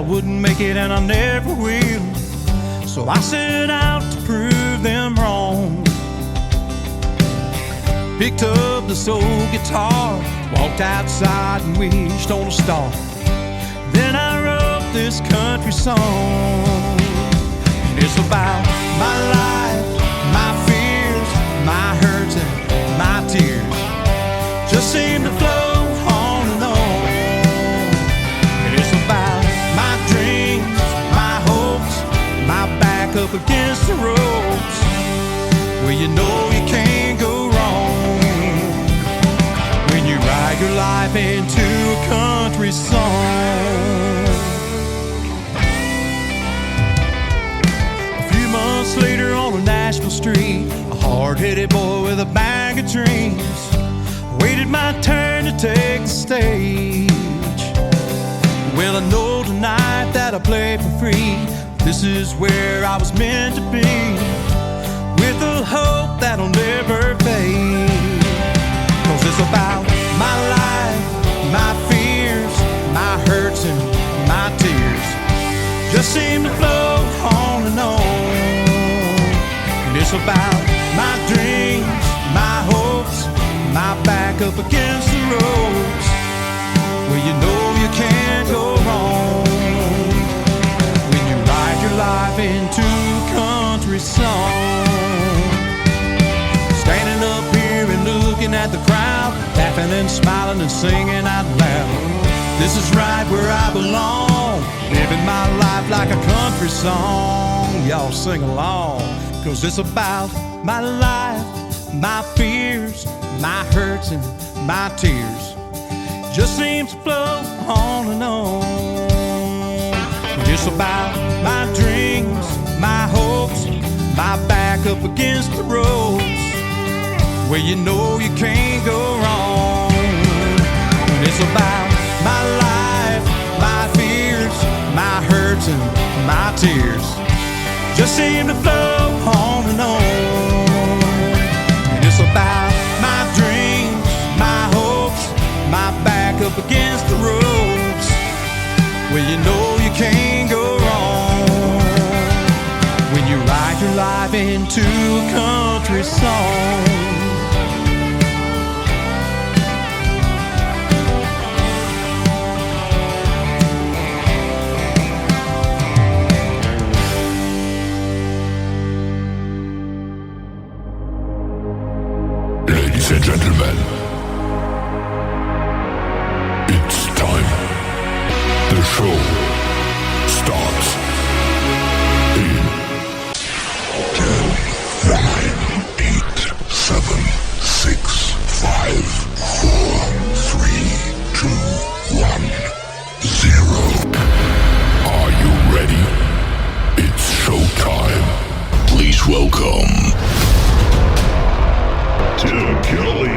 wouldn't make it and I never will. So I set out to prove them wrong. Picked up this old guitar, walked outside and wished on a star. Then I wrote this country song. And it's about my life, my fears, my hurts and my tears. Just seem to flow on and on. And it's about my dreams, my hopes, my back up against the ropes, where you know you can't go wrong when you write your life into a country song. A few months later on a Nashville street, a hard-headed boy with a bag of dreams waited my turn to take the stage. Well, I know tonight that I played for free. This is where I was meant to be, with a hope that'll never fade. 'Cause it's about my life, my fears, my hurts and my tears. Just seem to flow on and on. And it's about my dreams, my hopes, my back up against the ropes, where you know you can't go wrong when you write your life into a country song. Standing up here and looking at the crowd, laughing and smiling and singing out loud. This is right where I belong, living my life like a country song. Y'all sing along, 'cause it's about my life, my fears, my hurts and my tears. Just seems to flow on and on. It's about my dreams, my hopes, my back up against the ropes, where you know you can't go wrong. It's about my life, my fears, my hurts and my tears. Just seem to flow on and on. And it's about my dreams, my hopes, my back up against the ropes, where you know you can't go wrong when you write your life into a country song. Ladies and gentlemen, it's time. The show starts in 10, 9, 8, 7, 6, 5, 4, 3, 2, 1, 0. Are you ready? It's showtime. Please welcome Tim Kelly.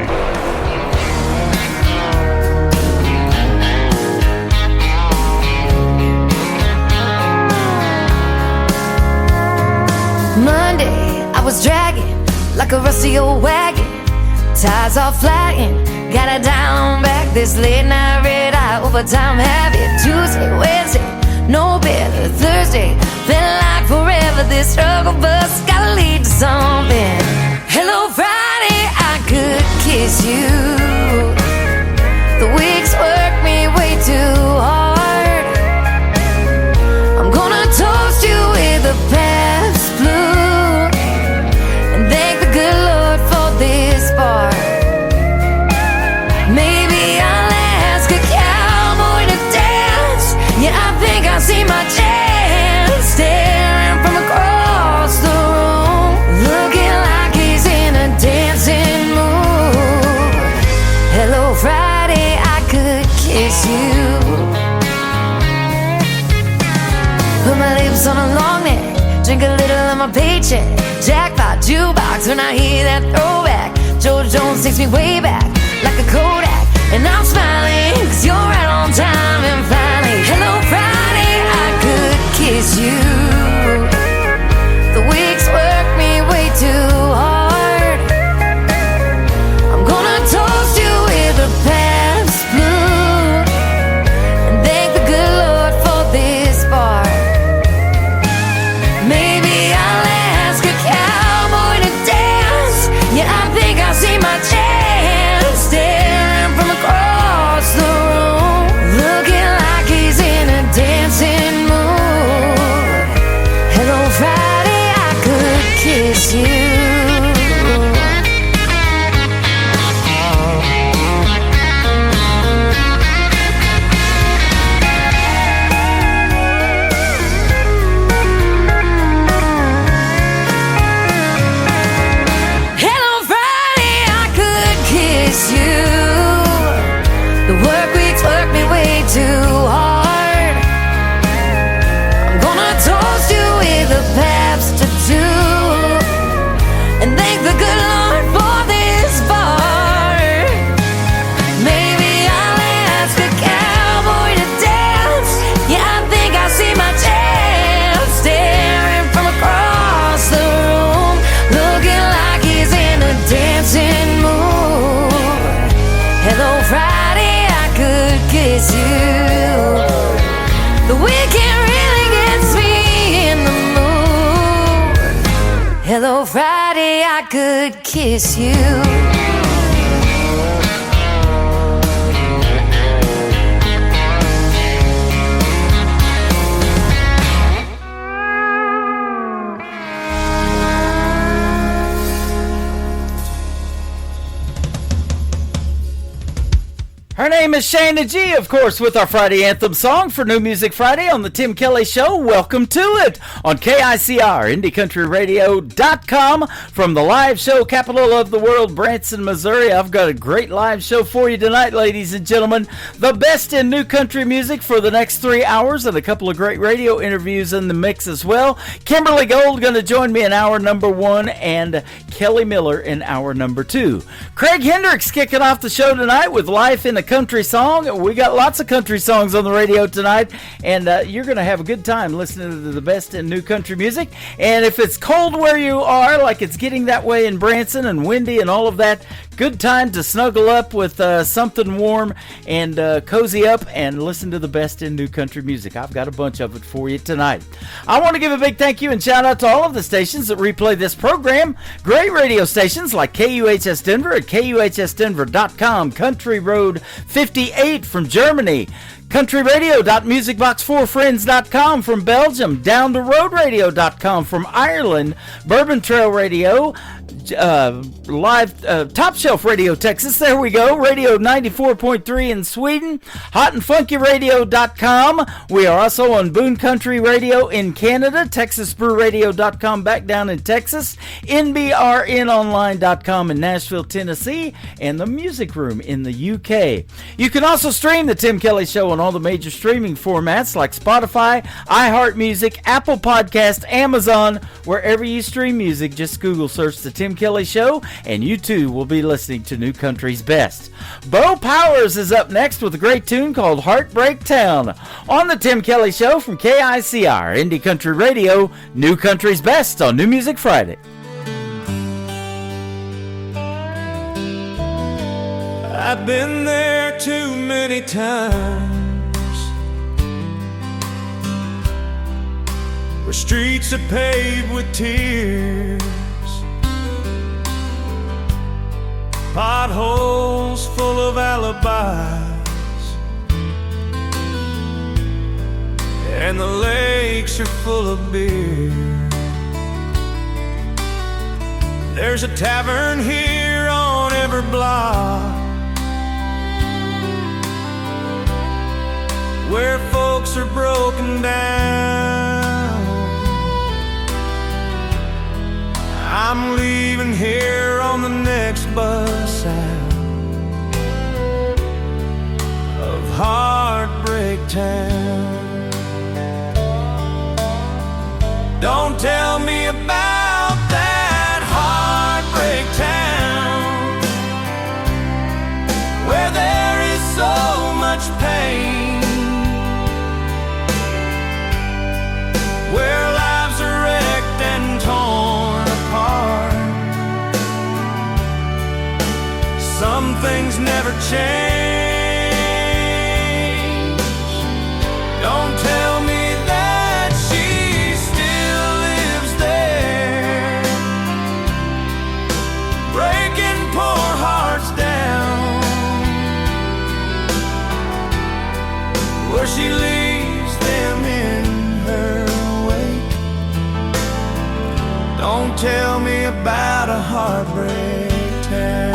Monday, I was dragging like a rusty old wagon. Tires all flying, got it down back. This late night red eye overtime habit. Tuesday, Wednesday, no better. Thursday, felt like forever. This struggle bus gotta lead to something. Hello, Friday, I could kiss you. The weeks work me way too hard. I'm gonna toast you with a past blue and thank the good Lord for this part. Maybe I'll ask a cowboy to dance. Yeah, I think I see my chance, staring from across the room, looking like he's in a dancing mood. Hello, Friday, I could kiss you. Put my lips on a long neck, drink a little of my paycheck. Jackpot jukebox when I hear that throwback. George Jones takes me way back like a Kodak, and I'm smiling 'cause you're right on time. And finally, hello Friday, I could kiss you. The weeks work me way too hard. I'm gonna toast you with a past blue and thank the good Lord for this Hello, Friday, I could kiss you. Her name is Shayna G, of course, with our Friday Anthem song for New Music Friday on the Tim Kelly Show. Welcome to it on KICR, IndieCountryRadio.com. From the live show capital of the world, Branson, Missouri. I've got a great live show for you tonight, ladies and gentlemen. The best in new country music for the next 3 hours and a couple of great radio interviews in the mix as well. Kimberly Gold going to join me in hour number 1 and Kelly Miller in hour number 2. Craig Hendricks kicking off the show tonight with Life in a Country Song. We got lots of country songs on the radio tonight, and you're going to have a good time listening to the best in new country music. And if it's cold where you are, like it's getting that way in Branson and windy and all of that, good time to snuggle up with something warm and cozy up and listen to the best in new country music. I've got a bunch of it for you tonight. I want to give a big thank you and shout out to all of the stations that replay this program. Great radio stations like KUHS Denver at KUHSdenver.com, Country Road 58 from Germany, countryradio.musicbox4friends.com from Belgium, downtheroadradio.com from Ireland, Bourbon Trail Radio, live Top Shelf Radio Texas, there we go, Radio 94.3 in Sweden, hotandfunkyradio.com. We are also on Boone Country Radio in Canada, texasbrewradio.com back down in Texas, nbrnonline.com in Nashville, Tennessee, and the Music Room in the UK. You can also stream the Tim Kelly Show on all the major streaming formats like Spotify, iHeartMusic, Apple Podcast, Amazon, wherever you stream music. Just Google search the Tim Kelly Show, and you too will be listening to New Country's best. Bo Powers is up next with a great tune called Heartbreak Town on the Tim Kelly Show from KICR, Indie Country Radio, New Country's best on New Music Friday. I've been there too many times, where streets are paved with tears, potholes full of alibis, and the lakes are full of beer. There's a tavern here on every block where folks are broken down. I'm leaving here on the next bus out of Heartbreak Town. Don't tell me about that Heartbreak Town, where there is so much pain, where lives are wrecked and torn apart. Some things never change. Don't tell me that she still lives there, breaking poor hearts down, where she leaves them in her wake. Don't tell me about a heartbreak town.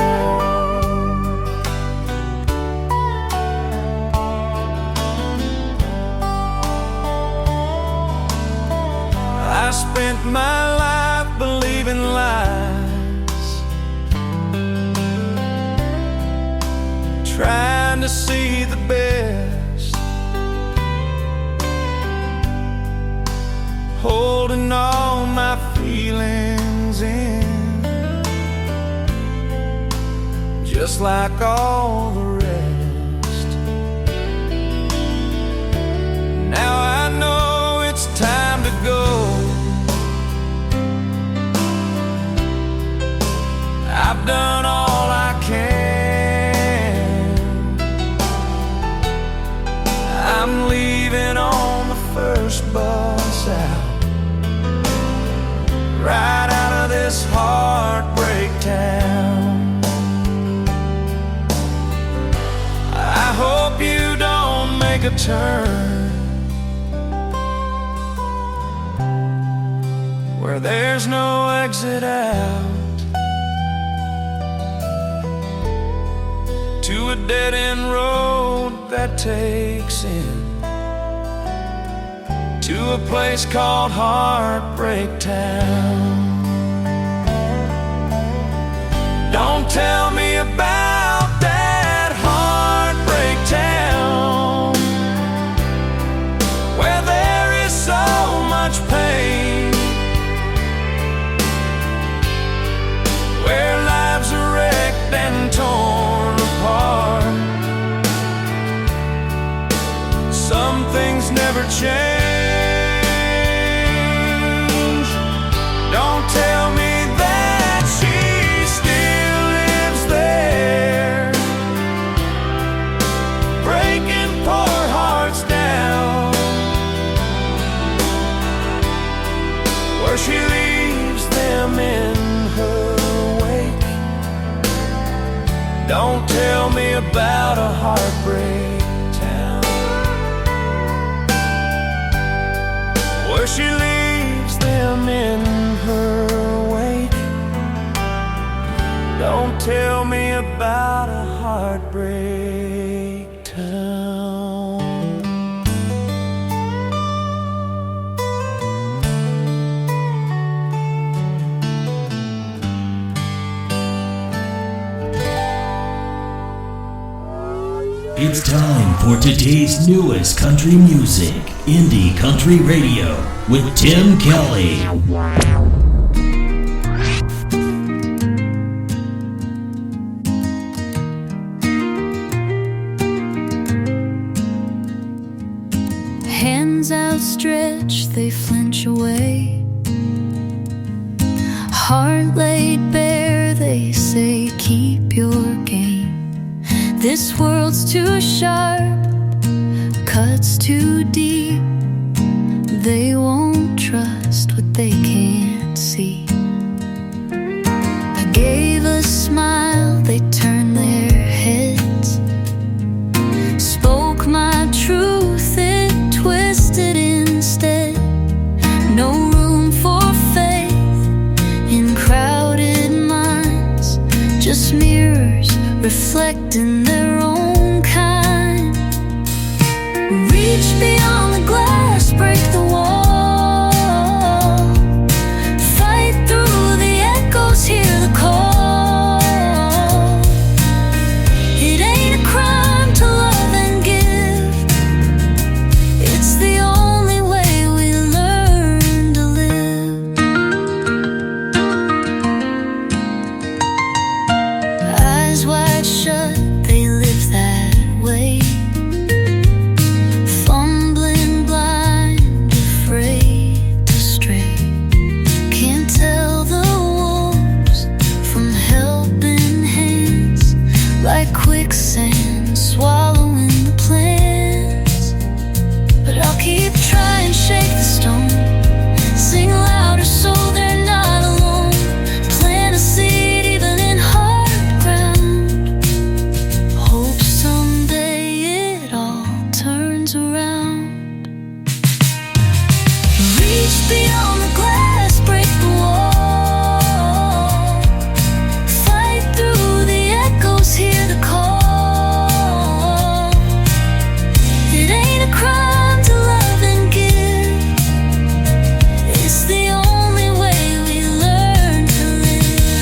I spent my life believing lies, trying to see the best, holding all my feelings in, just like all the rest. Now I know it's time to go. I've done all I can. I'm leaving on the first bus out, right out of this a turn where there's no exit out, to a dead-end road that takes in to a place called Heartbreak Town. Don't tell me about that Heartbreak Town, where there is so much pain, where lives are wrecked and torn apart. Some things never change. Don't tell me that she still lives there, breaking poor hearts down, where she leaves them in her wake. Don't tell me about a heartbreak town, where she leaves them in her wake. Don't tell me about a heartbreak town. It's time for today's newest country music, Indie Country Radio, with Tim Kelly. Hands outstretched, they flinch away. Heart laid bare, they say, keep your game. This world's too sharp, cuts too deep. They won't trust what they can't see. I gave a smile, they turned their heads. Spoke my truth, it twisted instead. No room for faith in crowded minds, just mirrors reflecting their own kind. Reach beyond the glass, break the wall, fight through the echoes, hear the call. It ain't a crime to love and give, it's the only way we learn to live. Eyes wide shut, they live that way. Fumbling blind, afraid to stray. Can't tell the wolves from helping hands, like quicksand swallowing the plans. But I'll keep trying, shake the stone, sing louder so they're not alone. Plant a seed even in hard ground, hope someday it all turns around. Reach beyond the glass, break the wall, fight through the echoes, hear the call. It ain't a crime to love and give, it's the only way we learn to live.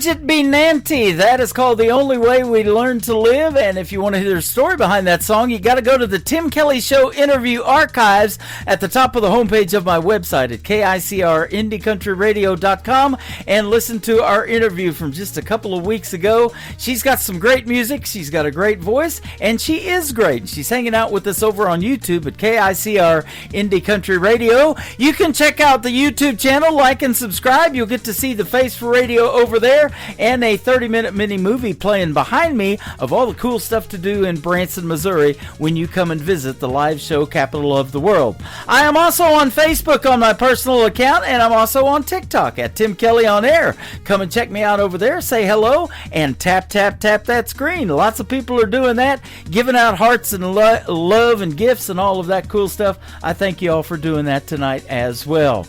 Bridget B. Nanty. That is called The Only Way We Learn to Live. And if you want to hear the story behind that song, you got to go to the Tim Kelly Show interview archives at the top of the homepage of my website at KICRIndieCountryRadio.com and listen to our interview from just a couple of weeks ago. She's got some great music. She's got a great voice, and she is great. She's hanging out with us over on YouTube at KICR Indie Country Radio. You can check out the YouTube channel, like and subscribe. You'll get to see the Face for Radio over there and a 30-minute mini movie playing behind me of all the cool stuff to do in Branson, Missouri when you come and visit the live show capital of the world. I am also on Facebook on my personal account, and I'm also on TikTok at Tim Kelly On Air. Come and check me out over there, say hello, and tap that screen. Lots of people are doing that, giving out hearts and love and gifts and all of that cool stuff. I thank you all for doing that tonight as well.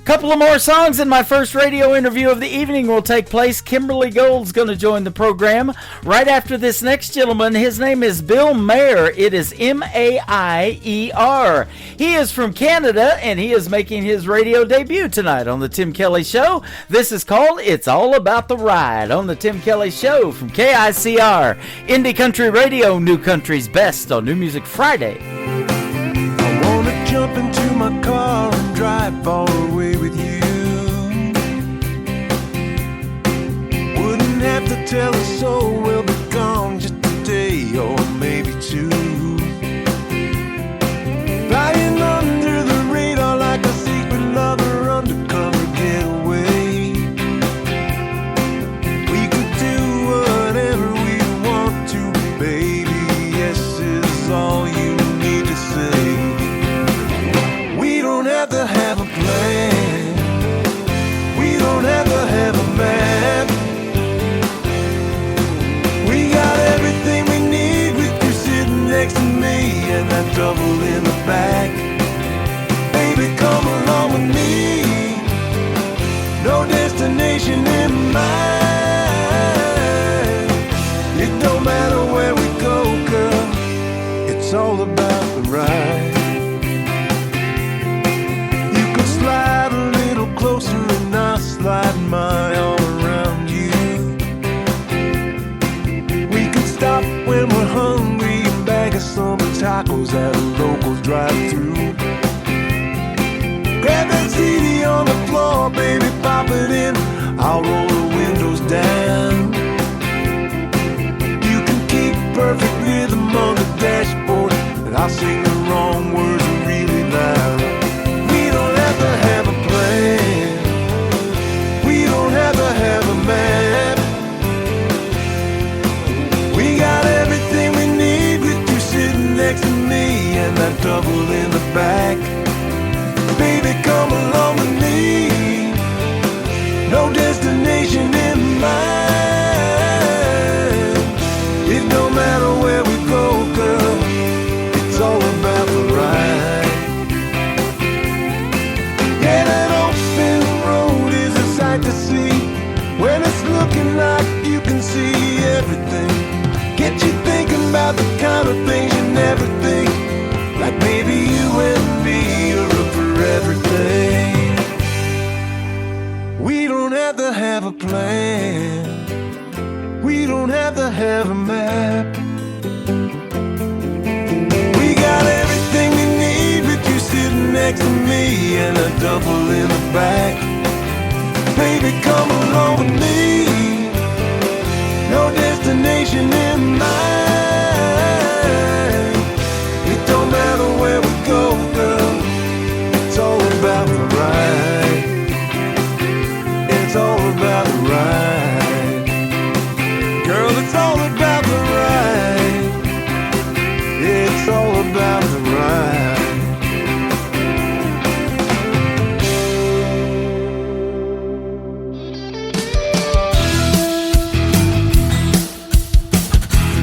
Couple of more songs, and my first radio interview of the evening will take place. Kimberly Gold's going to join the program right after this next gentleman. His name is Bill Maier. It is Maier. He is from Canada, and he is making his radio debut tonight on the Tim Kelly Show. This is called It's All About the Ride on the Tim Kelly Show from KICR Indie Country Radio, New Country's Best on New Music Friday. I wanna jump into my car and drive all the way with you. Wouldn't have to tell a soul we'll be gone just a day or maybe two. Flying under the radar like a secret lover, undercover getaway. We could do whatever we want to, baby. Yes is all you need to say. We don't have to have a plan. We don't have to have a map. We got everything we need with you sitting next to me and that double in the back. Baby, come along with me. No destination in mind. It don't matter where we go, girl. It's all about the ride. Slide a little closer and I'll slide my arm around you. We can stop when we're hungry and bag us some tacos at a local drive-thru. Grab that CD on the floor, baby, pop it in. I'll roll the windows down. You can keep perfect rhythm on the dashboard, and I'll sing the wrong words really loud. Have a plan. We don't have to have a map. We got everything we need with you sitting next to me and that double in the back. Baby, come along with me. No destination in mind. It don't matter where we go, girl. It's all about the ride. Yeah, that open road is a sight to see. When it's looking like you can see everything. Get you thinking about the kind of things you never think. Like maybe you and me are up for everything. We don't have to have a plan. We don't have to have a map. We got everything we need with you sitting next to me and a double in the back. Baby, come along with me. No destination in mind. It don't matter where we go, girl. It's all about the ride. It's all about the ride. Girl, it's all about the ride. It's all about the ride.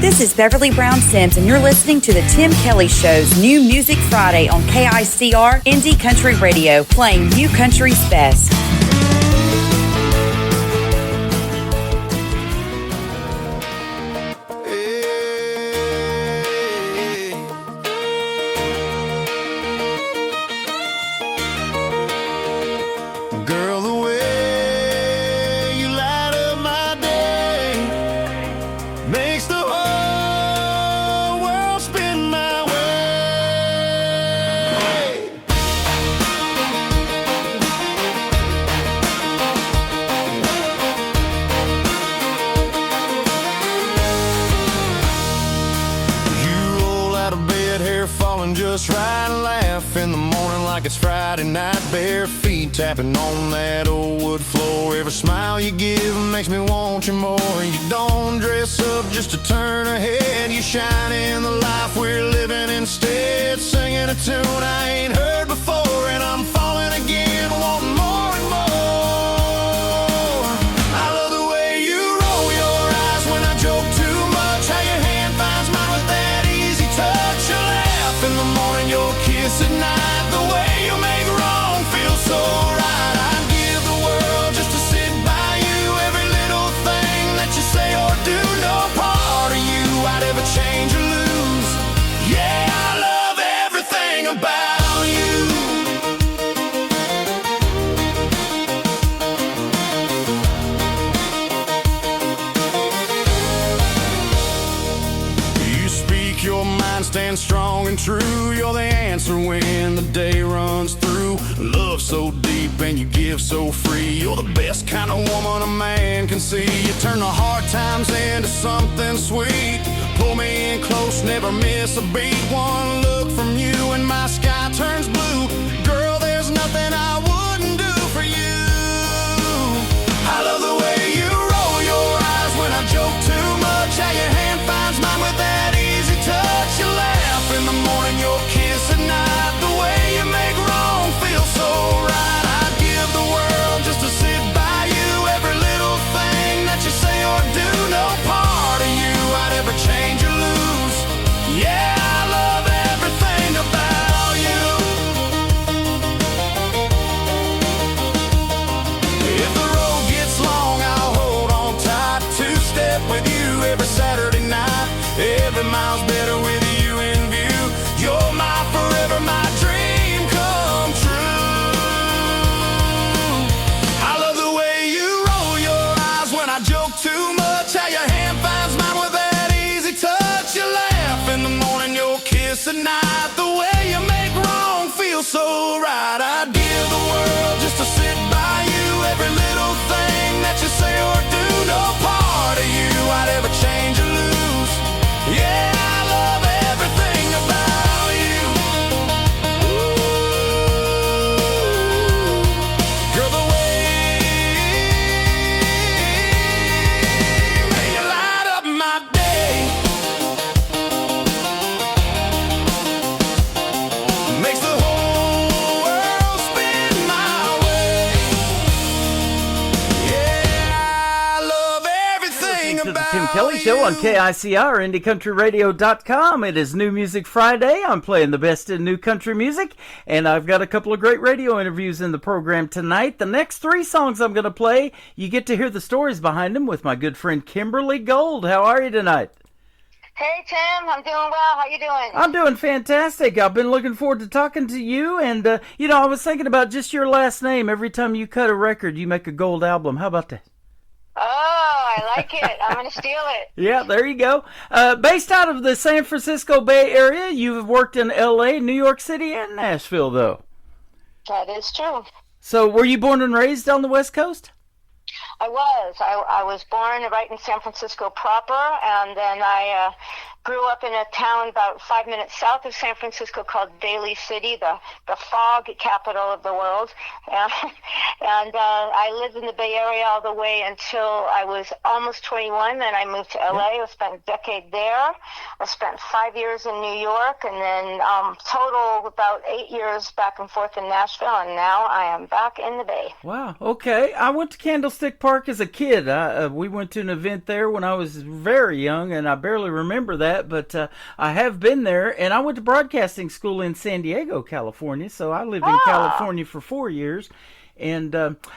This is Beverly Brown Sims, and you're listening to the Tim Kelly Show's New Music Friday on KICR Indie Country Radio, playing New Country's best. Girl, the way you light up my makes the whole world spin my way. You roll out of bed, hair falling just right, and laugh in the morning like it's Friday night. Bare feet tapping on that old wood floor. Every smile you give makes me want you more. You don't dress up just to turn a head. You shine in the life we're living instead. Singing a tune I ain't heard before, and I'm falling again, wanting more and more. I love the way you roll your eyes when I joke too much. How your hand finds mine with that easy touch. You laugh in the morning, your kiss at night. The way you make wrong feel so right. I'd give the world just to sit by you. Every little thing that you say or do, no part of you I'd ever change or lose. Yeah, I love everything about you. You speak your mind, stand strong and true. You're the answer when the day runs through. Love so deep and you give so free. You're the best kind of woman a man can see. You turn the hard times into something sweet. Pull me in close, never miss a beat. One look from you and my sky turns blue. Girl, there's nothing I wouldn't do for you. I love the way you roll your eyes when I joke too much. How your hand finds mine with that easy touch. You laugh in the morning, your kiss at night. The way you make wrong feel so right. I'd give the world just to sit by you. Every little thing that you say or do, no part of you I'd ever change or lose. Yeah, I love everything about you. If the road gets long, I'll hold on tight. Two-step with you every Saturday night. Every mile's better with you in view. You're my forever, my dream come true. I love the way you roll your eyes when I joke too much. How your hand finds mine with that easy touch. You laugh in the morning, your kiss at night. The way you make wrong feel so right. I'd give the world just to sit by you. Every little thing that you say or do, no part of you I'd ever change or lose. Yeah, I love everything about you. Ooh, girl, the way you light up my day makes the whole world spin my way. Yeah, I love everything To the about Tim Kelly Show on you. KICR, IndieCountryRadio.com. It is New Music Friday. I'm playing the best in new country music, and I've got a couple of great radio interviews in the program tonight. The next three songs I'm going to play, you get to hear the stories behind them with my good friend Kimberly Gold. How are you tonight? Hey, Tim. I'm doing well. How you doing? I'm doing fantastic. I've been looking forward to talking to you, and, I was thinking about just your last name. Every time you cut a record, you make a gold album. How about that? Oh, I like it. I'm going to steal it. Yeah, there you go. Based out of the San Francisco Bay Area, you've worked in L.A., New York City, and Nashville, though. That is true. So were you born and raised on the West Coast? I was. I was born right in San Francisco proper, and then I grew up in a town about 5 minutes south of San Francisco called Daly City, the fog capital of the world. And I lived in the Bay Area all the way until I was almost 21. Then I moved to LA. I spent a decade there. I spent 5 years in New York, and then total about 8 years back and forth in Nashville, and now I am back in the Bay. Wow, okay. I went to Candlestick Park as a kid. We went to an event there when I was very young, and I barely remember that, but I have been there, and I went to broadcasting school in San Diego, California, so I lived in California for 4 years, and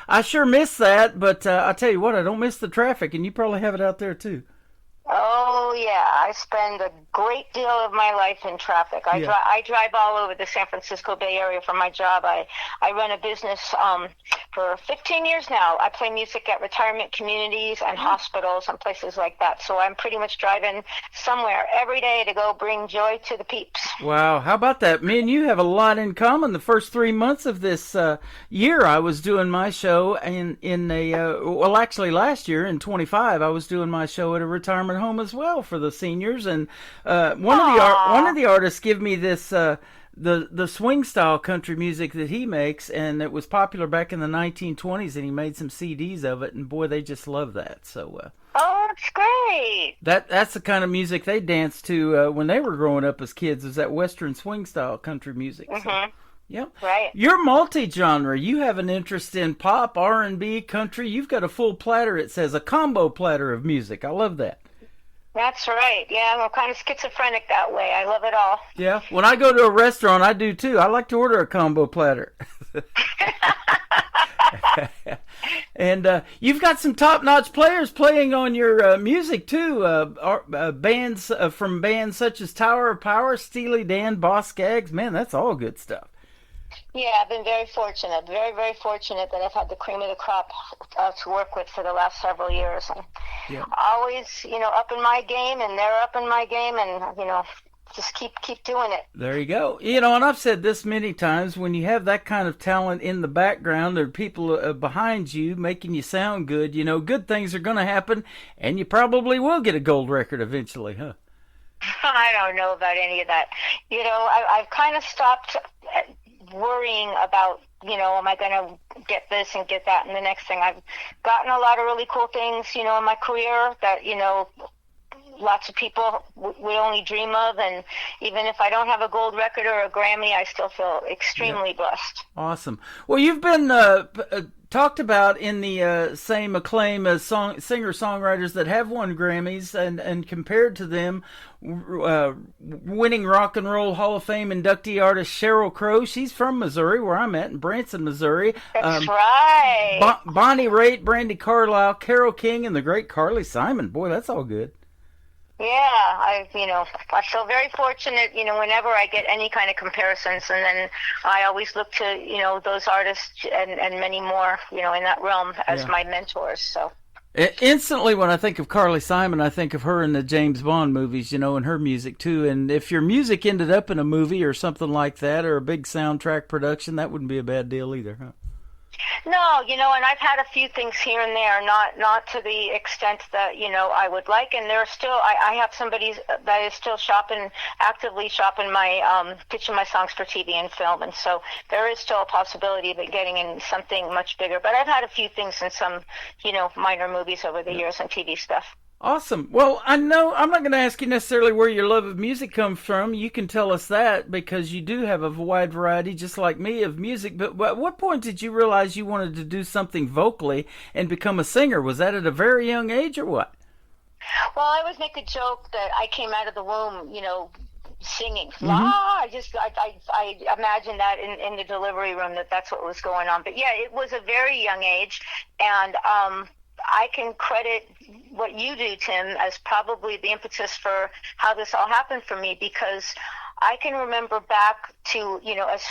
I sure miss that, but I tell you what, I don't miss the traffic, and you probably have it out there too. Oh, Oh yeah, I spend a great deal of my life in traffic. I drive all over the San Francisco Bay Area for my job. I run a business for 15 years now. I play music at retirement communities and hospitals and places like that. So I'm pretty much driving somewhere every day to go bring joy to the peeps. Wow, how about that? Me and you have a lot in common. The first 3 months of this year, I was doing my show actually last year in 25, I was doing my show at a retirement home as well for the seniors. And one of the artists gave me this the swing style country music that he makes, and it was popular back in the 1920s, and he made some CDs of it, and boy, they just love that. So oh, that's great. That's the kind of music they danced to when they were growing up as kids, is that Western swing style country music. So, yep. Right. You're multi-genre. You have an interest in pop, R&B, country. You've got a full platter. It says a combo platter of music. I love that. That's right. Yeah, I'm kind of schizophrenic that way. I love it all. Yeah. When I go to a restaurant, I do too. I like to order a combo platter. And you've got some top-notch players playing on your music too. Bands from bands such as Tower of Power, Steely Dan, Boss Skaggs. Man, that's all good stuff. Yeah, I've been very fortunate, very, very fortunate that I've had the cream of the crop to work with for the last several years. And always, up in my game, and they're up in my game, and, just keep doing it. There you go. And I've said this many times, when you have that kind of talent in the background, there are people behind you making you sound good, good things are going to happen, and you probably will get a gold record eventually, huh? I don't know about any of that. I've kind of stopped worrying about, am I going to get this and get that and the next thing. I've gotten a lot of really cool things, in my career that, lots of people would only dream of. And even if I don't have a gold record or a Grammy, I still feel extremely blessed. Awesome. Well, you've been talked about in the same acclaim as singer-songwriters that have won Grammys, and compared to them, winning Rock and Roll Hall of Fame inductee artist Sheryl Crow. She's from Missouri, where I'm at, in Branson, Missouri. That's right. Bonnie Raitt, Brandi Carlile, Carole King, and the great Carly Simon. Boy, that's all good. Yeah, I feel very fortunate, whenever I get any kind of comparisons, and then I always look to, those artists and many more, in that realm as my mentors, so. Instantly, when I think of Carly Simon, I think of her in the James Bond movies, and her music too. And if your music ended up in a movie or something like that, or a big soundtrack production, that wouldn't be a bad deal either, huh? No, and I've had a few things here and there, not to the extent that, I would like. And there's still, I have somebody that is still actively shopping pitching my songs for TV and film. And so there is still a possibility of it getting in something much bigger. But I've had a few things in some, minor movies over the years and TV stuff. Awesome. Well, I know I'm not going to ask you necessarily where your love of music comes from. You can tell us that, because you do have a wide variety, just like me, of music. But at what point did you realize you wanted to do something vocally and become a singer? Was that at a very young age, or what? Well, I always make a joke that I came out of the womb, singing. Mm-hmm. I imagine that in the delivery room that's what was going on. But yeah, it was a very young age, and I can credit what you do, Tim, as probably the impetus for how this all happened for me, because I can remember back to, as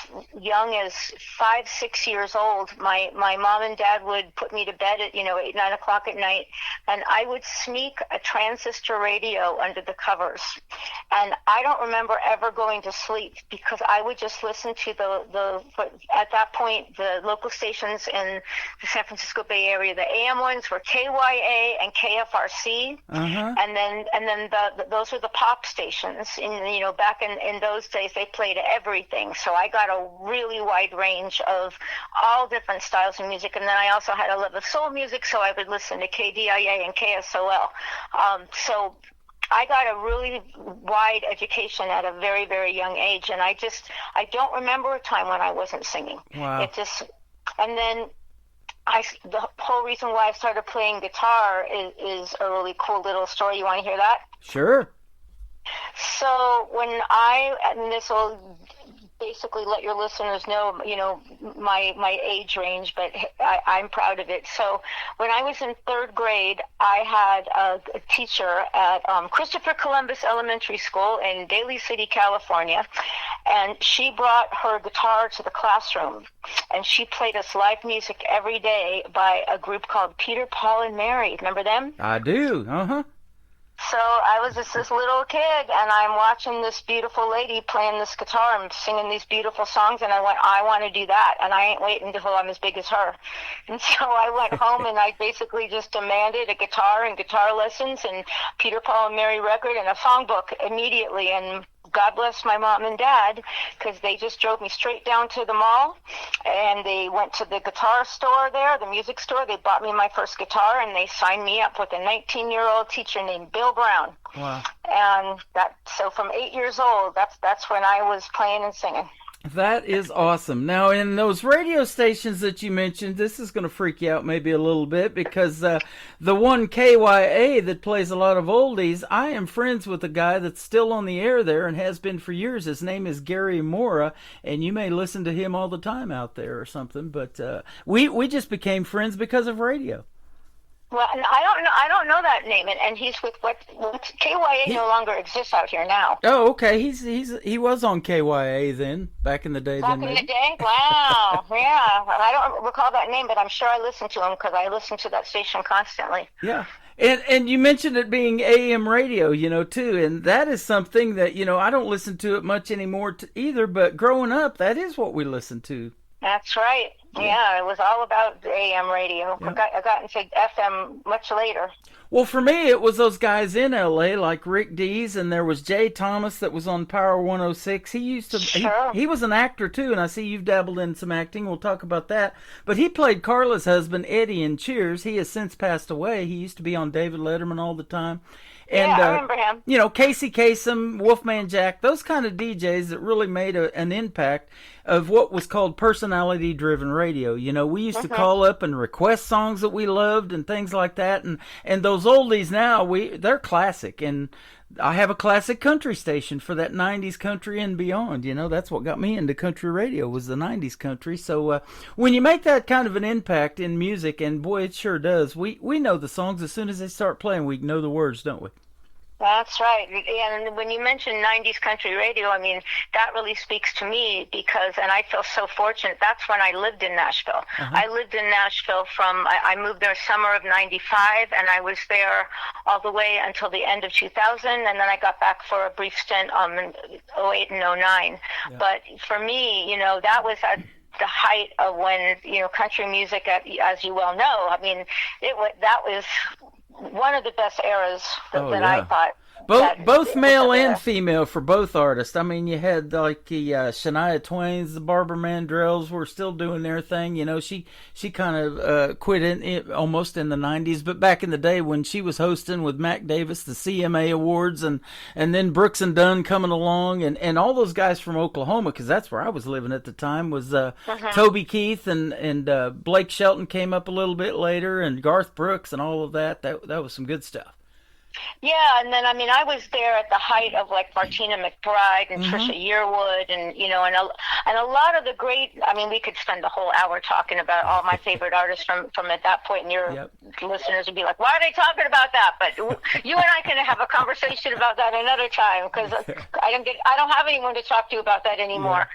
young as 5, 6 years old, my mom and dad would put me to bed at, 8, 9 o'clock at night, and I would sneak a transistor radio under the covers. And I don't remember ever going to sleep, because I would just listen to at that point, the local stations in the San Francisco Bay Area. The AM ones were KYA and KFRC. Uh-huh. And then those were the pop stations. Back in those days, they played everything. So I got a really wide range of all different styles of music. And then I also had a love of soul music, so I would listen to KDIA and KSOL. So I got a really wide education at a very, very young age. And I don't remember a time when I wasn't singing. Wow. And then the whole reason why I started playing guitar is a really cool little story. You want to hear that? Sure. So when this will basically let your listeners know, my age range, but I'm proud of it. So when I was in third grade, I had a teacher at Christopher Columbus Elementary School in Daly City, California, and she brought her guitar to the classroom, and she played us live music every day by a group called Peter, Paul, and Mary. Remember them? I do. Uh-huh. So I was just this little kid, and I'm watching this beautiful lady playing this guitar and singing these beautiful songs, and I went, I want to do that, and I ain't waiting until I'm as big as her. And so I went home, and I basically just demanded a guitar and guitar lessons and Peter, Paul, and Mary record and a songbook immediately, and God bless my mom and dad, because they just drove me straight down to the mall, and they went to the guitar store there, the music store. They bought me my first guitar, and they signed me up with a 19-year-old teacher named Bill Brown. Wow. And so from 8 years old, that's when I was playing and singing. That is awesome. Now, in those radio stations that you mentioned, this is going to freak you out maybe a little bit, because the one KYA that plays a lot of oldies, I am friends with a guy that's still on the air there and has been for years. His name is Gary Mora, and you may listen to him all the time out there or something, but we just became friends because of radio. Well, and I don't know that name, and he's with what KYA no longer exists out here now. Oh, okay. He was on KYA then, back in the day. Back in the day? Wow. Yeah. I don't recall that name, but I'm sure I listened to him because I listen to that station constantly. Yeah. And you mentioned it being AM radio, too, and that is something that, I don't listen to it much anymore either, but growing up, that is what we listened to. That's right. Yeah, it was all about AM radio. Yeah. I got into FM much later. Well, for me, it was those guys in L.A. like Rick Dees, and there was Jay Thomas that was on Power 106. He used to. Sure. He was an actor too, and I see you've dabbled in some acting. We'll talk about that. But he played Carla's husband Eddie in Cheers. He has since passed away. He used to be on David Letterman all the time. And, yeah, I remember him. Casey Kasem, Wolfman Jack, those kind of DJs that really made an impact of what was called personality-driven radio. We used to call up and request songs that we loved and things like that. And those oldies now, they're classic. And I have a classic country station for that 90s country and beyond. That's what got me into country radio, was the 90s country. So when you make that kind of an impact in music, and boy, it sure does, we know the songs as soon as they start playing. We know the words, don't we? That's right. And when you mention 90s country radio, I mean, that really speaks to me because, and I feel so fortunate, that's when I lived in Nashville. I lived in Nashville I moved there summer of 95, and I was there all the way until the end of 2000, and then I got back for a brief stint in 08 and 09. Yeah. But for me, that was at the height of when, country music, as you well know, I mean, that was one of the best eras that I thought. Both male and female for both artists. I mean, you had like the Shania Twains, the Barbara Mandrells were still doing their thing. She kind of quit almost in the 90s, but back in the day when she was hosting with Mac Davis the CMA Awards, and then Brooks and Dunn coming along, and all those guys from Oklahoma, because that's where I was living at the time, was Toby Keith and Blake Shelton came up a little bit later, and Garth Brooks and all of that. That was some good stuff. Yeah, and then I was there at the height of like Martina McBride and Trisha Yearwood, and and a lot of the great. I mean, we could spend the whole hour talking about all my favorite artists from at that point, and your listeners would be like, "Why are they talking about that?" But you and I can have a conversation about that another time, because I don't have anyone to talk to about that anymore.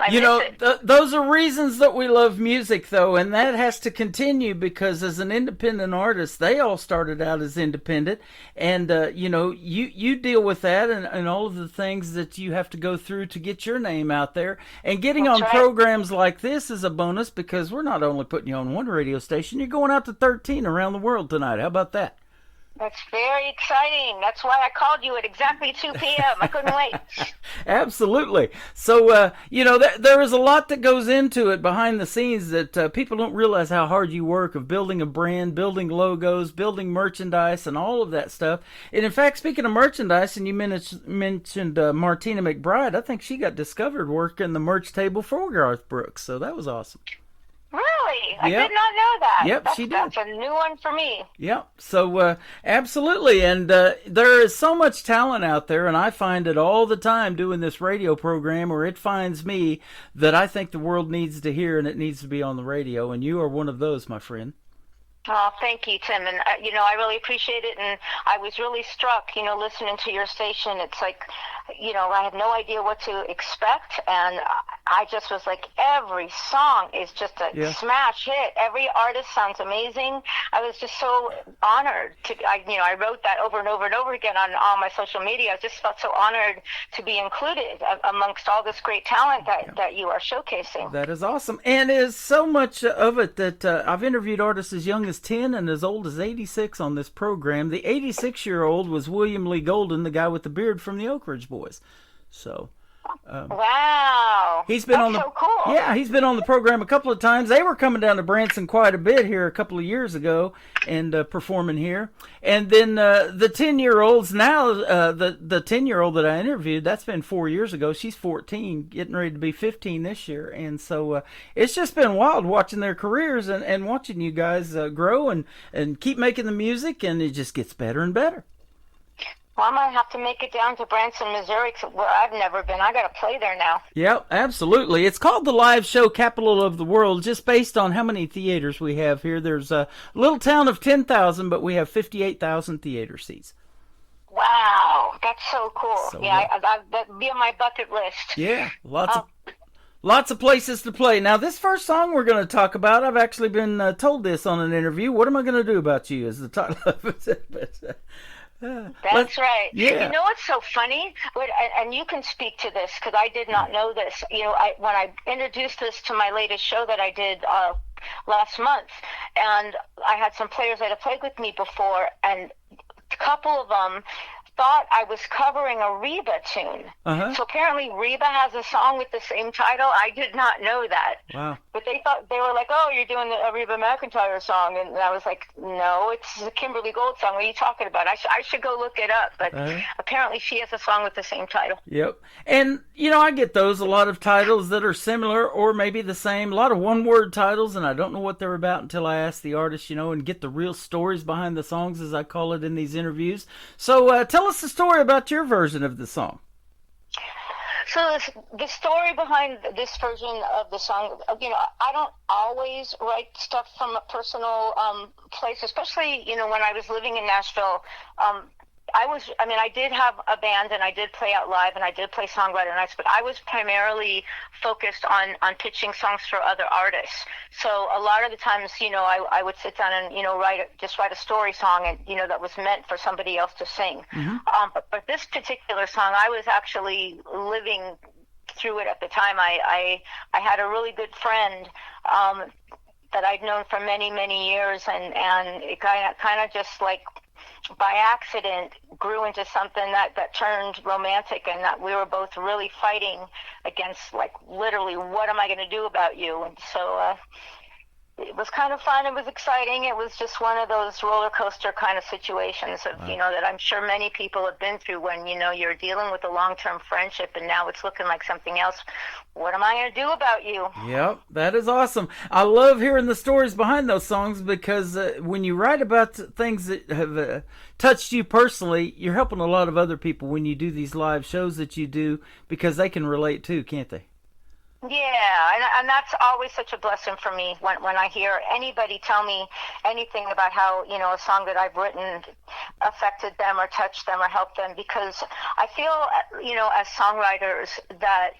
Yeah. Those are reasons that we love music, though, and that has to continue, because as an independent artist, they all started out as independent. And, you deal with that and all of the things that you have to go through to get your name out there. And getting on programs like this is a bonus, because we're not only putting you on one radio station, you're going out to 13 around the world tonight. How about that? That's very exciting. That's why I called you at exactly 2 p.m. I couldn't wait. Absolutely. So, there is a lot that goes into it behind the scenes that people don't realize how hard you work of building a brand, building logos, building merchandise, and all of that stuff. And in fact, speaking of merchandise, and you mentioned Martina McBride, I think she got discovered working the merch table for Garth Brooks. So that was awesome. Really? Really? I Yep. did not know that. Yep, she did. That's a new one for me. Yep. So absolutely, and there is so much talent out there, and I find it all the time doing this radio program, or it finds me, that I think the world needs to hear, and it needs to be on the radio. And you are one of those, my friend. Oh, thank you, Tim. And, I really appreciate it. And I was really struck, listening to your station. It's like, I had no idea what to expect. And I just was like, every song is just a smash hit. Every artist sounds amazing. I was just so honored I wrote that over and over and over again on all my social media. I just felt so honored to be included amongst all this great talent that you are showcasing. That is awesome. And there's so much of it that I've interviewed artists as young as 10 and as old as 86 on this program. The 86-year-old was William Lee Golden, the guy with the beard from the Oak Ridge Boys. So, wow, he's been on the so cool. Yeah, he's been on the program a couple of times. They were coming down to Branson quite a bit here a couple of years ago and performing here. And then the 10-year-olds now, the 10-year-old that I interviewed, that's been 4 years ago. She's 14, getting ready to be 15 this year. And so it's just been wild watching their careers and watching you guys grow and keep making the music, and it just gets better and better. Well, I might have to make it down to Branson, Missouri, where I've never been. I got to play there now. Yep, absolutely. It's called the Live Show Capital of the World, just based on how many theaters we have here. There's a little town of 10,000, but we have 58,000 theater seats. Wow, that's so cool. So, that'd be on my bucket list. Yeah, lots of places to play. Now, this first song we're going to talk about, I've actually been told this on an interview. What am I going to do about you is the title of it. That's right. Yeah. You know what's so funny? And you can speak to this because I did not know this. When I introduced this to my latest show that I did last month, and I had some players that had played with me before, and a couple of them thought I was covering a Reba tune. Uh-huh. So apparently Reba has a song with the same title. I did not know that. Wow. But they were like, oh, you're doing a Reba McEntire song. And I was like, no, it's a Kimberly Gold song. What are you talking about? I should go look it up. But apparently she has a song with the same title. Yep. And, I get those, a lot of titles that are similar or maybe the same, a lot of one-word titles, and I don't know what they're about until I ask the artist, and get the real stories behind the songs, as I call it in these interviews. So tell us the story about your version of the song. So the story behind this version of the song, I don't always write stuff from a personal place, especially, when I was living in Nashville. I did have a band and I did play out live and I did play songwriter nights, but I was primarily focused on pitching songs for other artists. So a lot of the times, I would sit down and, write a story song and, that was meant for somebody else to sing. Mm-hmm. But this particular song, I was actually living through it at the time. I had a really good friend, that I'd known for many, many years, and it kind of just like by accident grew into something that turned romantic, and that we were both really fighting against, like, literally, what am I going to do about you? And so it was kind of fun. It was exciting. It was just one of those roller coaster kind of situations of, that I'm sure many people have been through when, you're dealing with a long-term friendship and now it's looking like something else. What am I going to do about you? Yep, that is awesome. I love hearing the stories behind those songs because when you write about things that have touched you personally, you're helping a lot of other people when you do these live shows that you do, because they can relate too, can't they? Yeah, and that's always such a blessing for me when I hear anybody tell me anything about how, a song that I've written affected them or touched them or helped them, because I feel, as songwriters that,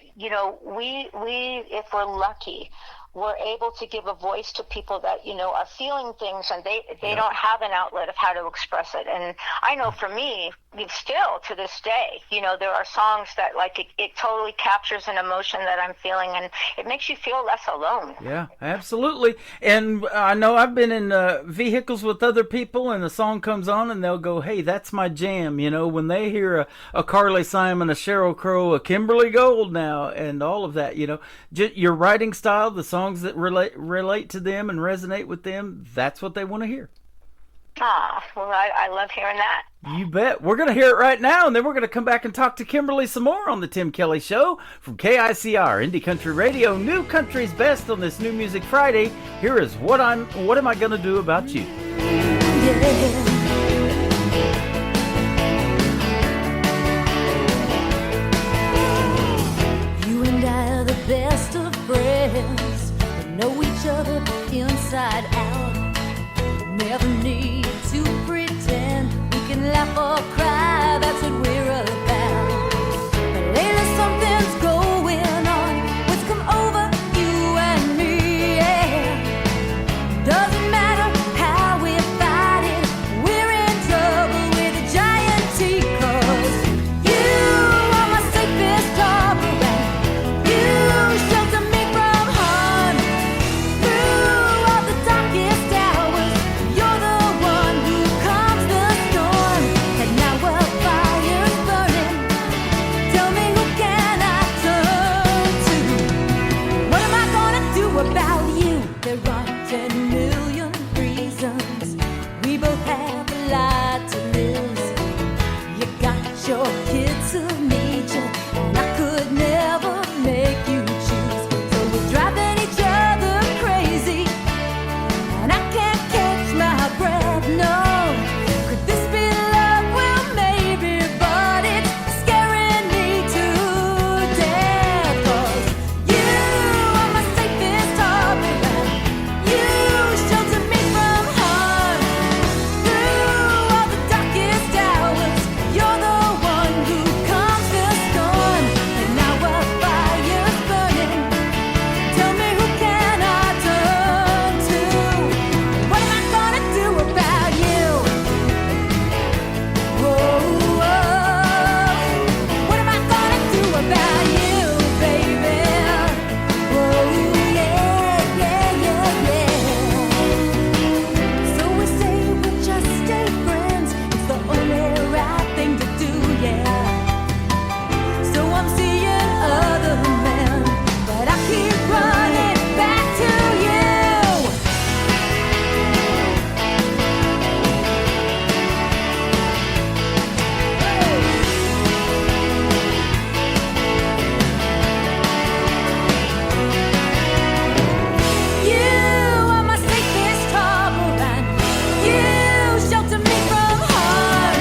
we if we're lucky, we're able to give a voice to people that, are feeling things and they don't have an outlet of how to express it. And I know for me, still to this day, there are songs that, like, it totally captures an emotion that I'm feeling, and it makes you feel less alone. Yeah, absolutely. And I know I've been in vehicles with other people, and the song comes on and they'll go, hey, that's my jam. When they hear a Carly Simon, a Sheryl Crow, a Kimberly Gold now, and all of that, your writing style, the songs that relate to them and resonate with them, that's what they want to hear. Well, I love hearing that. You bet. We're going to hear it right now, and then we're going to come back and talk to Kimberly some more on the Tim Kelly Show from KICR, Indie Country Radio, New Country's Best on this New Music Friday. Here is What Am I Gonna Do About You? You and I are the best of friends. We know each other inside out. Never need to pretend. We can laugh or cry. That's what we're about. But lately something's going on. What's come over you and me? Yeah. Doesn't matter how we fight it. We're in trouble with a giant T. 'Cause you are my safest harbor, and you shelter me from harm. Through all the darkest hours, you're the one who calms the storm. And now our fire's burning. Tell me, who can I turn to? What am I gonna do about you? There are 10 million reasons. We both have a lot to lose. You got your kids who need you, and I could never make you choose. So we're driving each other crazy, and I can't catch my breath, no. Could this be love? Well, maybe, but it's scaring me to death. 'Cause you are my safest harbor, and you shelter me from harm. Through all the darkest hours, you're the one who calms the storm. And now our fire's burning. Tell me, who can I turn to? What am I gonna do about you? Whoa, what am I gonna do about you, baby? Oh, yeah, yeah, yeah, yeah. So we say we'll just stay friends. It's the only right thing to do, yeah. So I'm seeing other men, but I keep running back to you. You are my safest harbor, and you shelter me from harm.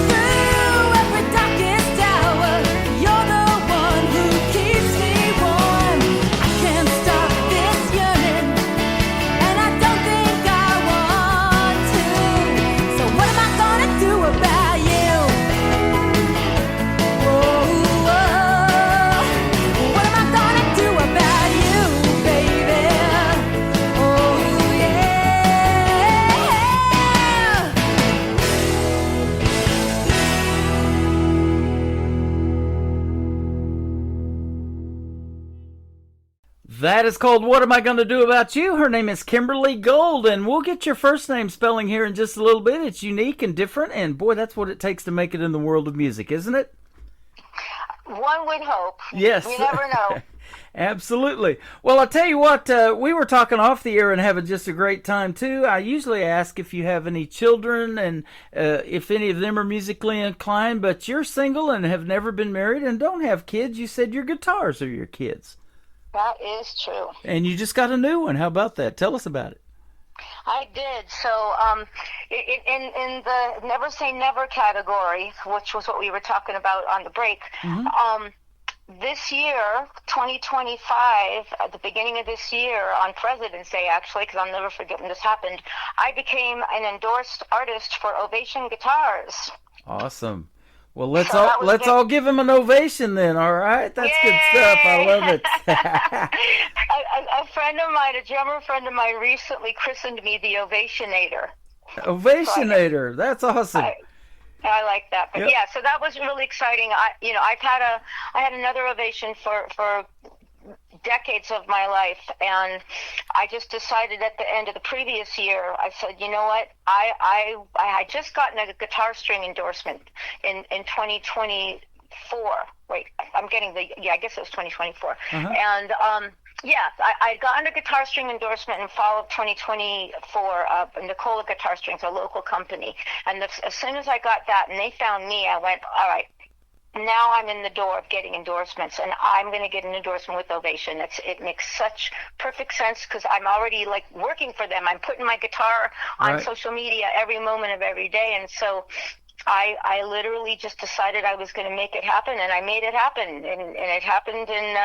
Through every darkest hour, you're the one who keeps me warm. I can't stop this yearning, and I don't think I want to. So what am I gonna do about you? Whoa, what am I gonna do about you, baby? Oh, yeah. That is called What Am I Gonna Do About You? Her name is Kimberly Gold, and we'll get your first name spelling here in just a little bit. It's unique and different, and boy, that's what it takes to make it in the world of music, isn't it? One would hope. Yes. You never know. Absolutely. Well, I'll tell you what, we were talking off the air and having just a great time, too. I usually ask if you have any children and if any of them are musically inclined, but you're single and have never been married and don't have kids. You said your guitars are your kids. That is true. And you just got a new one. How about that? Tell us about it. I did. So in the Never Say Never category, which was what we were talking about on the break, this year, 2025, at the beginning of this year, on President's Day, actually, because I'll never forget when this happened, I became an endorsed artist for Ovation Guitars. Awesome. Well, let's So that was good. all give him an ovation then, all right? That's good stuff. I love it. A friend of mine, a drummer friend of mine, recently christened me the Ovationator. Ovationator. That's awesome. I like that. But Yep. yeah, so that was really exciting. I had another ovation for decades of my life, and I just decided at the end of the previous year, I said, you know what, I had just gotten a guitar string endorsement in 2024. Wait, I'm getting I guess it was 2024. And Yes, I got a guitar string endorsement in fall of 2024. Nicola Guitar Strings, a local company. And as soon as I got that and they found me, I went, all right, now I'm in the door of getting endorsements, and I'm going to get an endorsement with Ovation. It makes such perfect sense because I'm already like working for them. I'm putting my guitar on social media every moment of every day, and so I literally just decided I was going to make it happen, and I made it happen, and it happened in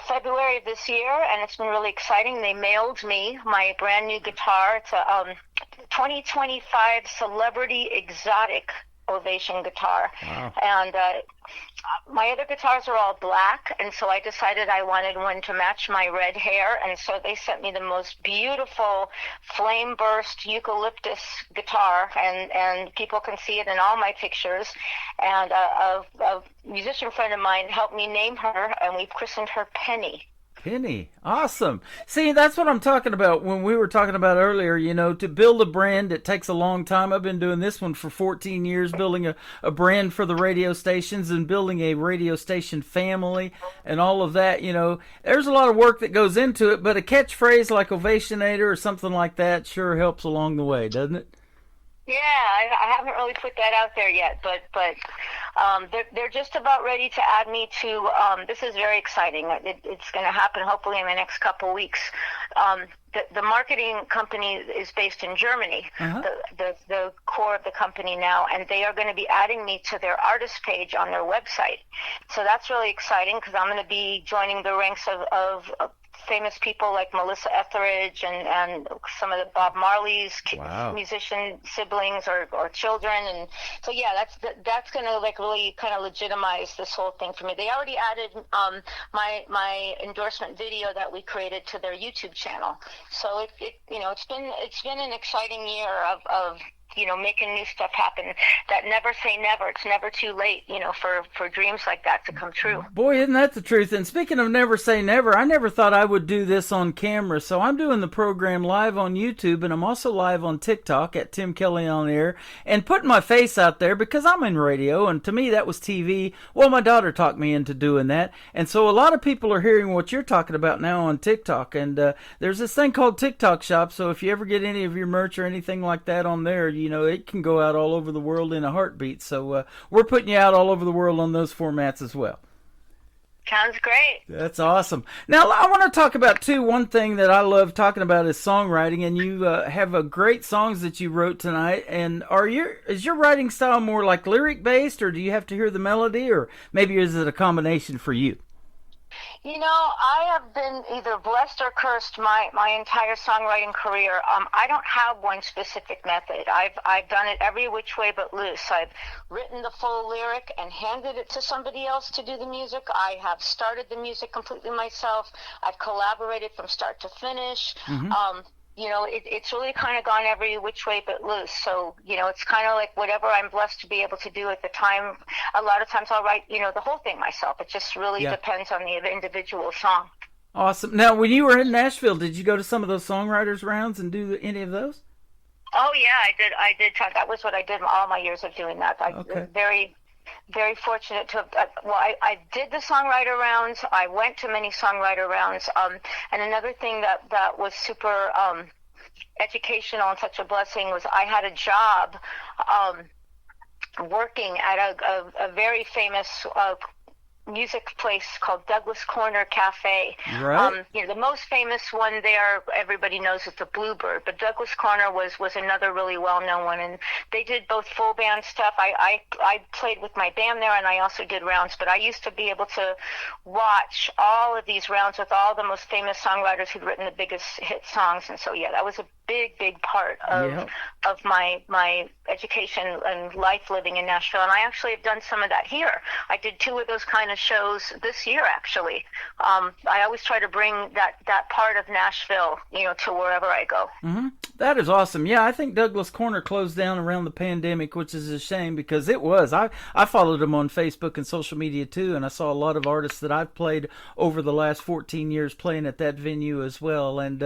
February of this year, and it's been really exciting. They mailed me my brand new guitar. It's a 2025 Celebrity Exotic Ovation guitar. Wow. And my other guitars are all black, and so I decided I wanted one to match my red hair, and so they sent me the most beautiful flame burst eucalyptus guitar, and people can see it in all my pictures. And a musician friend of mine helped me name her, and we've christened her Penny. Penny. Awesome. See, that's what I'm talking about when we were talking about earlier, you know, to build a brand, it takes a long time. I've been doing this one for 14 years, building a brand for the radio stations and building a radio station family and all of that. You know, there's a lot of work that goes into it, but a catchphrase like Ovationator or something like that sure helps along the way, doesn't it? Yeah, I haven't really put that out there yet, but they're just about ready to add me to. This is very exciting. It's going to happen hopefully in the next couple weeks. The marketing company is based in Germany, the core of the company now, and they are going to be adding me to their artist page on their website. So that's really exciting because I'm going to be joining the ranks of famous people like Melissa Etheridge and some of the Bob Marley's musician siblings or children, and so that's going to like really kind of legitimize this whole thing for me. They already added my endorsement video that we created to their YouTube channel, so it's been an exciting year of making new stuff happen. That never say never. It's never too late, for dreams like that to come true. Boy, isn't that the truth? And speaking of never say never, I never thought I would do this on camera. So I'm doing the program live on YouTube, and I'm also live on TikTok at Tim Kelly On Air, and putting my face out there because I'm in radio, and to me that was TV. Well, my daughter talked me into doing that. And so a lot of people are hearing what you're talking about now on TikTok. And there's this thing called TikTok Shop. So if you ever get any of your merch or anything like that on there, it can go out all over the world in a heartbeat. So we're putting you out all over the world on those formats as well. Sounds great. That's awesome. Now, I want to talk about, too, one thing that I love talking about is songwriting, and you have a great songs that you wrote tonight. And is your writing style more like lyric-based, or do you have to hear the melody, or maybe is it a combination for you? I have been either blessed or cursed my entire songwriting career. I don't have one specific method. I've done it every which way but loose. I've written the full lyric and handed it to somebody else to do the music. I have started the music completely myself. I've collaborated from start to finish. Mm-hmm. It's really kind of gone every which way but loose. So, it's kind of like whatever I'm blessed to be able to do at the time. A lot of times I'll write, the whole thing myself. It just really depends on the individual song. Awesome. Now, when you were in Nashville, did you go to some of those songwriters rounds and do any of those? Oh, yeah, I did. That was what I did all my years of doing that. I was very fortunate to have, I did the songwriter rounds. I went to many songwriter rounds. And another thing that was super educational and such a blessing was I had a job working at a very famous music place called Douglas Corner Cafe. Right. The most famous one there, everybody knows, is the Bluebird, but Douglas Corner was another really well-known one, and they did both full band stuff. I played with my band there, and I also did rounds, but I used to be able to watch all of these rounds with all the most famous songwriters who'd written the biggest hit songs, and so that was a big part of my education and life living in Nashville. And I actually have done some of that here. I did 2 of those kind of shows this year, actually. I always try to bring that part of Nashville, to wherever I go. Mm-hmm. That is awesome. Yeah, I think Douglas Corner closed down around the pandemic, which is a shame because it was. I followed them on Facebook and social media too, and I saw a lot of artists that I've played over the last 14 years playing at that venue as well. And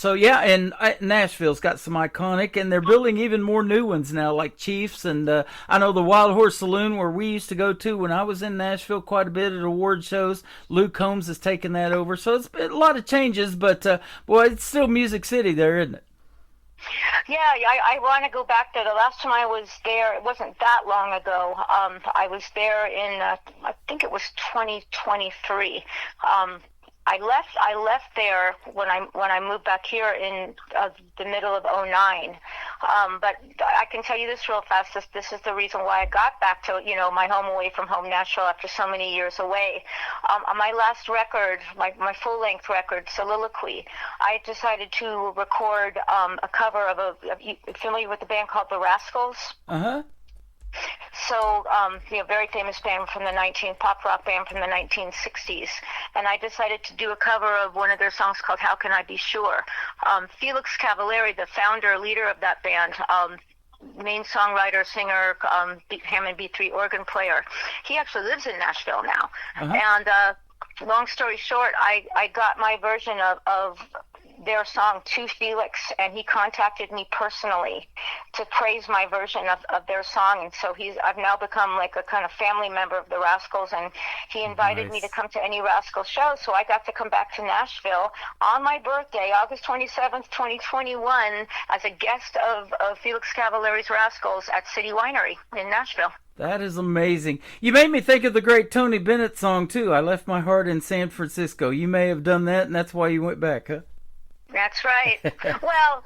and Nashville's got some iconic, and they're building even more new ones now, like Chiefs. And I know the Wild Horse Saloon, where we used to go to when I was in Nashville quite a bit. bit at award shows. Luke Combs has taken that over. So it's been a lot of changes, but boy, it's still Music City there, isn't it? Yeah, I want to go back there. The last time I was there, it wasn't that long ago. I was there in, I think it was 2023. I left there when I moved back here in the middle of '09. But I can tell you this real fast. This is the reason why I got back to my home away from home, Nashville, after so many years away. On my last record, my full length record, Soliloquy, I decided to record a cover of you familiar with the band called The Rascals? Uh-huh. So, very famous band from the pop rock band from the 1960s. And I decided to do a cover of one of their songs called How Can I Be Sure? Felix Cavallari, the founder, leader of that band, main songwriter, singer, Hammond B3 organ player, he actually lives in Nashville now. Uh-huh. And long story short, I got my version of their song to Felix, and he contacted me personally to praise my version of their song. And so I've now become like a kind of family member of the Rascals, and he invited me to come to any Rascals show. So I got to come back to Nashville on my birthday, August 27th, 2021, as a guest of Felix Cavallari's Rascals at City Winery in Nashville. That is amazing. You made me think of the great Tony Bennett song, too. I Left My Heart in San Francisco. You may have done that, and that's why you went back, huh? That's right. Well,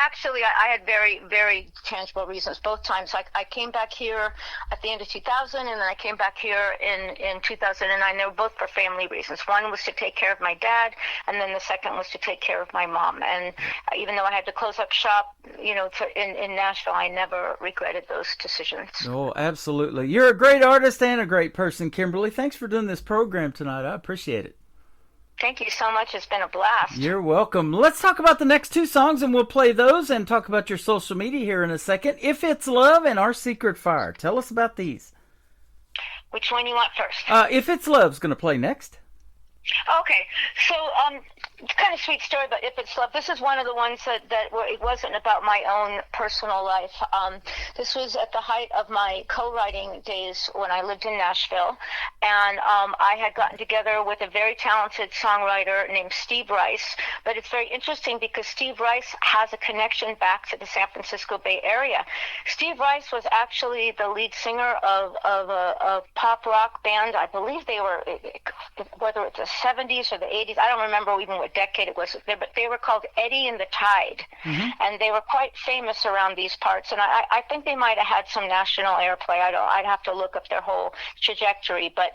actually, I had very, very tangible reasons both times. I came back here at the end of 2000, and then I came back here in 2009. They were both for family reasons. One was to take care of my dad, and then the second was to take care of my mom. And even though I had to close up shop, in Nashville, I never regretted those decisions. Oh, absolutely. You're a great artist and a great person, Kimberly. Thanks for doing this program tonight. I appreciate it. Thank you so much. It's been a blast. You're welcome. Let's talk about the next two songs, and we'll play those and talk about your social media here in a second. If It's Love and Our Secret Fire. Tell us about these. Which one you want first? If It's Love's going to play next. Okay, so it's kind of a sweet story, but If It's Love, this is one of the ones that it wasn't about my own personal life. This was at the height of my co-writing days when I lived in Nashville, and I had gotten together with a very talented songwriter named Steve Rice. But it's very interesting because Steve Rice has a connection back to the San Francisco Bay Area. Steve Rice was actually the lead singer of a pop rock band. I believe they were, whether it's the 70s or the 80s, I don't remember even what decade it was, but they were called Eddie and the Tide. Mm-hmm. And they were quite famous around these parts, and I think they might have had some national airplay. I'd have to look up their whole trajectory, but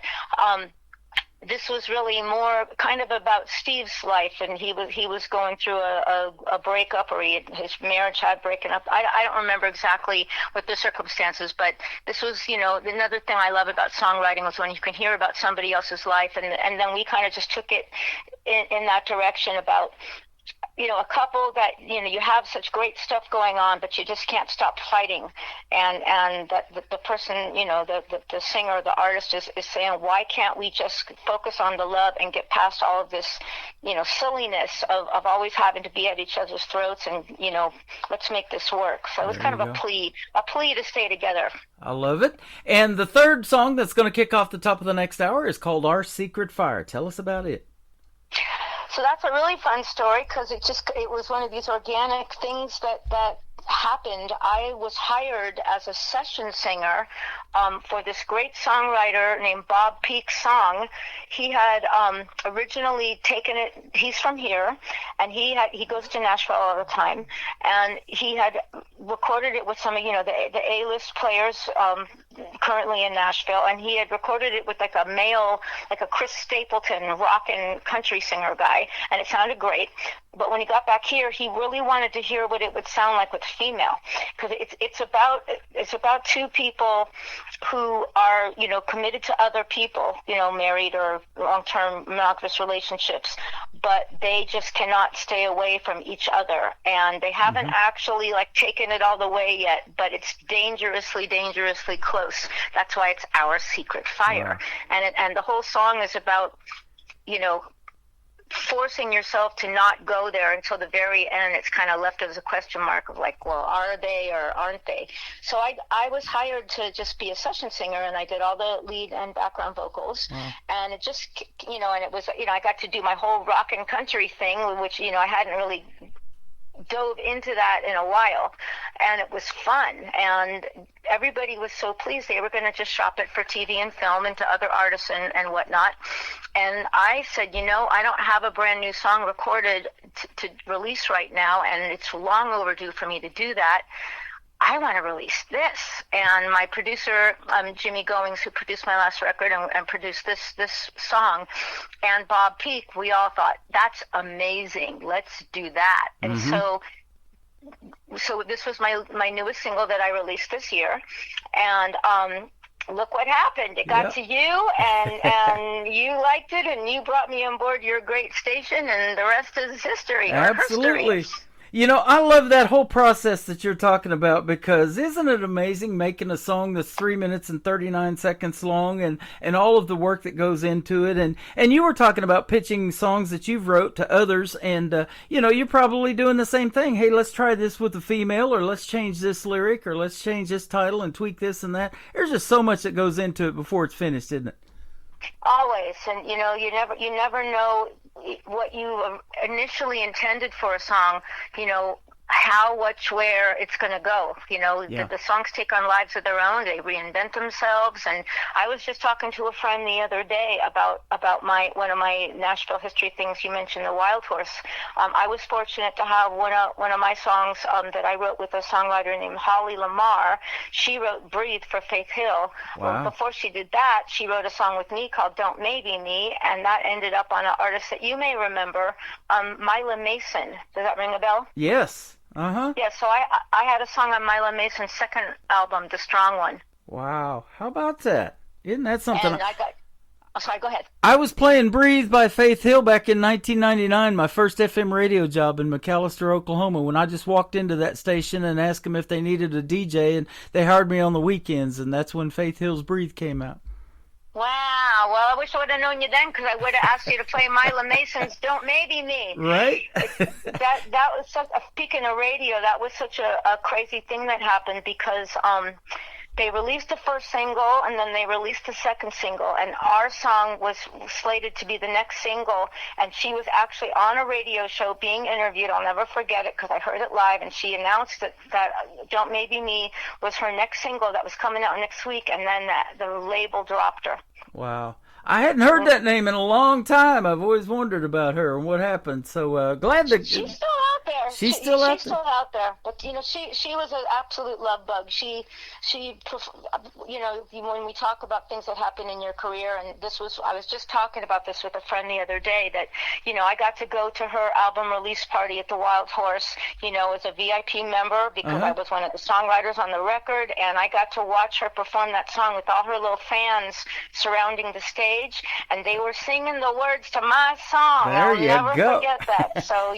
this was really more kind of about Steve's life, and he was going through a breakup, or his marriage had broken up. I don't remember exactly what the circumstances, but this was, another thing I love about songwriting was when you can hear about somebody else's life, and then we kind of just took it in that direction about, a couple that, you have such great stuff going on, but you just can't stop fighting. And that the person, the singer, the artist is saying, why can't we just focus on the love and get past all of this, silliness of always having to be at each other's throats, and, let's make this work. So it was kind of a plea to stay together. I love it. And the third song that's going to kick off the top of the next hour is called Our Secret Fire. Tell us about it. So that's a really fun story because it was one of these organic things that happened. I was hired as a session singer for this great songwriter named Bob Peak's song. He had originally taken it. He's from here, and he goes to Nashville all the time, and he had recorded it with some of the A-list players currently in Nashville, and he had recorded it with like a Chris Stapleton rock and country singer guy, and it sounded great. But when he got back here, he really wanted to hear what it would sound like with female, because it's about two people who are committed to other people, married or long-term monogamous relationships, but they just cannot stay away from each other, and they haven't actually taken it all the way yet, but it's dangerously close. That's why it's Our Secret Fire. And the whole song is about forcing yourself to not go there until the very end. It's kind of left as a question mark of like, well, are they or aren't they? So I was hired to just be a session singer, and I did all the lead and background vocals. And it just, and it was, I got to do my whole rock and country thing, which, I hadn't really dove into that in a while, and it was fun, and everybody was so pleased. They were going to just shop it for TV and film and to other artists and whatnot. And I said, I don't have a brand new song recorded to release right now, and it's long overdue for me to do that. I want to release this. And my producer, Jimmy Goings, who produced my last record and produced this song, and Bob Peak, we all thought, that's amazing. Let's do that. And so this was my newest single that I released this year. And look what happened. It got to you, and you liked it, and you brought me on board your great station, and the rest is history. Absolutely. I love that whole process that you're talking about, because isn't it amazing making a song that's 3 minutes and 39 seconds long, and all of the work that goes into it. And you were talking about pitching songs that you've wrote to others, and you're probably doing the same thing. Hey, let's try this with a female, or let's change this lyric, or let's change this title and tweak this and that. There's just so much that goes into it before it's finished, isn't it? Always. And you never know what you initially intended for a song, how, which, where it's going to go. The songs take on lives of their own. They reinvent themselves. And I was just talking to a friend the other day about one of my Nashville history things. You mentioned the Wild Horse. I was fortunate to have one of my songs that I wrote with a songwriter named Holly Lamar. She wrote "Breathe" for Faith Hill. Wow. Well, before she did that, she wrote a song with me called "Don't Maybe Me," and that ended up on an artist that you may remember, Mila Mason. Does that ring a bell? Yes. Uh-huh. Yeah, so I had a song on Mila Mason's second album, The Strong One. Wow. How about that? Isn't that something? And sorry, go ahead. I was playing "Breathe" by Faith Hill back in 1999, my first FM radio job in McAlester, Oklahoma, when I just walked into that station and asked them if they needed a DJ, and they hired me on the weekends, and that's when Faith Hill's "Breathe" came out. Wow. Well, I wish I would have known you then, because I would have asked you to play Mila Mason's "Don't Maybe Me." Right? that was such a, speaking of radio, that was such a crazy thing that happened, because they released the first single, and then they released the second single, and our song was slated to be the next single, and she was actually on a radio show being interviewed. I'll never forget it, because I heard it live, and she announced that "Don't Maybe Me" was her next single that was coming out next week, and then the label dropped her. Wow. I hadn't heard that name in a long time. I've always wondered about her and what happened. So glad that she's still out there. She's still out there. But she was an absolute love bug. She when we talk about things that happen in your career, and I was just talking about this with a friend the other day, that I got to go to her album release party at the Wild Horse, as a VIP member, because I was one of the songwriters on the record, and I got to watch her perform that song with all her little fans surrounding the stage. And they were singing the words to my song. I'll never forget that. So,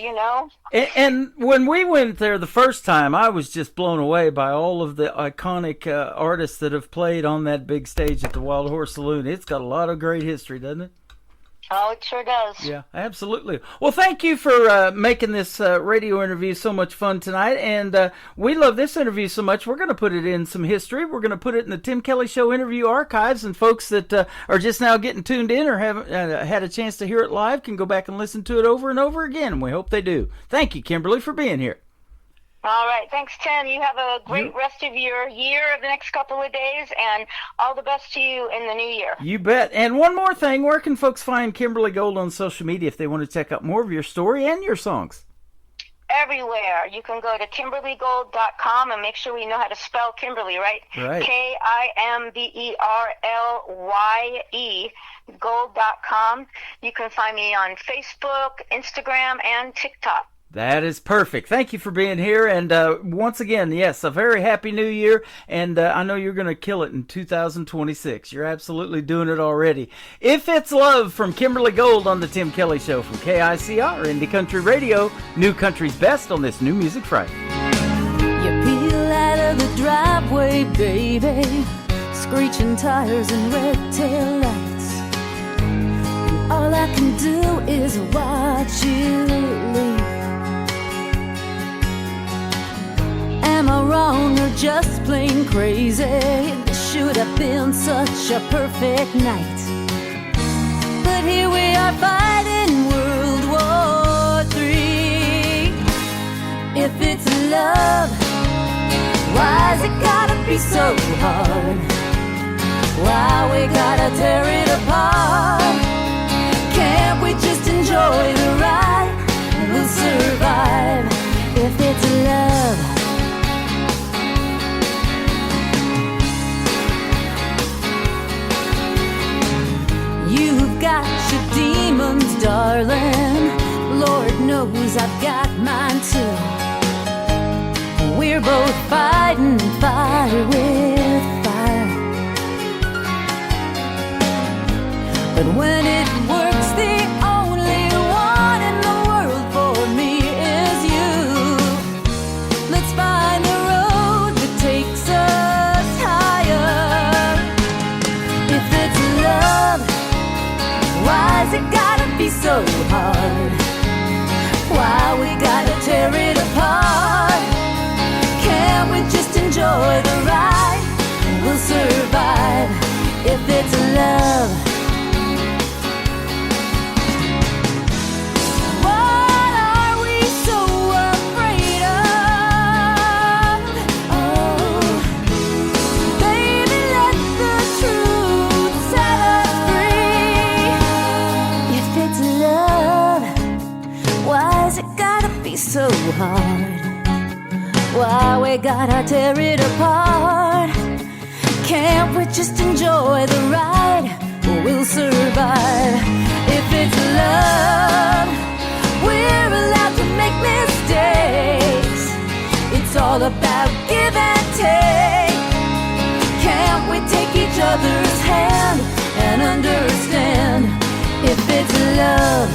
And when we went there the first time, I was just blown away by all of the iconic artists that have played on that big stage at the Wild Horse Saloon. It's got a lot of great history, doesn't it? Oh, it sure does. Yeah, absolutely. Well, thank you for making this radio interview so much fun tonight. And we love this interview so much, we're going to put it in some history. We're going to put it in the Tim Kelly Show interview archives. And folks that are just now getting tuned in or haven't had a chance to hear it live can go back and listen to it over and over again. And we hope they do. Thank you, Kimberly, for being here. All right. Thanks, Tim. You have a great rest of your year, of the next couple of days, and all the best to you in the new year. You bet. And one more thing, where can folks find Kimberly Gold on social media if they want to check out more of your story and your songs? Everywhere. You can go to KimberlyGold.com, and make sure we know how to spell Kimberly, right? Right. KIMBERLYE, gold.com. You can find me on Facebook, Instagram, and TikTok. That is perfect. Thank you for being here. And once again, yes, a very happy new year. And I know you're going to kill it in 2026. You're absolutely doing it already. If It's Love from Kimberly Gold on the Tim Kelly Show from KICR, Indie Country Radio, New Country's Best on this New Music Friday. You peel out of the driveway, baby, screeching tires and red tail lights. All I can do is watch you leave. Am I wrong or just plain crazy? This should have been such a perfect night. But here we are fighting World War III. If it's love, why's it gotta be so hard? Why we gotta tear it apart? Can't we just enjoy the ride? We'll survive if it's love. You've got your demons, darling. Lord knows I've got mine too. We're both fighting fire with fire. But when it works, the only one in the world for me is you. Let's find the road that takes us higher. If it's love, why's it gotta be so hard? Why we gotta tear it apart? Can't we just enjoy the ride? We'll survive if it's love. What are we so afraid of? Oh, baby, let the truth set us free. If it's love, why's it gotta be so hard? Why we gotta tear it apart? Can't we just enjoy the ride? We'll survive if it's love. We're allowed to make mistakes. It's all about give and take. Can't we take each other's hand and understand if it's love?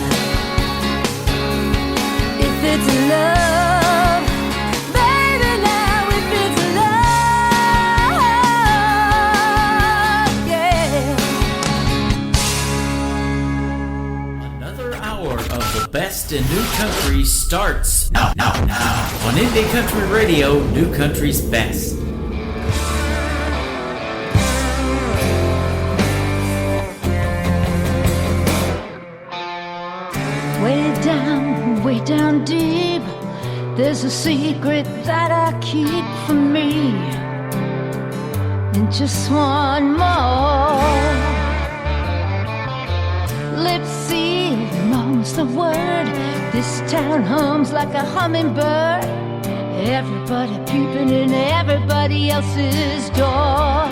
If it's love, baby, now if it's love, yeah. Another hour of the best in new country starts now on Indie Country Radio, New Country's Best. Way down deep, there's a secret that I keep for me. And just one more. Lips seal amongst the word. This town hums like a hummingbird. Everybody peeping in everybody else's door.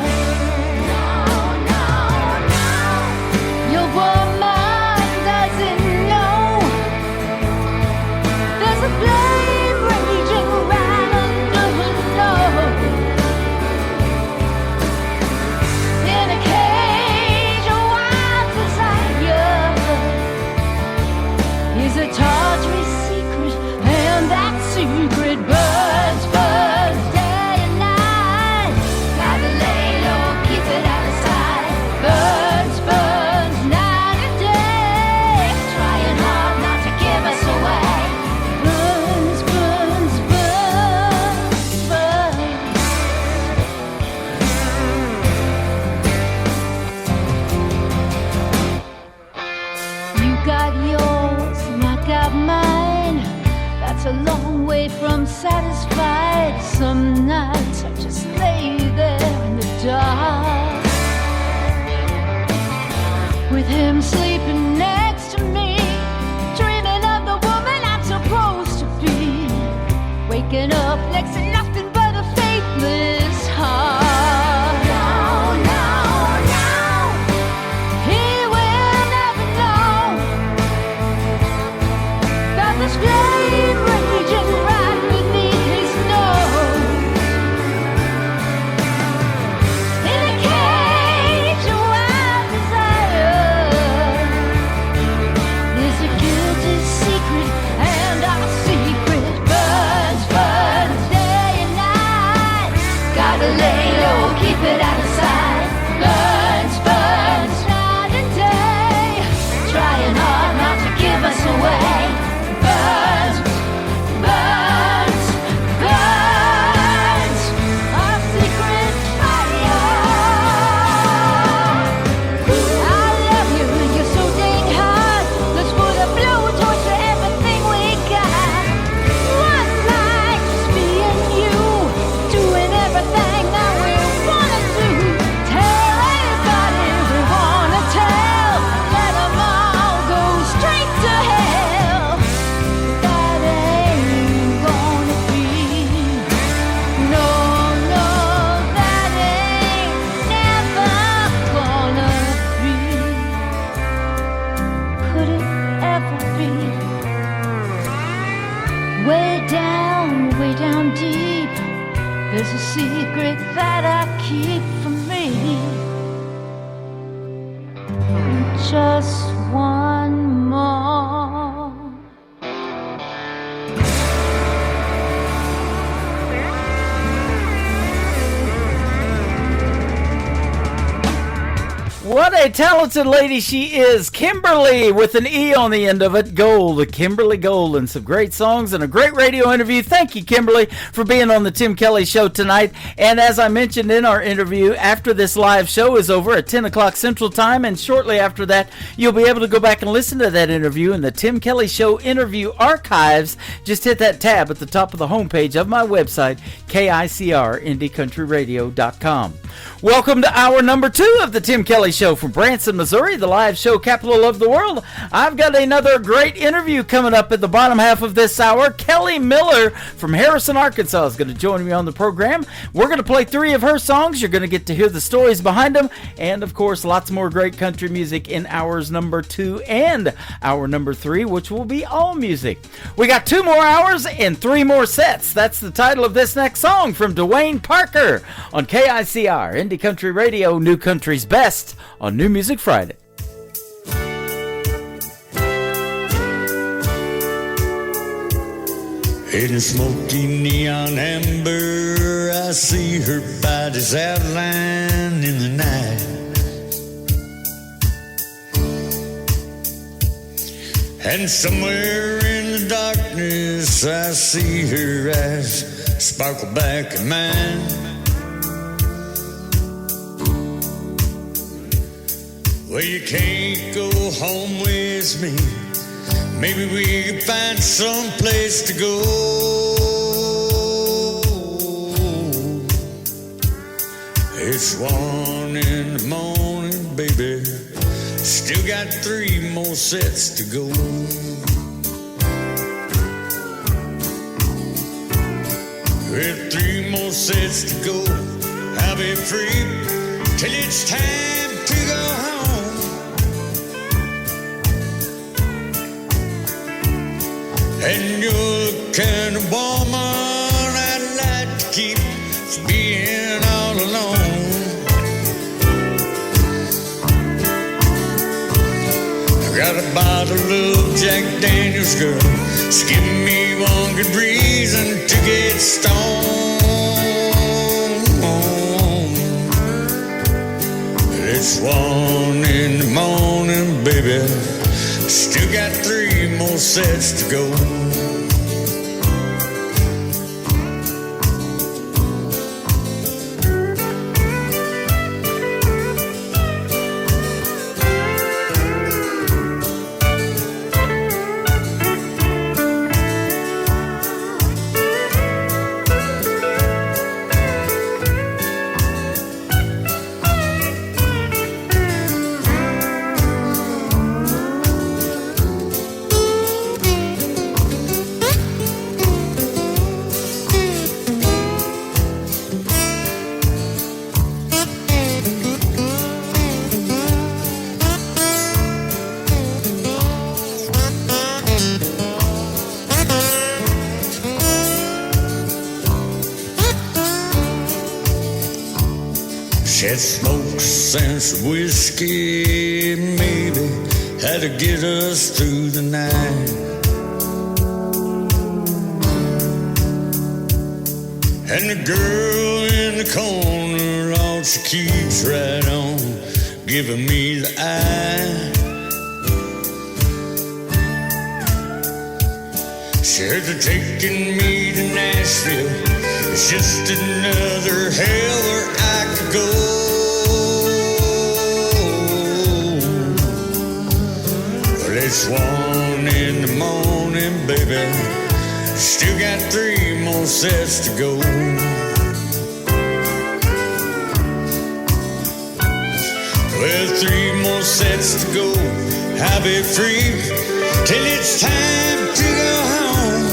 Your warm mind doesn't know there's a flame raging right under her nose. In a cage of wild desire is a tawdry secret, and that secret burns, burns day and night. Gotta lay low, keep it out of sight. Burns, burns night and day, trying hard not to give us away. Burns, burns, burns, burns. You got yours and I got mine. That's a long way from satisfied. Some nights I just lay there in the dark with him sleeping next to me, dreaming of the woman I'm supposed to be. Waking up next to nothing but a faithless heart. No, no, no. He will never know that this flame raging right beneath his nose. In a cage of wild desire, there's a guilty secret, and our secret burns, burns. just one more. What a talented lady she is, Kimberly, with an E on the end of it, Gold, Kimberly Gold, and some great songs and a great radio interview. Thank you, Kimberly, for being on the Tim Kelly Show tonight. And as I mentioned in our interview, after this live show is over at 10 o'clock Central Time, and shortly after that, you'll be able to go back and listen to that interview in the Tim Kelly Show interview archives. Just hit that tab at the top of the homepage of my website, KICR, Welcome to hour number 2 of the Tim Kelly Show from Branson, Missouri, the live show capital of the world. I've got another great interview coming up at the bottom half of this hour. Kelly Miller from Harrison, Arkansas is going to join me on the program. We're going to play 3 of her songs. You're going to get to hear the stories behind them. And, of course, lots more great country music in hours number 2 and hour number 3, which will be all music. We got 2 more hours and 3 more sets. That's the title of this next song from Dwayne Parker on KICR, Indie Country Radio, New Country's Best on New Music Friday. In a smoky neon amber, I see her body's outline in the night. And somewhere in the darkness, I see her eyes sparkle back at mine. Well, you can't go home with me. Maybe we can find some place to go. It's 1 in the morning, baby. Still got 3 more sets to go. With 3 more sets to go, I'll be free till it's time to go home. And you're the kind of woman I'd like to keep from being all alone. I got a bottle of Jack Daniels, girl. Just give me one good reason to get stoned. It's 1 in the morning, baby. Still got 3 more sets to go. Shed smokes and some whiskey, maybe, had to get us through the night. And the girl in the corner, all she keeps right on giving me the eye. She heard they're taking me to Nashville. It's just another hell where I could go. Well, it's 1 in the morning, baby. Still got 3 more sets to go. Well, 3 more sets to go. I'll be free till it's time to go home.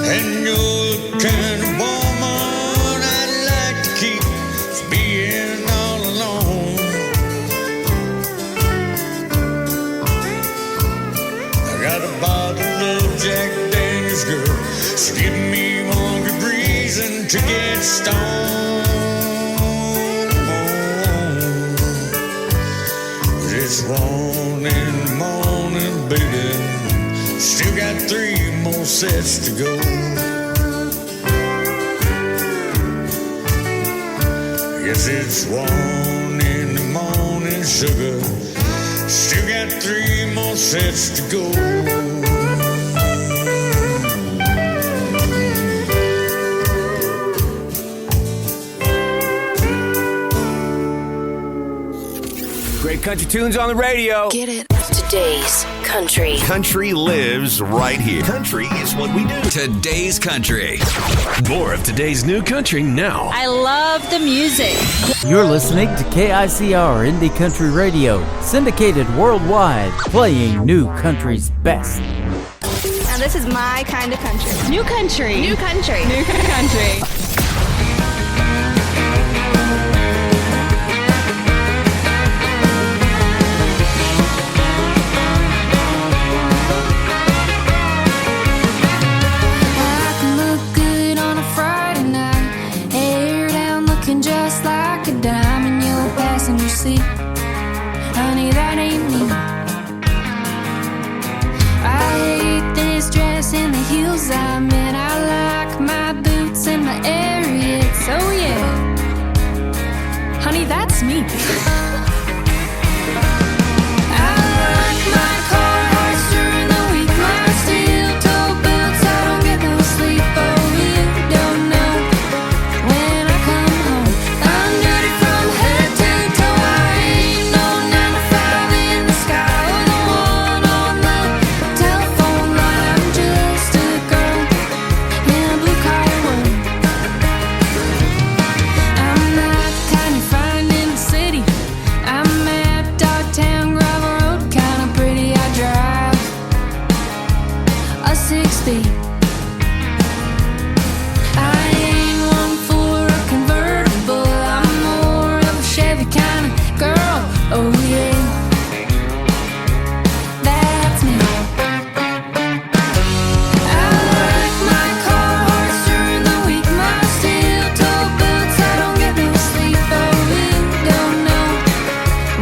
And you're the kind of woman I'd like to keep from being all alone. I got a bottle of Jack Daniels, girl. So give me one good reason to get stoned. it's 1 in the morning, baby. Still got 3 more sets to go. Yes, it's 1 in the morning, sugar. Still got 3 more sets to go. Great country tunes on the radio. Get it? Today's country. Country lives right here. Country is what we do. Today's country. More of today's new country now. I love the music. You're listening to KICR Indie Country Radio, syndicated worldwide, playing new country's best. Now this is my kind of country. New country. New country. New country. Honey, that ain't me. I hate this dress and the heels I'm in. I like my boots and my Ariats. Oh yeah, honey, that's me. I like my Carhartts during the week, my steel-toe boots. I don't get no sleep. Oh, you don't know when I come home. I'm dirty from head to toe. I ain't no 9 to 5 in the sky or the one on the telephone line. I'm just a girl in a blue-collar world. I'm not the kind you find in the city. I'm at Dogtown, Gravel Road, kinda pretty. I drive a 6-speed. I ain't one for a convertible. I'm more of a Chevy kind of girl. Oh yeah, that's me. I like my Carhartts during the week, my steel-toe boots. I don't get no sleep. Oh, you don't know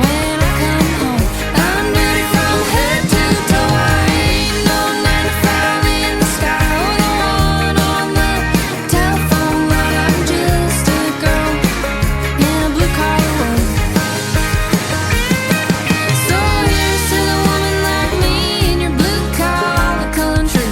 when I come home. I'm dirty from head to toe. I ain't no 9 to 5 in the sky or the one on the telephone line. I'm just a girl in a blue-collar world. So here's to the woman like me in your blue-collar country.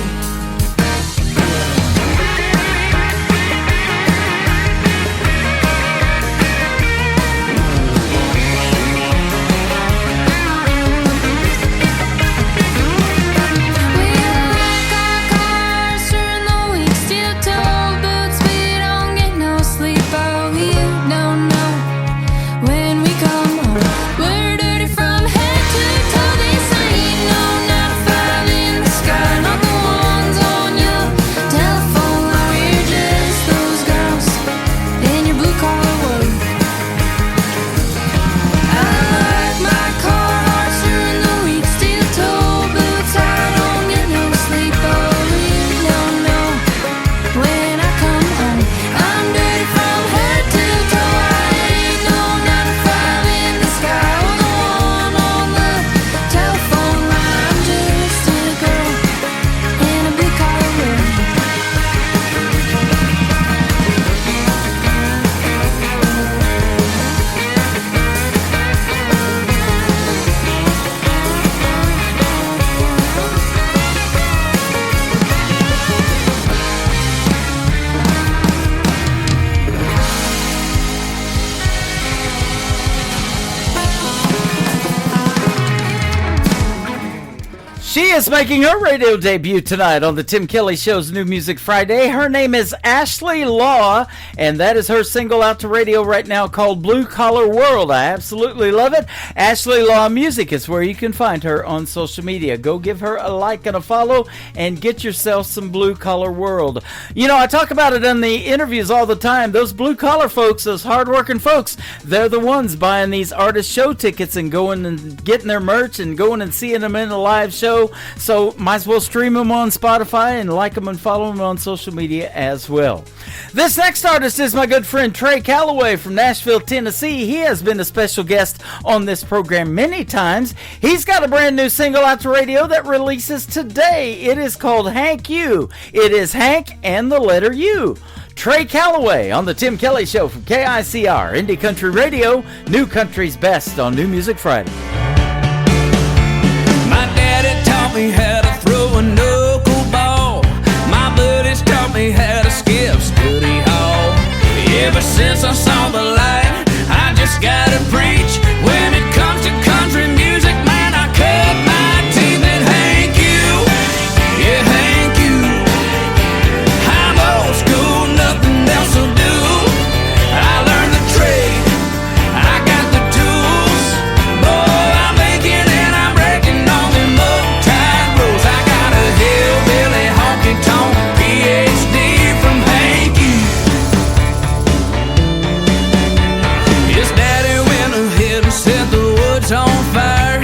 We like our cars during the week, steel-toe boots. We don't get no sleep. Oh, you don't know when we come home. We're dirty from head to toe. This ain't no 9 to 5 in the sky, not the ones on your telephone line. We're just those girls in your blue-collar world. I like my Carhartts during the week, steel-toe boots. I don't get no sleep. Oh, you don't know when I come home. I'm dirty from head to toe. I ain't no 9 to 5 in the sky or the one on the telephone line. I'm just a girl in a blue-collar world. She is making her radio debut tonight on the Tim Kelly Show's New Music Friday. Her name is Ashley Law, and that is her single out to radio right now called Blue Collar World. I absolutely love it. Ashley Law Music is where you can find her on social media. Go give her a like and a follow and get yourself some Blue Collar World. You know, I talk about it in the interviews all the time. Those blue collar folks, those hardworking folks, they're the ones buying these artist show tickets and going and getting their merch and going and seeing them in a live show. show. So might as well stream them on Spotify and like them and follow them on social media as well. This next artist is my good friend Trey Calloway from Nashville, Tennessee. He has been a special guest on this program many times. He's got a brand new single out to radio that releases today. It is called Hank U. It is Hank and the letter U. Trey Calloway on the Tim Kelly Show from KICR, Indie Country Radio, New Country's Best on New Music Friday. My daddy taught me how to throw a knuckleball. My buddies taught me how to skip study hall. Ever since I saw the light, I just gotta preach. When it comes to country music, man, I cut my teeth and Hank U. Yeah, Hank U. I'm old school, nothing else will do. I learned the trade, I got the tools. Boy, I'm making and I'm breaking on them uptight rules. I got a hillbilly honky-tonk PhD from Hank U. His daddy went ahead and set the woods on fire.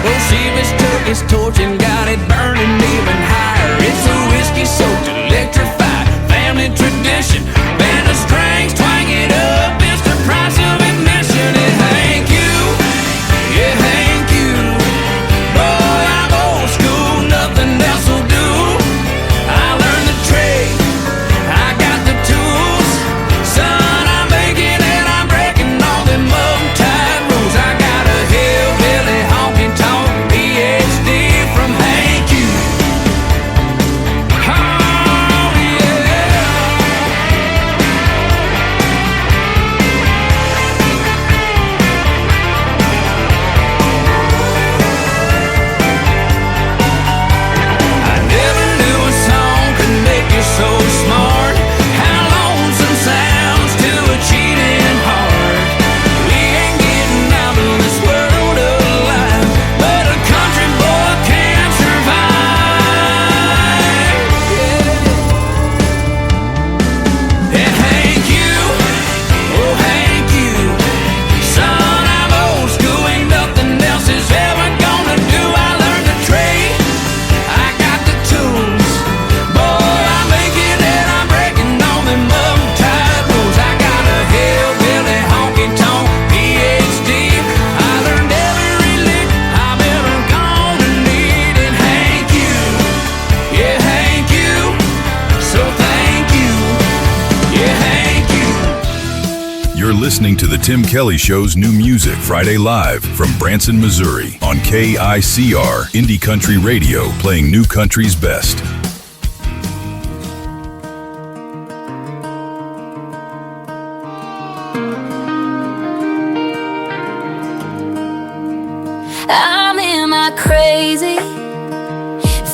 Bolsheviks took his torch and got it burning even higher. It's a whiskey-soaked, electrified family tradition. Band of strings, twang it up, it's the price of admission. And Hank U, yeah, Hank U. Boy, I'm old school, nothing else will do. I learned the trade, I got the tools. Son, I'm making and I'm breaking all them uptight rules. I got a hillbilly honky-tonk PhD from Hank U. Oh, yeah. I never knew a song could make you so smart. How lonesome sounds to a cheating heart. We ain't getting out of this world alive, but a country boy can survive. Yeah. And Hank U, oh Hank U. Son, I'm old school, ain't nothing else is ever gonna do. I learned the trade, I got the tools. Boy, I'm making and I'm breaking all them uptight rules. I got a hillbilly honky-tonk PhD. I learned every lick I'm ever gonna need in Hank U. Yeah, Hank U. So thank you. Yeah, Hank U. You're listening to The Tim Kelly Show's New Music Friday Live from Branson, Missouri on KICR, Indie Country Radio, playing New Country's best. I'm in my crazy,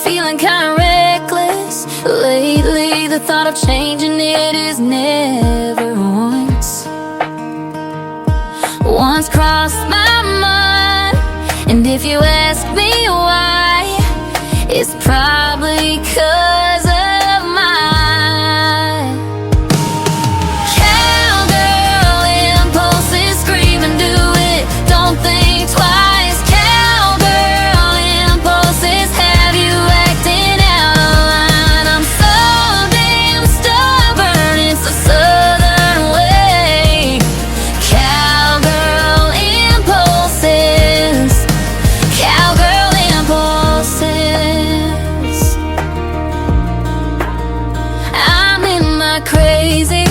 feeling kinda reckless. Lately, the thought of changing it is never once crossed my mind. And if you ask me why, it's probably 'cause of my cowgirl impulses. Scream and do it, don't think twice. Cowgirl impulses have you acting out of line. I'm so damn stubborn, it's a southern way. Cowgirl impulses, cowgirl impulses. I'm in my crazy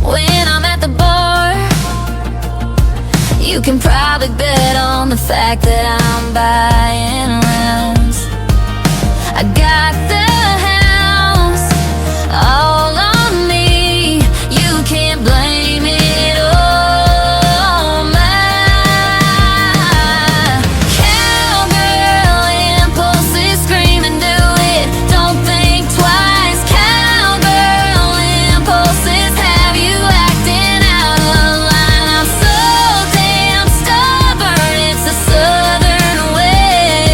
when I'm at the bar. You can probably bet on the fact that I'm buying rounds. I got the house all on me. You can't blame it on my cowgirl impulses. Scream and do it, don't think twice. Cowgirl impulses have you acting out of line. I'm so damn stubborn, it's a southern way.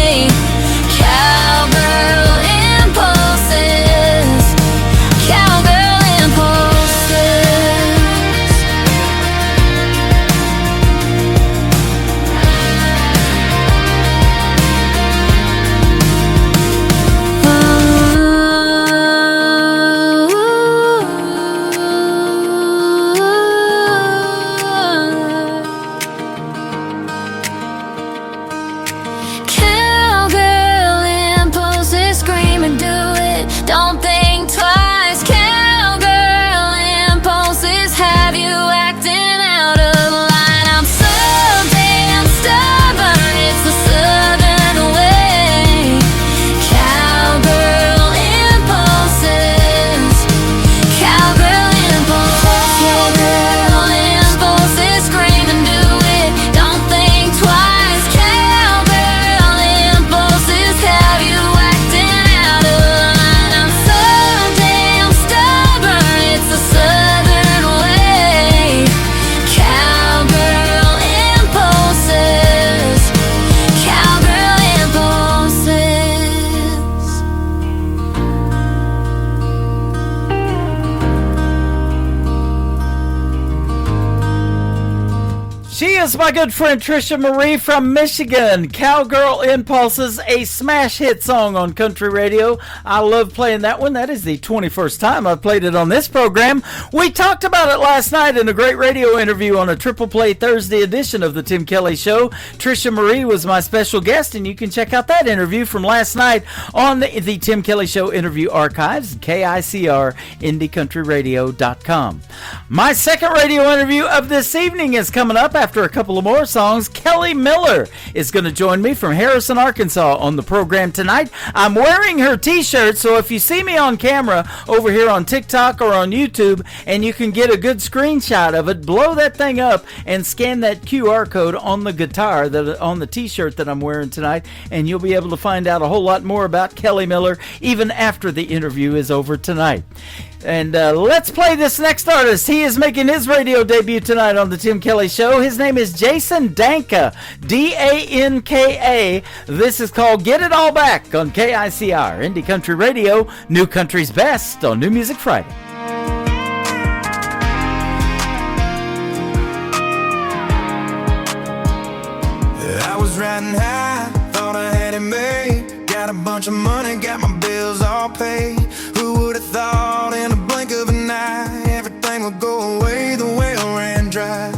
She is my good friend Trisha Marie from Michigan. Cowgirl Impulses, a smash hit song on country radio. I love playing that one. That is the 21st time I've played it on this program. We talked about it last night in a great radio interview on a Triple Play Thursday edition of the Tim Kelly Show. Trisha Marie was my special guest, and you can check out that interview from last night on the Tim Kelly Show interview archives, KICR, IndieCountryRadio.com. My second radio interview of this evening is coming up after a couple of more songs. Kelly Miller is going to join me from Harrison, Arkansas on the program tonight. I'm wearing her t-shirt, so if you see me on camera over here on TikTok or on YouTube and you can get a good screenshot of it, blow that thing up and scan that QR code on the guitar, on the t-shirt that I'm wearing tonight, and you'll be able to find out a whole lot more about Kelly Miller even after the interview is over tonight. And let's play this next artist. He is making his radio debut tonight on the Tim Kelly Show. His name is Jason Danka, D-A-N-K-A. This is called Get It All Back on KICR, Indie Country Radio, New Country's Best on New Music Friday. I was riding high, thought I had it made. Got a bunch of money, got my bills all paid. Who would have thought in a blink of an eye everything would go away, the well ran dry.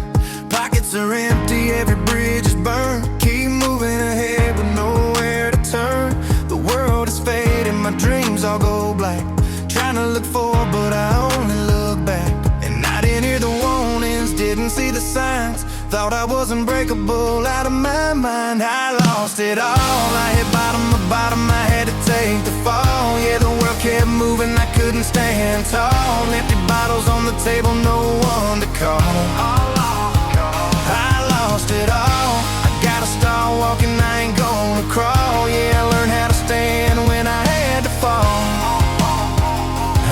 Pockets are empty, every bridge is burned. Keep moving ahead with nowhere to turn. The world is fading, my dreams all go black. Trying to look forward, but I only look back. And I didn't hear the warnings, didn't see the signs. Thought I was unbreakable, out of my mind. I lost it all, I hit bottom to bottom, I had to take the fall. Yeah, the world kept moving, I couldn't stand tall. Empty bottles on the table, no one to call. I lost it all, I gotta start walking, I ain't gonna crawl. Yeah, I learned how to stand when I had to fall.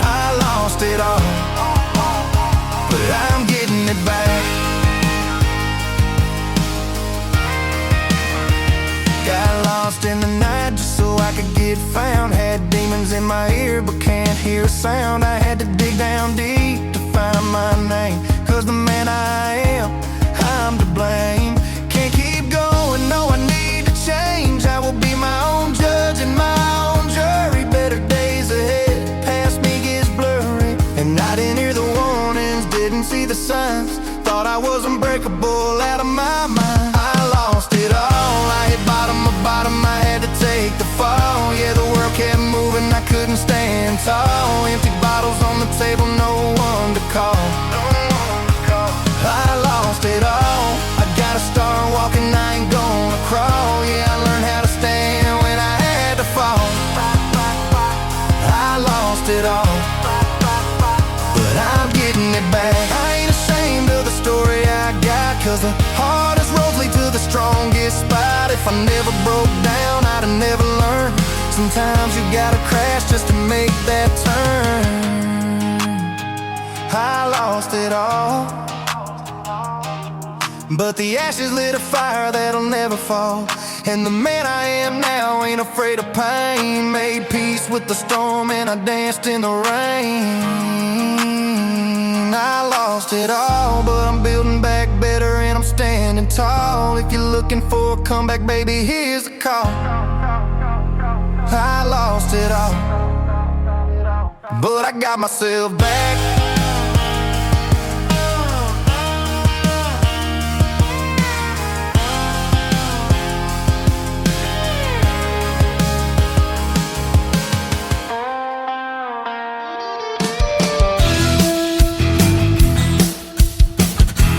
I lost it all, but I'm getting it back. Got lost in the night just so I could get found. Had demons in my ear but can't hear a sound. I had to dig down deep to find my name. Cause the man I am, I'm to blame. Can't keep going, no, I need to change. I will be my own judge and my own jury. Better days ahead, past me gets blurry. And I didn't hear the warnings, didn't see the signs. Thought I was unbreakable, out of my mind. I lost it all, I hit bottom, I had to take the fall. Yeah, the world kept moving, I couldn't stand tall. Empty bottles on the table, no one to call. I lost it all, I gotta start walking, I ain't gonna crawl. Yeah, I learned how to stand when I had to fall. I lost it all, but I'm getting it back. I ain't ashamed of the story I got, cause the hardest roads lead to the strongest spot. If I never broke down, I'd have never learned. Sometimes you gotta crash just to make that turn. I lost it all, but the ashes lit a fire that'll never fall. And the man I am now ain't afraid of pain. Made peace with the storm and I danced in the rain. I lost it all, but I'm building back better and I'm standing tall. If you're looking for a comeback, baby, here's a call. I lost it all, but I got myself back.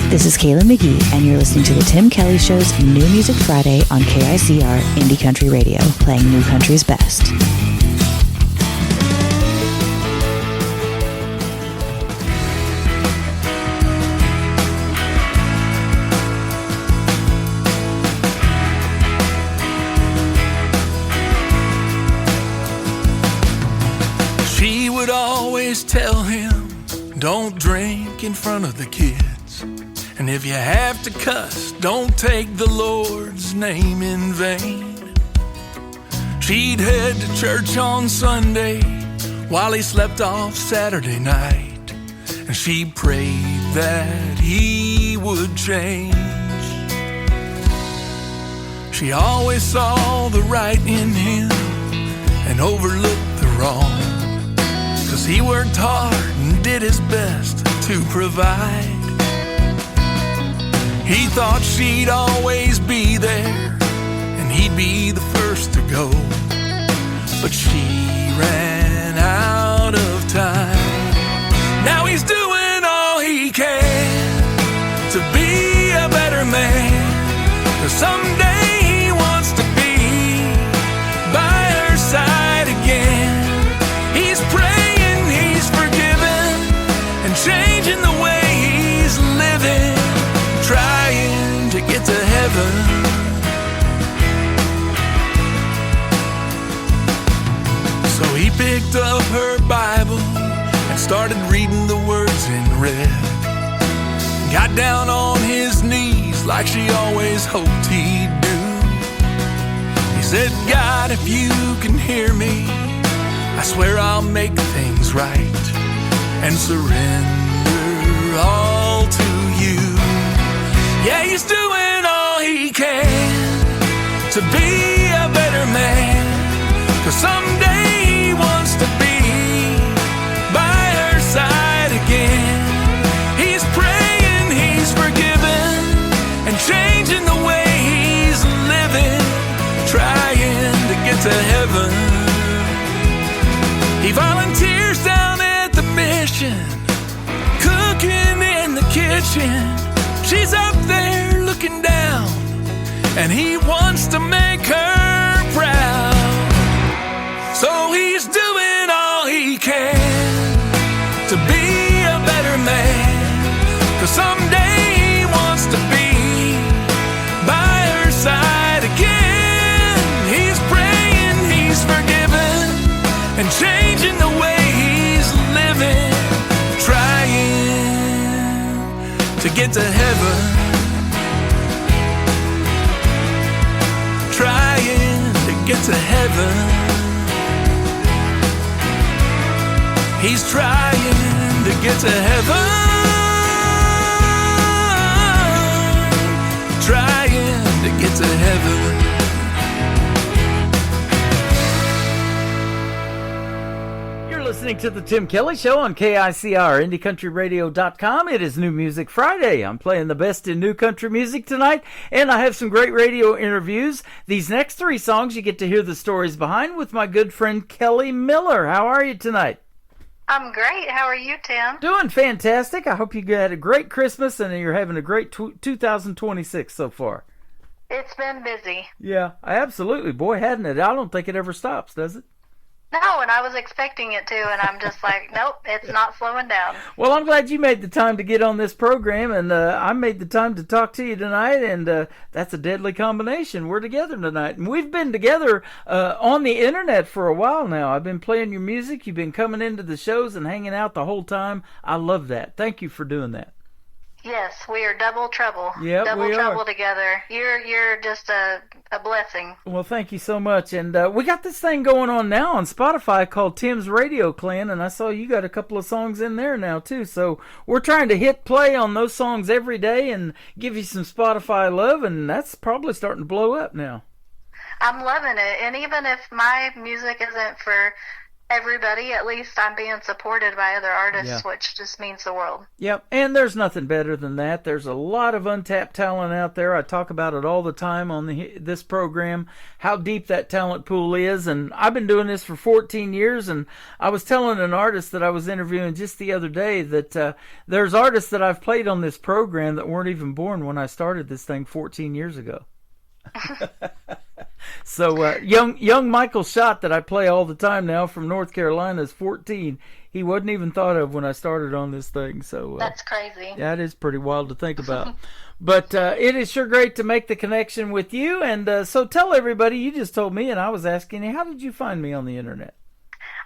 This is Kayla McGee, and you're listening to the Tim Kelly Show's New Music Friday on KICR Indie Country Radio, playing New Country's best. She would always tell him, don't drink in front of the kids. And if you have to cuss, don't take the Lord's name in vain. She'd head to church on Sunday while he slept off Saturday night. And she prayed that he would change. She always saw the right in him and overlooked the wrong. 'Cause he worked hard and did his best to provide. He thought she'd always be there and he'd be the first to go. But she ran out of time. Now he's doing all he can to be a better man. 'Cause someday he wants to be by her side again. He's praying, he's forgiven, and changing the way he's living, trying to get to heaven. So he picked up her Bible and started reading the words in red. Got down on his knees like she always hoped he'd do. He said, God, if you can hear me, I swear I'll make things right and surrender all to you. Yeah, he's doing all he can to be a better man. 'Cause someday he wants to be by her side again. He's praying, he's forgiven, and changing the way he's living, trying to get to heaven. He volunteers down at the mission, cooking in the kitchen. She's up there looking down, and he wants to make her proud. So he's doing all he can to be a better man. 'Cause someday he wants to be by her side again. He's praying, he's forgiven, and changing the way he's living, trying to get to heaven, trying to get to heaven. He's trying to get to heaven, trying to get to heaven. Listening to the Tim Kelly Show on KICR, IndieCountryRadio.com. It is New Music Friday. I'm playing the best in new country music tonight, and I have some great radio interviews. These next three songs you get to hear the stories behind with my good friend Kelly Miller. How are you tonight? I'm great. How are you, Tim? Doing fantastic. I hope you had a great Christmas and you're having a great 2026 so far. It's been busy. Yeah, absolutely. Boy, hadn't it? I don't think it ever stops, does it? No, and I was expecting it to, and I'm just like, nope, it's not slowing down. Well, I'm glad you made the time to get on this program, and I made the time to talk to you tonight, and that's a deadly combination. We're together tonight, and we've been together on the internet for a while now. I've been playing your music. You've been coming into the shows and hanging out the whole time. I love that. Thank you for doing that. Yes, we are double trouble. Yep, double we trouble are. Together. You're just a blessing. Well, thank you so much. And we got this thing going on now on Spotify called Tim's Radio Clan, and I saw you got a couple of songs in there now too. So we're trying to hit play on those songs every day and give you some Spotify love, and that's probably starting to blow up now. I'm loving it, and even if my music isn't for everybody, at least I'm being supported by other artists, which just means the world. Yep, and there's nothing better than that. There's a lot of untapped talent out there. I talk about it all the time on this program, how deep that talent pool is, and I've been doing this for 14 years, and I was telling an artist that I was interviewing just the other day that there's artists that I've played on this program that weren't even born when I started this thing 14 years ago. So young Michael Schott that I play all the time now from North Carolina is 14. He wasn't even thought of when I started on this thing. So that's crazy. That is pretty wild to think about. But it is sure great to make the connection with you. And so tell everybody, you just told me, and I was asking you, how did you find me on the internet?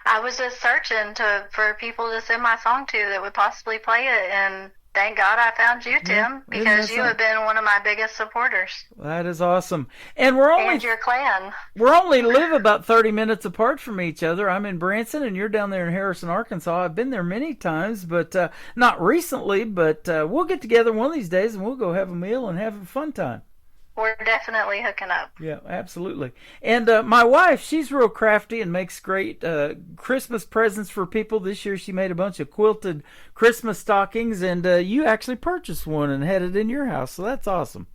I was just searching for people to send my song to that would possibly play it, and thank God I found you, Tim, because you have been one of my biggest supporters. That is awesome. And your clan. We're only live about 30 minutes apart from each other. I'm in Branson, and you're down there in Harrison, Arkansas. I've been there many times, but not recently. But we'll get together one of these days, and we'll go have a meal and have a fun time. we're definitely hooking up. Yeah, absolutely. And my wife, she's real crafty and makes great Christmas presents for people. This year she made a bunch of quilted Christmas stockings, and you actually purchased one and had it in your house, so that's awesome.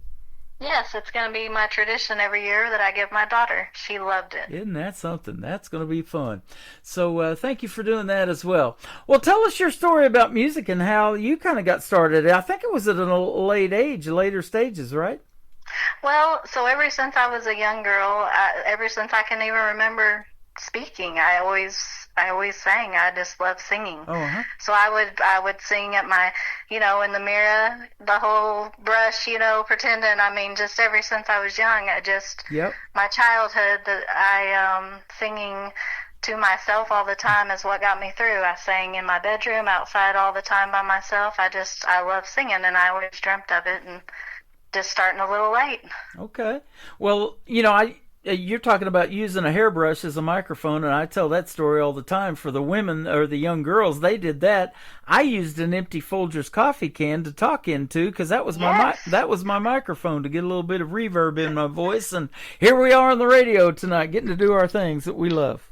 Yes, it's going to be my tradition every year that I give my daughter. She loved it. Isn't that something? That's going to be fun. So thank you for doing that as well. Well, tell us your story about music and how you kind of got started. I think it was at a late age, later stages, right? Well, so ever since I was a young girl, ever since I can even remember speaking, I always sang. I just loved singing. Uh-huh. So I would sing at my, in the mirror, the whole brush, pretending. I mean, just ever since I was young, my childhood, that singing to myself all the time is what got me through. I sang in my bedroom, outside all the time by myself. I love singing, and I always dreamt of it, and just starting a little late. Okay. Well, you're talking about using a hairbrush as a microphone, and I tell that story all the time. For the women or the young girls, they did that. I used an empty Folgers coffee can to talk into, because that was my microphone, to get a little bit of reverb in my voice. And here we are on the radio tonight, getting to do our things that we love.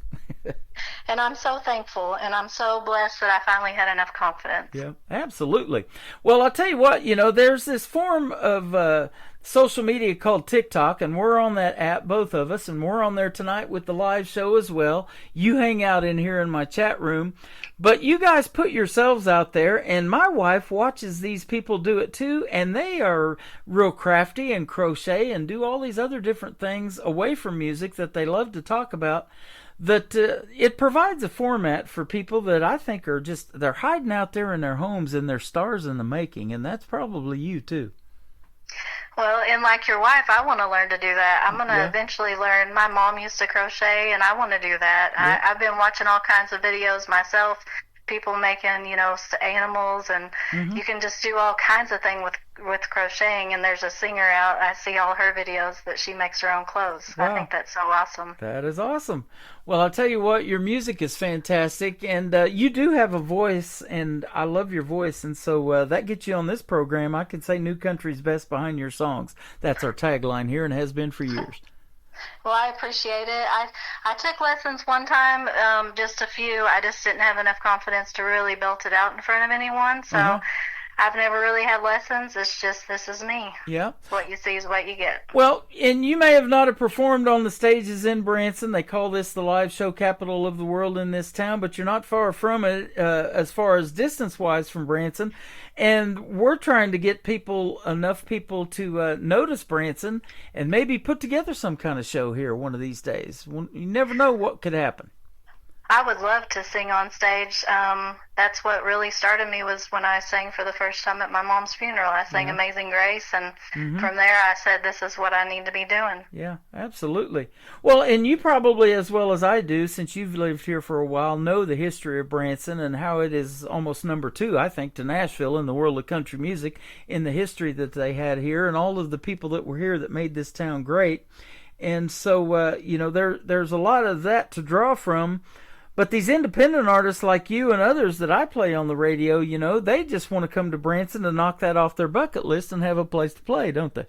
And I'm so thankful, and I'm so blessed that I finally had enough confidence. Yeah, absolutely. Well, I'll tell you what, there's this form of social media called TikTok, and we're on that app, both of us, and we're on there tonight with the live show as well. You hang out in here in my chat room, but you guys put yourselves out there, and my wife watches these people do it too, and they are real crafty and crochet and do all these other different things away from music that they love to talk about. That it provides a format for people that I think are they're hiding out there in their homes and they're stars in the making, and that's probably you too. Well, and like your wife, I want to learn to do that. I'm going to eventually learn. My mom used to crochet, and I want to do that. Yeah. I've been watching all kinds of videos myself, people making, animals, and you can just do all kinds of things with crocheting. And there's a singer out, I see all her videos that she makes her own clothes. Wow. I think that's so awesome. That is awesome. Well, I'll tell you what, your music is fantastic, and you do have a voice, and I love your voice, and so that gets you on this program. I can say New Country's Best behind your songs. That's our tagline here, and has been for years. Well, I appreciate it. I took lessons one time, just a few. I just didn't have enough confidence to really belt it out in front of anyone, so I've never really had lessons. It's just, this is me. Yeah. What you see is what you get. Well, and you may have not have performed on the stages in Branson. They call this the live show capital of the world in this town, but you're not far from it as far as distance-wise from Branson. And we're trying to get enough people to notice Branson and maybe put together some kind of show here one of these days. You never know what could happen. I would love to sing on stage. That's what really started me, was when I sang for the first time at my mom's funeral. I sang Amazing Grace, and from there I said, this is what I need to be doing. Yeah, absolutely. Well, and you probably, as well as I do, since you've lived here for a while, know the history of Branson and how it is almost number 2, I think, to Nashville in the world of country music, in the history that they had here and all of the people that were here that made this town great. And so, there's a lot of that to draw from. But these independent artists like you and others that I play on the radio, they just want to come to Branson and knock that off their bucket list and have a place to play, don't they?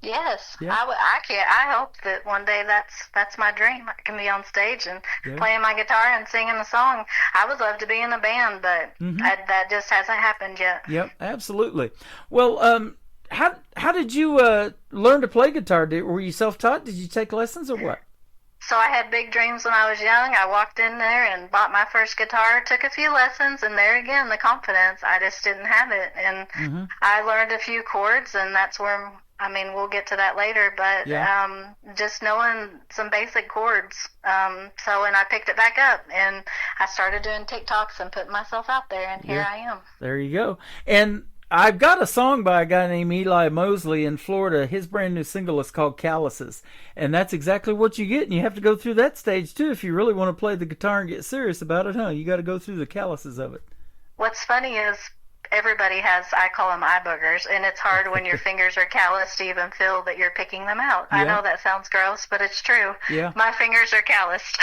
Yes. Yeah. I hope that one day that's my dream. I can be on stage and playing my guitar and singing a song. I would love to be in a band, but that just hasn't happened yet. Yep, absolutely. Well, how did you learn to play guitar? Were you self-taught? Did you take lessons or what? So I had big dreams when I was young. I walked in there and bought my first guitar, took a few lessons, and there again, the confidence, I just didn't have it. And I learned a few chords, and that's where, we'll get to that later, but just knowing some basic chords. And I picked it back up, and I started doing TikToks and putting myself out there, and here I am. There you go. And I've got a song by a guy named Eli Mosley in Florida. His brand new single is called Calluses. And that's exactly what you get. And you have to go through that stage, too, if you really want to play the guitar and get serious about it, huh? You got to go through the calluses of it. What's funny is everybody has, I call them eye boogers, and it's hard when your fingers are calloused to even feel that you're picking them out. I know that sounds gross, but it's true. Yeah. My fingers are calloused.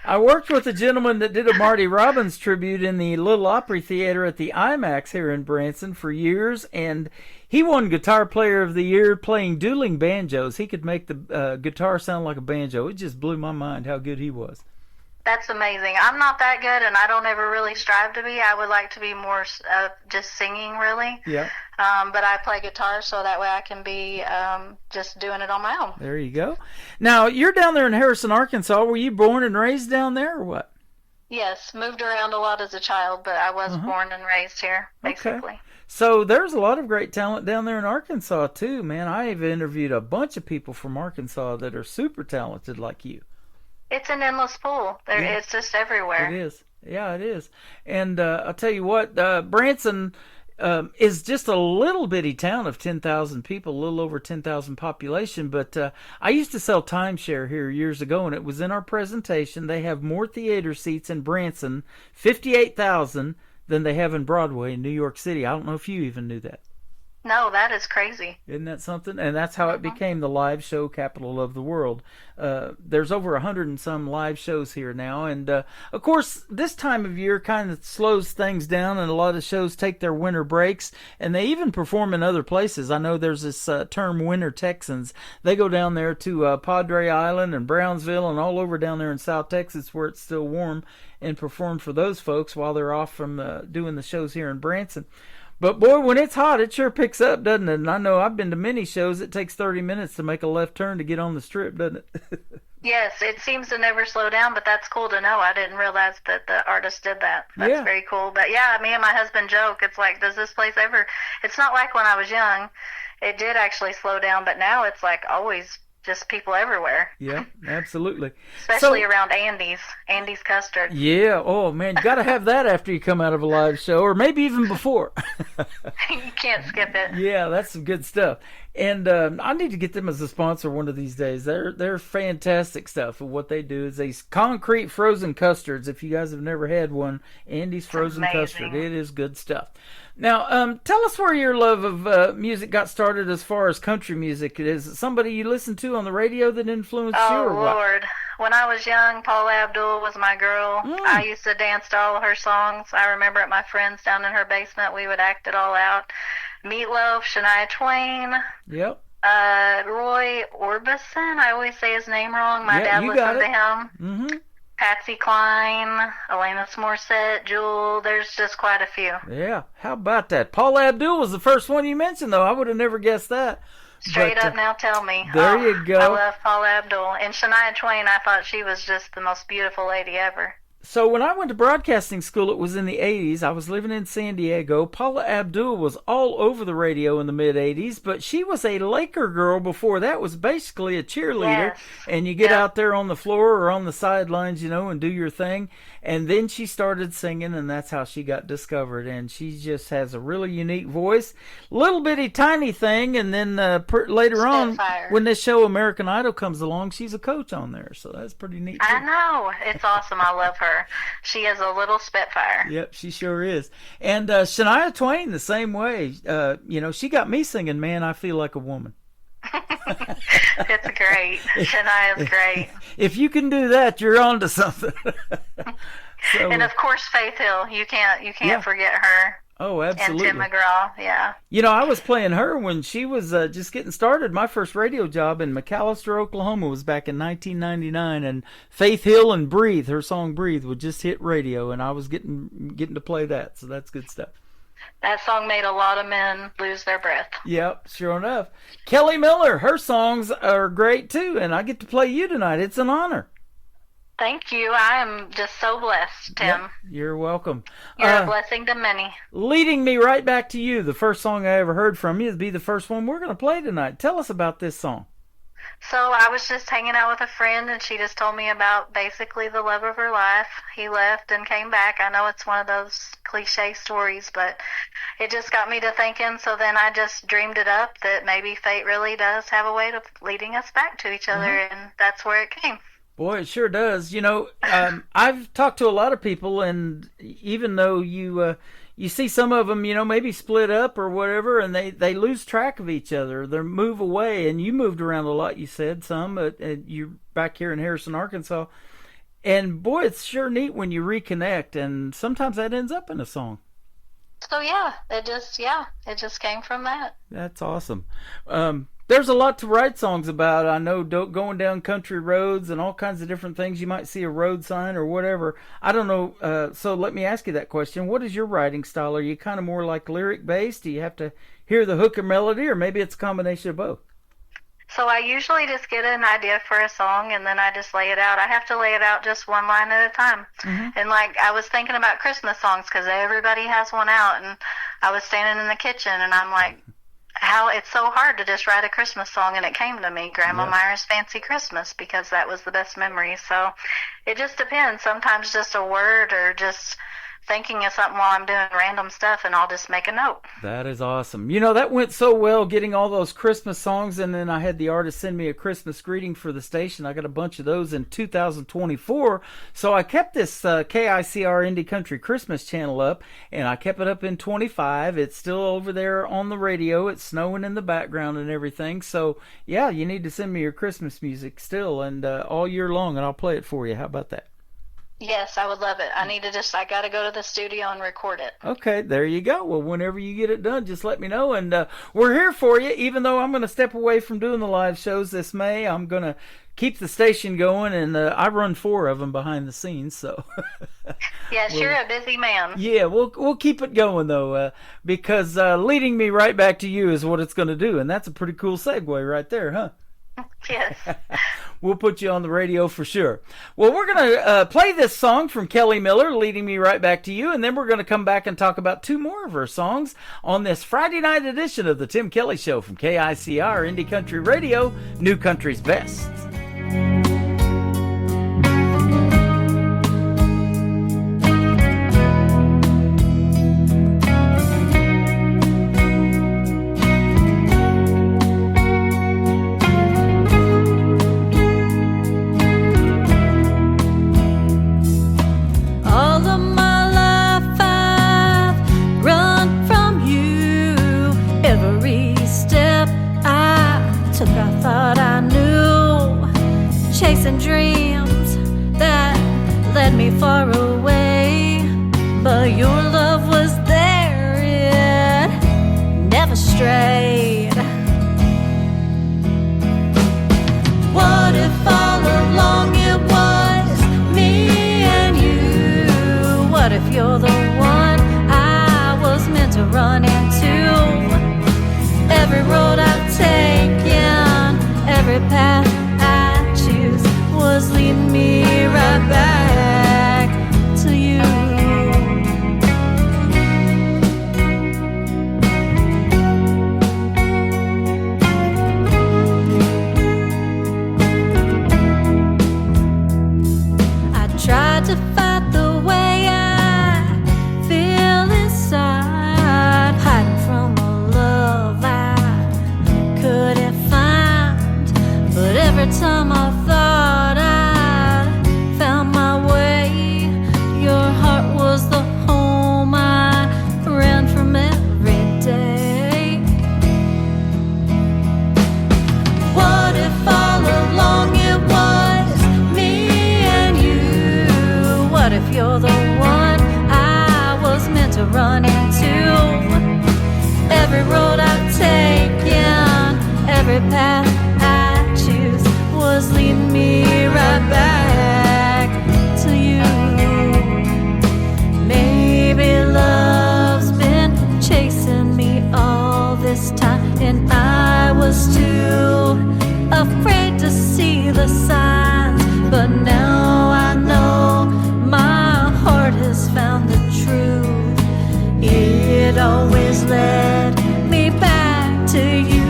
I worked with a gentleman that did a Marty Robbins tribute in the Little Opry Theater at the IMAX here in Branson for years, and he won Guitar Player of the Year playing dueling banjos. He could make the guitar sound like a banjo. It just blew my mind how good he was. That's amazing. I'm not that good, and I don't ever really strive to be. I would like to be more just singing, really. Yeah. But I play guitar, so that way I can be just doing it on my own. There you go. Now, you're down there in Harrison, Arkansas. Were you born and raised down there, or what? Yes, moved around a lot as a child, but I was born and raised here, basically. Okay. So there's a lot of great talent down there in Arkansas, too, man. I've interviewed a bunch of people from Arkansas that are super talented like you. It's an endless pool. It's just everywhere. It is. Yeah, it is. And I'll tell you what, Branson is just a little bitty town of 10,000 people, a little over 10,000 population. But I used to sell timeshare here years ago, and it was in our presentation. They have more theater seats in Branson, 58,000, than they have in Broadway in New York City. I don't know if you even knew that. No, that is crazy. Isn't that something? And that's how it became the live show capital of the world. There's over 100 and some live shows here now. And, of course, this time of year kind of slows things down, and a lot of shows take their winter breaks, and they even perform in other places. I know there's this term Winter Texans. They go down there to Padre Island and Brownsville and all over down there in South Texas where it's still warm, and perform for those folks while they're off from doing the shows here in Branson. But, boy, when it's hot, it sure picks up, doesn't it? And I know I've been to many shows. It takes 30 minutes to make a left turn to get on the strip, doesn't it? Yes, it seems to never slow down, but that's cool to know. I didn't realize that the artist did that. That's very cool. But, yeah, me and my husband joke. It's like, does this place ever... It's not like when I was young. It did actually slow down, but now it's like always just people everywhere. Yeah, absolutely. Especially around Andy's custard. Yeah, oh man, you got to have that after you come out of a live show, or maybe even before. You can't skip it. Yeah, that's some good stuff. And I need to get them as a sponsor one of these days. They're fantastic stuff. And what they do is these concrete frozen custards. If you guys have never had one, Andy's Frozen Custard. It is good stuff. Now, tell us where your love of music got started as far as country music. Is it somebody you listened to on the radio that influenced you, or what? Oh, Lord. When I was young, Paula Abdul was my girl. I used to dance to all of her songs. I remember at my friend's down in her basement, we would act it all out. Meatloaf, Shania Twain. Yep. Roy Orbison. I always say his name wrong. My dad listened to him. Mm-hmm. Patsy Cline, Alanis Morissette, Jewel. There's just quite a few. Yeah, how about that? Paula Abdul was the first one you mentioned, though. I would have never guessed that. Straight up, now tell me. There you go. I love Paula Abdul. And Shania Twain, I thought she was just the most beautiful lady ever. So when I went to broadcasting school, it was in the 80s. I was living in San Diego. Paula Abdul was all over the radio in the mid-80s, but she was a Laker girl before that, was basically a cheerleader. Yes. And you get out there on the floor or on the sidelines, and do your thing. And then she started singing, and that's how she got discovered. And she just has a really unique voice. Little bitty tiny thing, and then later on, when this show American Idol comes along, she's a coach on there. So that's pretty neat. I know. It's awesome. I love her. She is a little spitfire. Yep, she sure is. And Shania Twain, the same way. She got me singing, Man, I Feel Like a Woman. It's great. Shania's great. If you can do that, you're on to something. And of course, Faith Hill. You can't forget her. Oh, absolutely. And Tim McGraw, yeah. I was playing her when she was just getting started. My first radio job in McAllister, Oklahoma was back in 1999, and Faith Hill and Breathe, her song Breathe, would just hit radio, and I was getting to play that, so that's good stuff. That song made a lot of men lose their breath. Yep, sure enough. Kelly Miller, her songs are great too, and I get to play you tonight. It's an honor. Thank you. I am just so blessed, Tim. Yep, you're welcome. You're a blessing to many. Leading me right back to you, the first song I ever heard from you would be the first one we're going to play tonight. Tell us about this song. So I was just hanging out with a friend, and she just told me about basically the love of her life. He left and came back. I know it's one of those cliche stories, but it just got me to thinking. So then I just dreamed it up that maybe fate really does have a way of leading us back to each other, and that's where it came. Boy, it sure does. I've talked to a lot of people, and even though you see some of them, maybe split up or whatever, and they lose track of each other. They move away, and you moved around a lot, you said, some. You're back here in Harrison, Arkansas. And boy, it's sure neat when you reconnect, and sometimes that ends up in a song. So it just came from that. That's awesome. There's a lot to write songs about. I know going down country roads and all kinds of different things. You might see a road sign or whatever. I don't know. So let me ask you that question. What is your writing style? Are you kind of more like lyric based? Do you have to hear the hook or melody, or maybe it's a combination of both? So I usually just get an idea for a song and then I just lay it out. I have to lay it out just one line at a time. And like I was thinking about Christmas songs because everybody has one out, and I was standing in the kitchen and I'm like, how it's so hard to just write a Christmas song, and it came to me, Grandma Myra's Fancy Christmas, because that was the best memory. So it just depends. Sometimes just a word or just thinking of something while I'm doing random stuff, and I'll just make a note. That is awesome. You know, that went so well, getting all those Christmas songs, and then I had the artist send me a Christmas greeting for the station. I got a bunch of those in 2024, so I kept this KICR Indie Country Christmas channel up, and I kept it up in 25. It's still over there on the radio. It's snowing in the background and everything, so yeah, you need to send me your Christmas music still, and all year long, and I'll play it for you. How about that? Yes, I would love it. I got to go to the studio and record it. Okay, there you go. Well, whenever you get it done, just let me know. And we're here for you, even though I'm going to step away from doing the live shows this May. I'm going to keep the station going, and I run 4 of them behind the scenes. So yes, you're a busy man. Yeah, we'll keep it going, though, because leading me right back to you is what it's going to do. And that's a pretty cool segue right there, huh? Yes. We'll put you on the radio for sure. Well, we're going to play this song from Kelly Miller, Leading Me Right Back to You, and then we're going to come back and talk about 2 more of her songs on this Friday night edition of the Tim Kelly Show from KICR Indie Country Radio, New Country's Best. Chasing dreams that led me far away, but your love was there, it never strayed. What if all along it was me and you? What if you're the one I was meant to run into? Every road I've taken, every path was leading me right back to you. I tried to fight the way I feel inside, hiding from a love I couldn't find. But every time I thought you're the one I was meant to run into. Every road I've taken, every path I choose was leading me right back to you. Maybe love's been chasing me all this time, and I was too afraid to see the signs, but now I know my heart has found the truth. It always led me back to you.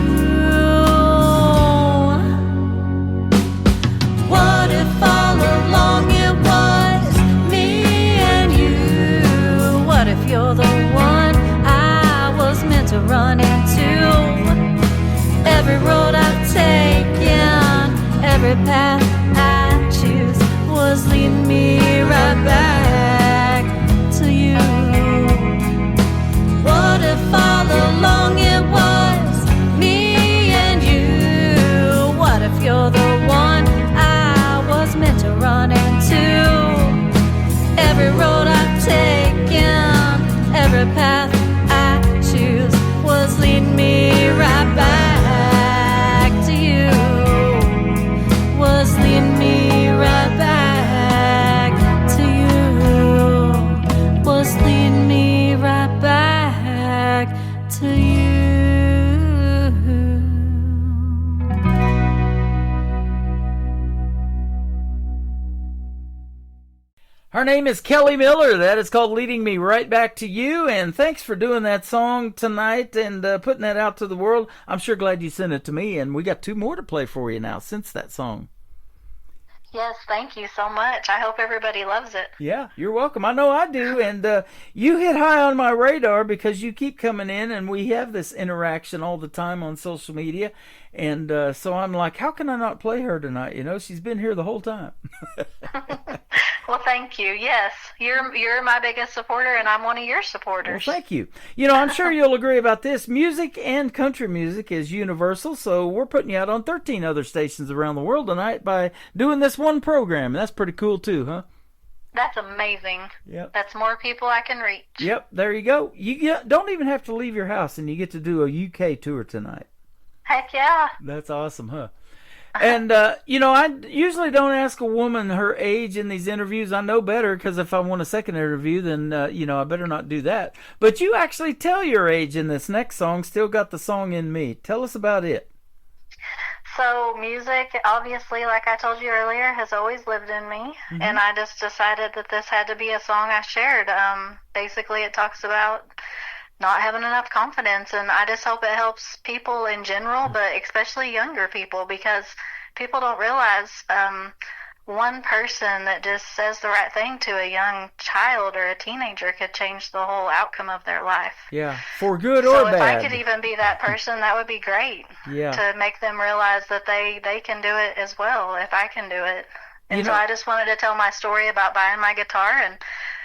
What if all along it was me and you? What if you're the one I was meant to run into? Every road I've taken, every path I choose was leading me right back to you. What if all along it was me and you? What if you're the one I was meant to run into? to you. Her name is Kelly Miller. That is called Leading Me Right Back to You. And thanks for doing that song tonight and putting that out to the world. I'm sure glad you sent it to me. And we got 2 more to play for you now since that song. Yes, thank you so much. I hope everybody loves it. Yeah, you're welcome. I know I do. And you hit high on my radar because you keep coming in and we have this interaction all the time on social media. And so I'm like, how can I not play her tonight? You know, she's been here the whole time. Well, thank you. Yes, you're my biggest supporter, and I'm one of your supporters. Well, thank you. You know, I'm sure you'll agree about this. Music and country music is universal, so we're putting you out on 13 other stations around the world tonight by doing this one program. That's pretty cool, too, huh? That's amazing. Yep. That's more people I can reach. Yep, there you go. Don't even have to leave your house, and you get to do a UK tour tonight. Heck yeah. That's awesome, huh? And, you know, I usually don't ask a woman her age in these interviews. I know better because if I want a second interview, then, you know, I better not do that. But you actually tell your age in this next song, Still Got the Song in Me. Tell us about it. So music, obviously, like I told you earlier, has always lived in me. Mm-hmm. And I just decided that this had to be a song I shared. Basically, it talks about not having enough confidence, and I just hope it helps people in general, but especially younger people, because people don't realize one person that just says the right thing to a young child or a teenager could change the whole outcome of their life. Yeah, for good or bad. So if I could even be that person, that would be great. Yeah. To make them realize that they can do it as well if I can do it. And so I just wanted to tell my story about buying my guitar and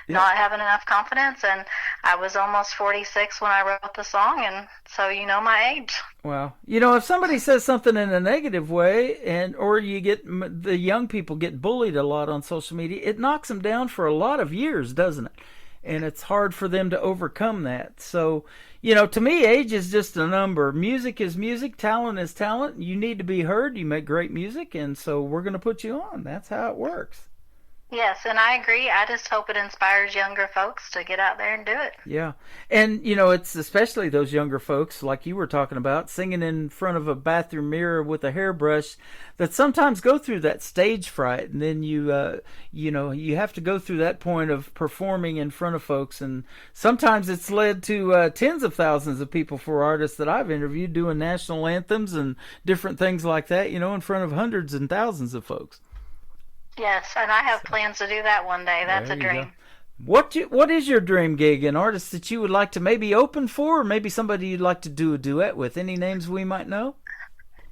not having enough confidence, and I was almost 46 when I wrote the song, and so you know my age. Well, you know, if somebody says something in a negative way, or you get the young people get bullied a lot on social media, it knocks them down for a lot of years, doesn't it? And it's hard for them to overcome that. So, you know, to me, age is just a number. Music is music. Talent is talent. You need to be heard. You make great music, and so we're going to put you on. That's how it works. Yes, and I agree. I just hope it inspires younger folks to get out there and do it. Yeah. And, you know, it's especially those younger folks, like you were talking about, singing in front of a bathroom mirror with a hairbrush, that sometimes go through that stage fright. And then you know, you have to go through that point of performing in front of folks. And sometimes it's led to tens of thousands of people for artists that I've interviewed doing national anthems and different things like that, you know, in front of hundreds and thousands of folks. Yes, and I have plans to do that one day. That's a dream. What is your dream gig? An artist that you would like to maybe open for, or maybe somebody you'd like to do a duet with? Any names we might know?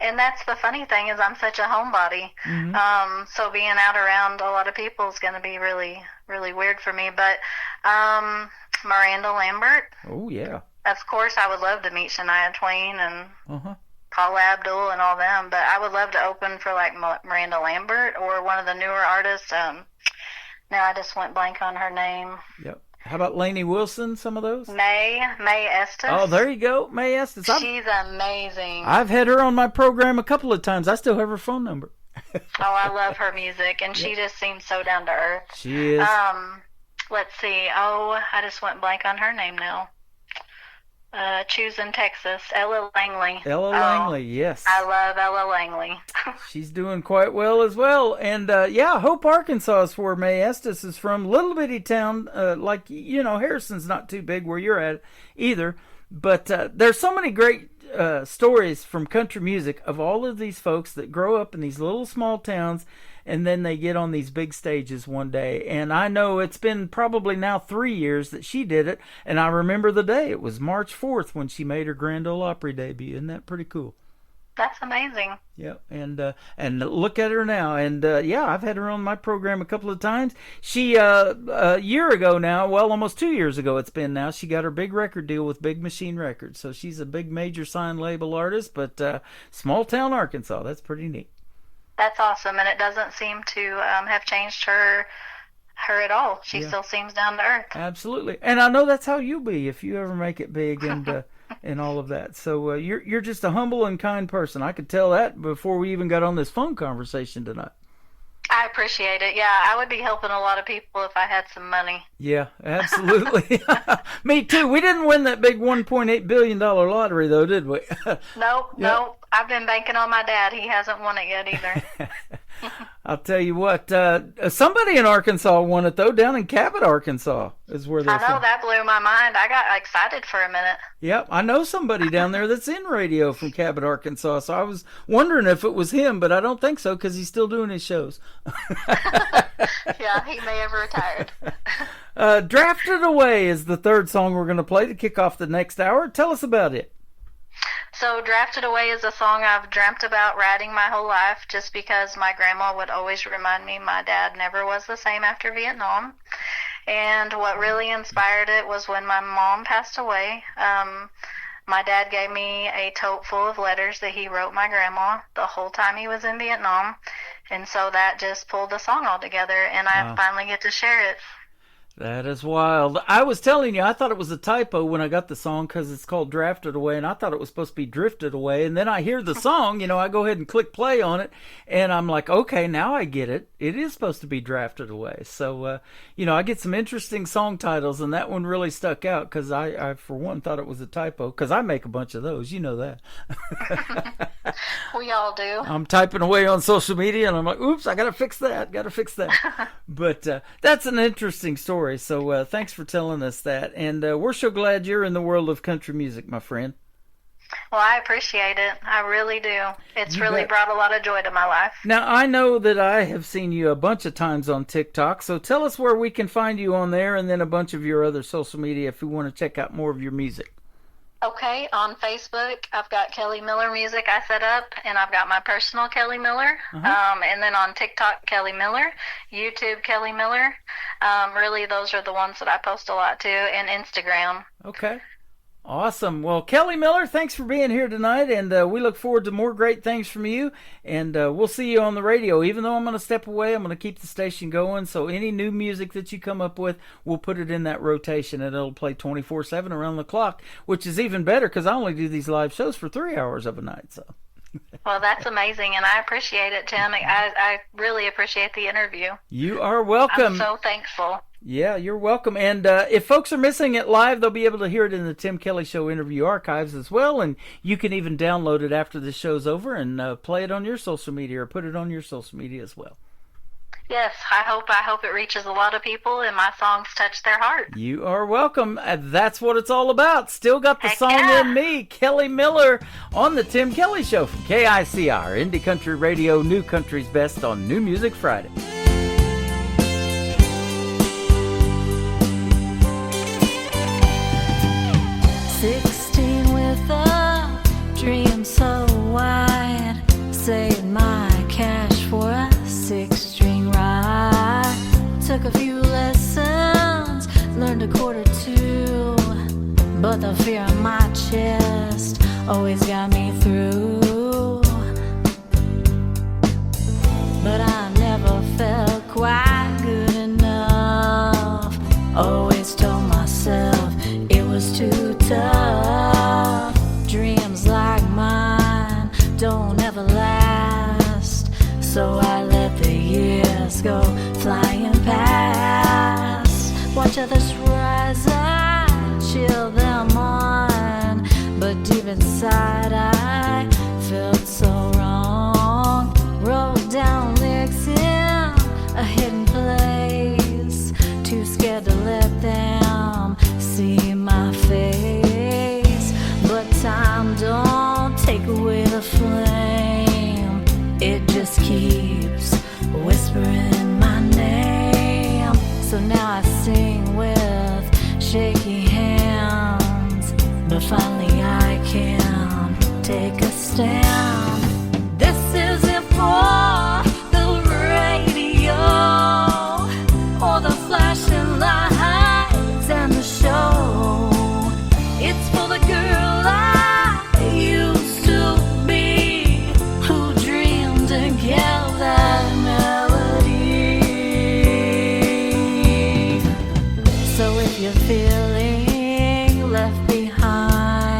And that's the funny thing is I'm such a homebody. Mm-hmm. So being out around a lot of people is going to be really, really weird for me. But Miranda Lambert. Oh, yeah. Of course, I would love to meet Shania Twain and Paula Abdul and all them, but I would love to open for like Miranda Lambert or one of the newer artists. Now I just went blank on her name. Yep. How about Lainey Wilson, some of those? Mae Estes. Oh, there you go, Mae Estes. She's amazing. I've had her on my program a couple of times. I still have her phone number. Oh, I love her music, and she just seems so down to earth. She is. Let's see. Oh, I just went blank on her name now. Choosing Texas, Ella Langley. Ella Langley, yes. I love Ella Langley. She's doing quite well as well. And, yeah, Hope, Arkansas is where Mae Estes is from. Little bitty town, like, you know, Harrison's not too big where you're at either. But there's so many great stories from country music of all of these folks that grow up in these little small towns, and then they get on these big stages one day. And I know it's been probably now 3 years that she did it, and I remember the day. It was March 4th when she made her Grand Ole Opry debut. Isn't that pretty cool? That's amazing. Yeah, and look at her now. And yeah, I've had her on my program a couple of times. She a year ago now, well, almost 2 years ago it's been now, she got her big record deal with Big Machine Records. So she's a big major signed label artist, but small town Arkansas. That's pretty neat. That's awesome, and it doesn't seem to have changed her at all. She still seems down to earth. Absolutely, and I know that's how you'll be if you ever make it big and and all of that. So you're just a humble and kind person. I could tell that before we even got on this phone conversation tonight. I appreciate it. Yeah, I would be helping a lot of people if I had some money. Yeah, absolutely. Me too. We didn't win that big $1.8 billion lottery, though, did we? Nope. I've been banking on my dad. He hasn't won it yet either. I'll tell you what, somebody in Arkansas won it, though, down in Cabot, Arkansas, is where they're I know, from. that blew my mind. I got excited for a minute. Yep, I know somebody down there that's in radio from Cabot, Arkansas, so I was wondering if it was him, but I don't think so because he's still doing his shows. Yeah, he may have retired. Drafted Away is the third song we're going to play to kick off the next hour. Tell us about it. So Drafted Away is a song I've dreamt about writing my whole life just because my grandma would always remind me my dad never was the same after Vietnam. And what really inspired it was when my mom passed away. My dad gave me a tote full of letters that he wrote my grandma the whole time he was in Vietnam. And so that just pulled the song all together, and I finally get to share it. That is wild. I was telling you, I thought it was a typo when I got the song because it's called Drafted Away, and I thought it was supposed to be Drifted Away. And then I hear the song, I go ahead and click play on it, and I'm like, okay, now I get it. It is supposed to be Drafted Away. So, I get some interesting song titles, and that one really stuck out because I, for one, thought it was a typo because I make a bunch of those. You know that. We all do. I'm typing away on social media, and I'm like, oops, I got to fix that. But that's an interesting story. So thanks for telling us that. And we're so glad you're in the world of country music, my friend. Well, I appreciate it. I really do. It's really brought a lot of joy to my life. Now, I know that I have seen you a bunch of times on TikTok, so tell us where we can find you on there and then a bunch of your other social media if we want to check out more of your music. Okay, on Facebook, I've got Kelly Miller Music I set up, and I've got my personal Kelly Miller. And then on TikTok, Kelly Miller, YouTube, Kelly Miller. Really, those are the ones that I post a lot to, and Instagram. Okay. Awesome. Well, Kelly Miller, thanks for being here tonight, and we look forward to more great things from you, and we'll see you on the radio. Even though I'm going to step away, I'm going to keep the station going, so any new music that you come up with, we'll put it in that rotation, and it'll play 24/7 around the clock, which is even better because I only do these live shows for 3 hours of a night. So. Well, that's amazing, and I appreciate it, Tim. I really appreciate the interview. You are welcome. I'm so thankful. Yeah, you're welcome. And if folks are missing it live, they'll be able to hear it in the Tim Kelly Show interview archives as well. And you can even download it after the show's over and play it on your social media or put it on your social media as well. Yes, I hope it reaches a lot of people and my songs touch their heart. You are welcome. That's what it's all about. Still got the song in me. Kelly Miller on the Tim Kelly Show from KICR, Indie Country Radio, New Country's Best on New Music Friday. With a dream so wide, saved my cash for a 6-string ride. Took a few lessons, learned a chord or two, but the fear in my chest always got me through. But I never felt quite good enough. Always told myself it was too tough. Dreams like mine don't ever last, so I let the years go flying past. Watch others rise, I chill them on, but deep inside I felt so wrong. Wrote down lyrics in a hidden place, too scared to let them see my face. But time don't take away the flame, it just keeps whispering my name. So now I sing with shaky hands, but finally I can take a stand. This isn't for the radio or the flashing lights and the show. It's for the girl I used to be, who dreamed and kept that melody. So if you're feeling left behind,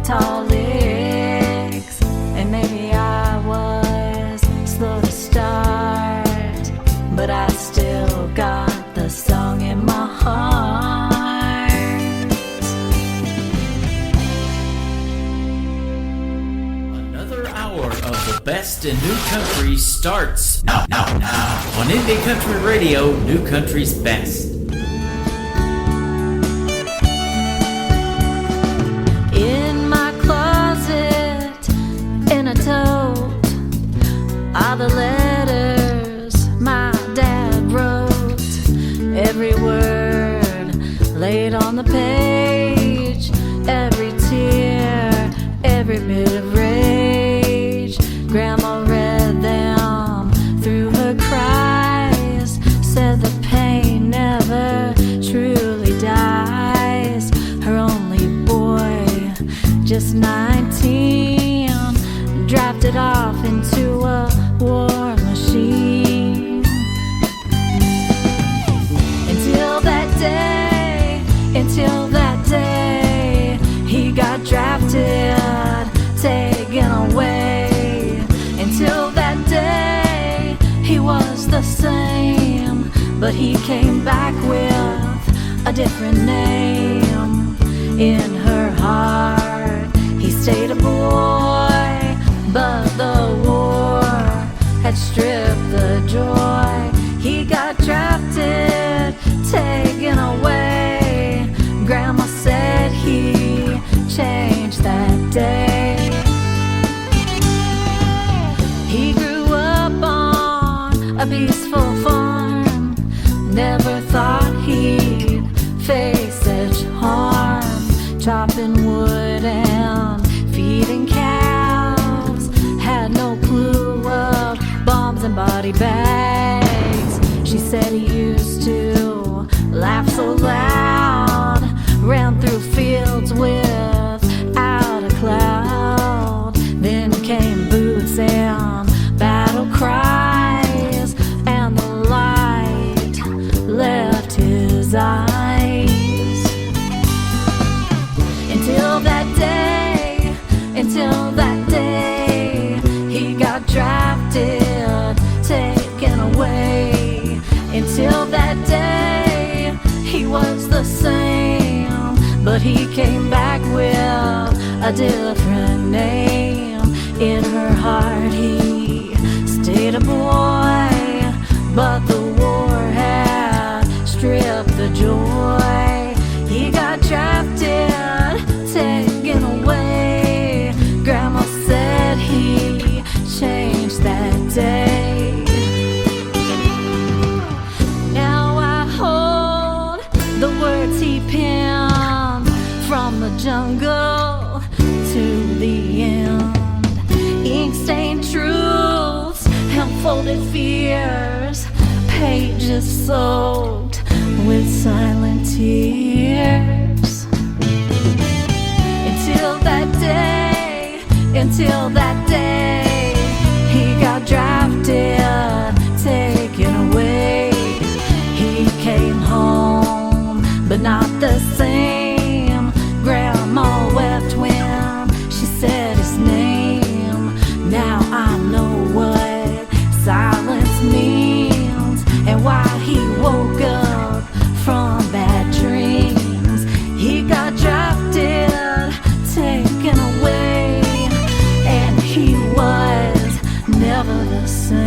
guitar licks, and maybe I was slow to start, but I still got the song in my heart. Another hour of the best in new country starts now on Indie Country Radio, New Country's Best. In my closet, in a tote, are the letters my dad wrote. Every word laid on the page, every tear, every bit of rage. Grandma read them through her cries, said the pain never truly dies. Her only boy, just 19, drafted off into a war machine. Until that day, he got drafted, taken away. Until that day, he was the same, but he came back with a different name. In her heart, he stayed a boy, but the war had stripped the joy. He got drafted, taken away. Grandma said he changed that day. He grew up on a peaceful farm, never thought he'd face such harm. Chopping wood and feeding cows, had no clue of bombs and body bags. She said he used to laugh so loud, ran through fields without a cloud. Then came boots and battle cries, and the light left his eyes. Until that day, he got drafted, taken away. Until that day, he was the same, but he came back with a different name. In her heart, he stayed a boy, but the war had stripped the joy. He got drafted, taken away. Grandma said he changed that day. Now I hold the words he penned, from the jungle to the end. Ink-stained truths and folded fears, pages soaked with silent tears. Until that day, he got drafted, taken away. He came home, but not the same. Grandma wept when she said his name. Now I know what silence means, and why he woke up from bad dreams. He got drafted, taken away, and he was never the same.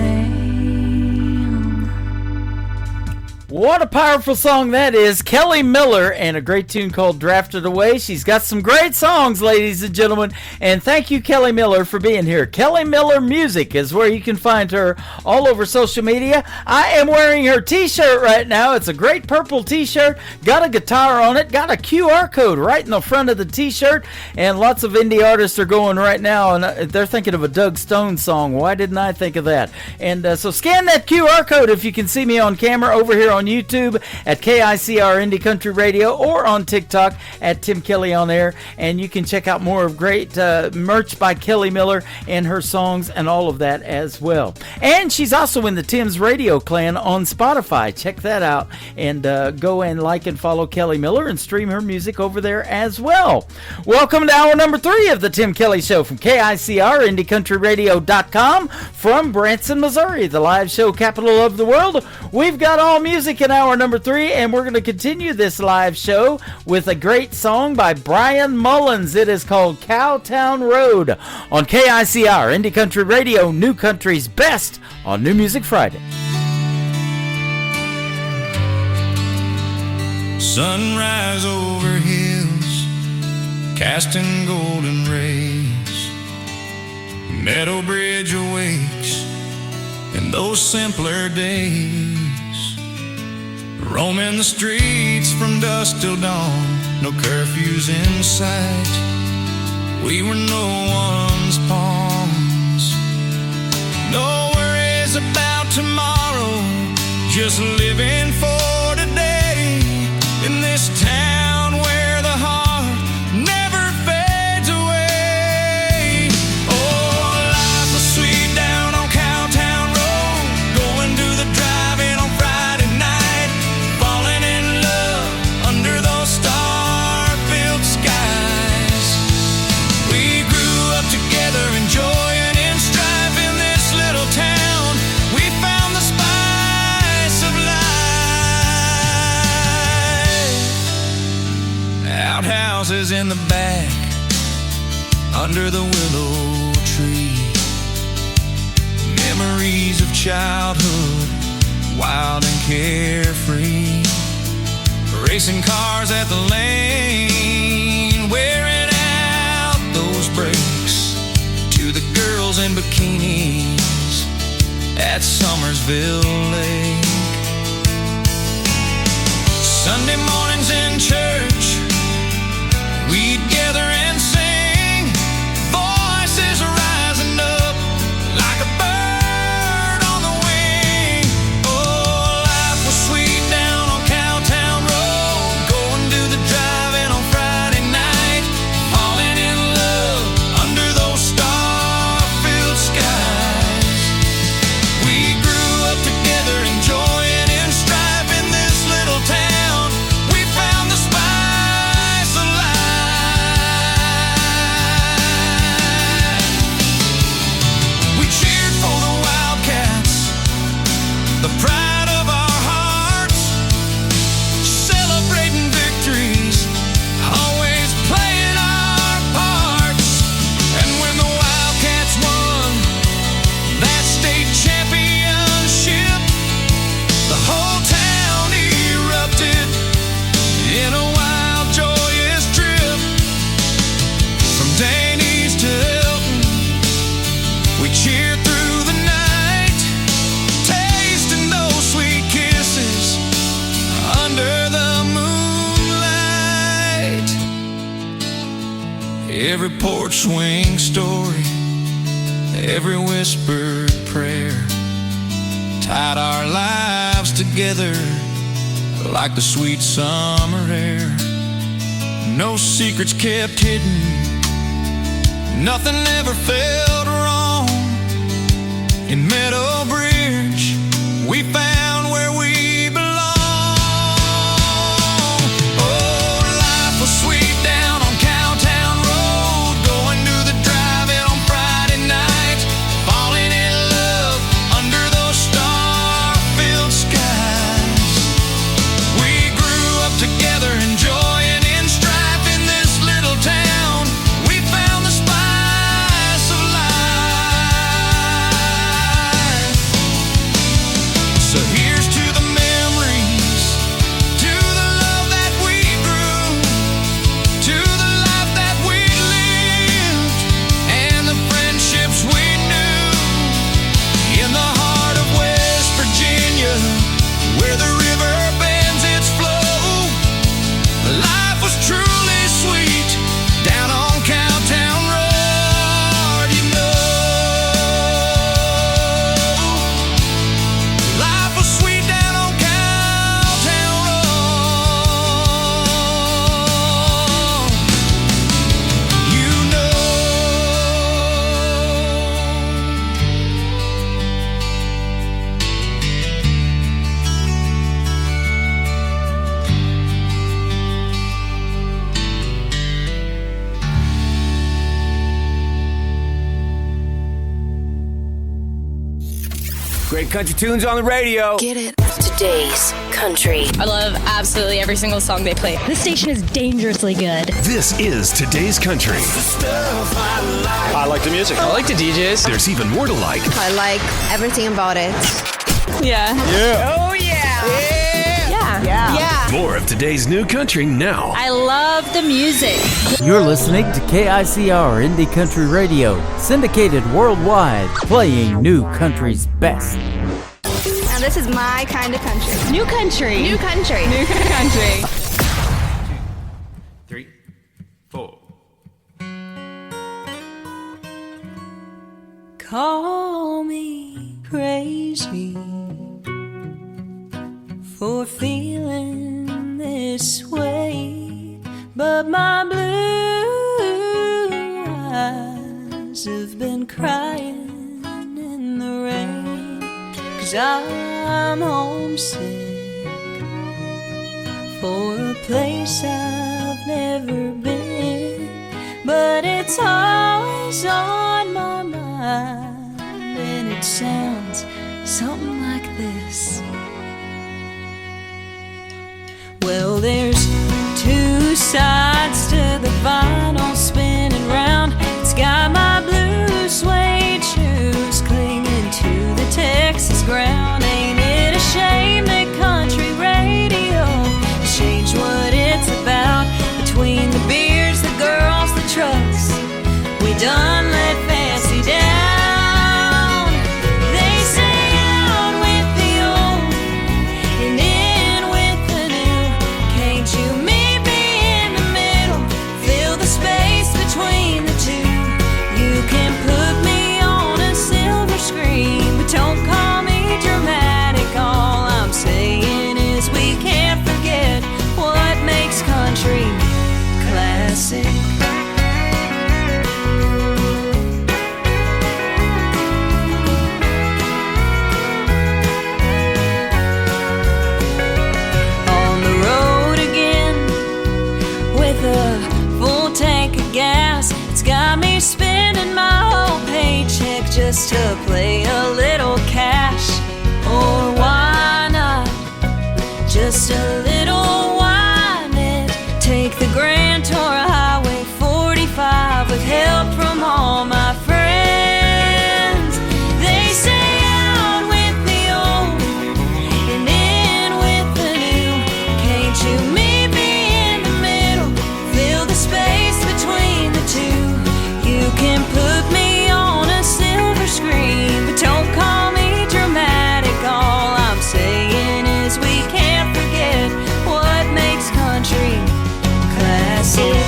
What a powerful song that is. Kelly Miller, and a great tune called Drafted Away. She's got some great songs, ladies and gentlemen, and thank you, Kelly Miller, for being here. Kelly Miller Music is where you can find her all over social media. I am wearing her t-shirt right now. It's a great purple t-shirt, got a guitar on it, got a QR code right in the front of the t-shirt, and lots of indie artists are going right now, and they're thinking of a Doug Stone song. Why didn't I think of that? And so scan that QR code if you can see me on camera over here on on YouTube at KICR Indie Country Radio or on TikTok at Tim Kelly On Air. And you can check out more of great merch by Kelly Miller and her songs and all of that as well. And she's also in the Tim's Radio Clan on Spotify. Check that out and go and like and follow Kelly Miller and stream her music over there as well. Welcome to hour number 3 of the Tim Kelly Show from KICR, IndieCountryRadio.com from Branson, Missouri, the live show capital of the world. We've got all music in hour number 3, and we're going to continue this live show with a great song by Brian Mullins. It is called Cowtown Road on KICR, Indie Country Radio, New Country's best on New Music Friday. Sunrise over hills, casting golden rays. Meadow Bridge awakes in those simpler days. Roaming the streets from dusk till dawn, no curfews in sight. We were no one's pawns. No worries about tomorrow, just living for today. In this town where the heart never fades away. Oh, life was sweet down on Cowtown Road, going to the drive-in on Friday night, falling in love under those star-filled skies. We grew up together, enjoying in strife in this little town. We found the spice of life. Outhouses in the back, under the willow tree. Memories of childhood, wild and carefree. Racing cars at the lane, wearing out those brakes. To the girls in bikinis at Summersville Lake. Sunday mornings in church, we'd gather and sing, voices rising up like a bird on the wing. Oh, life was sweet down on Cowtown Road, going to the drive-in on Friday night, falling in love under those star-filled skies. We grew up together, enjoying in strife in this little town. We found the spice of life. We cheered for the Wildcats, the pride of our hearts, celebrating victories, always playing our parts. And when the Wildcats won that state championship, the whole town erupted in a wild, joyous trip. From Danny's to Hilton, we cheered through the night, tasting those sweet kisses under the moonlight. Every porch swing story, every whispered prayer tied our lives together like the sweet summer air. No secrets kept hidden, nothing ever felt wrong. In Meadow Bridge, we found where we belong. Oh, life was sweet down on Cowtown Road, going to the drive-in on Friday night, falling in love under those star-filled skies. We grew up together, enjoying in strife in this little town. We found the spice of life. So Great country tunes on the radio. Get it. Today's country. I love absolutely every single song they play. This station is dangerously good. This is Today's Country. I like the music. I like the DJs. There's even more to like. I like everything about it. Yeah. Yeah. Oh, yeah. Yeah. More of today's new country now. I love the music. You're listening to KICR Indie Country Radio, syndicated worldwide, playing new country's best. Now this is my kind of country. New country. New country. New country. 3, 4. Call me crazy for feeling this way, but my blue eyes have been crying in the rain, 'cause I'm homesick for a place I've never been, but it's always on my mind, and it sounds something like this. Well, there's two sides to the vinyl spinning round. It's got my blue suede shoes clinging to the Texas ground. Ain't it a shame that country radio changed what it's about? Between the beers, the girls, the trucks, we done let fancy down. They say out with the old and in with the new. Can't you meet me in the middle? Fill the space between the two. You can put me on a silver screen, but don't call me dramatic. All I'm saying is we can't forget what makes country classic. On the road again with a full tank of gas. It's got me spending my whole paycheck just to play a little cash. Or why not just a little whine it? Take the Grand Tour Highway 45 with help from all my friends. They say out with the old and in with the new. Can't you meet me in the middle? Fill the space between the two. You can put me on a silver screen, but don't call me dramatic. All I'm saying is we can't forget what makes country classic.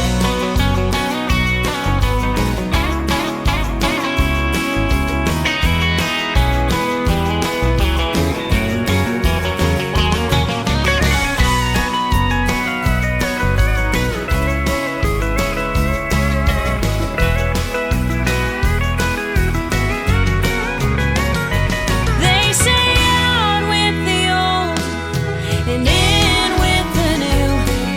They say out with the old and in with the new.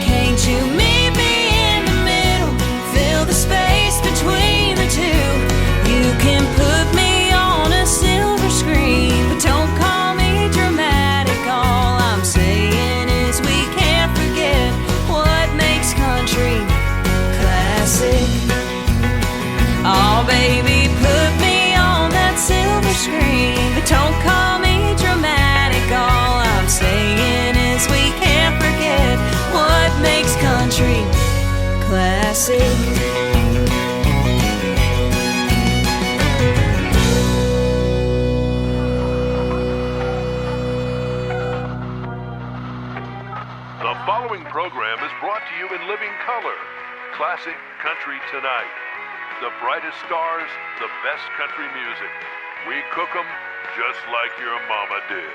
Can't you meet me in the middle? Fill the space between the two. You can put me on a silver screen, but don't call me dramatic. All I'm saying is we can't forget what makes country classic. Oh, baby, put me on that silver screen, but don't call me dramatic. All I'm saying is we can't forget what makes country classic. The following program is brought to you in living color. Classic Country Tonight. The brightest stars, the best country music. We cook 'em just like your mama did.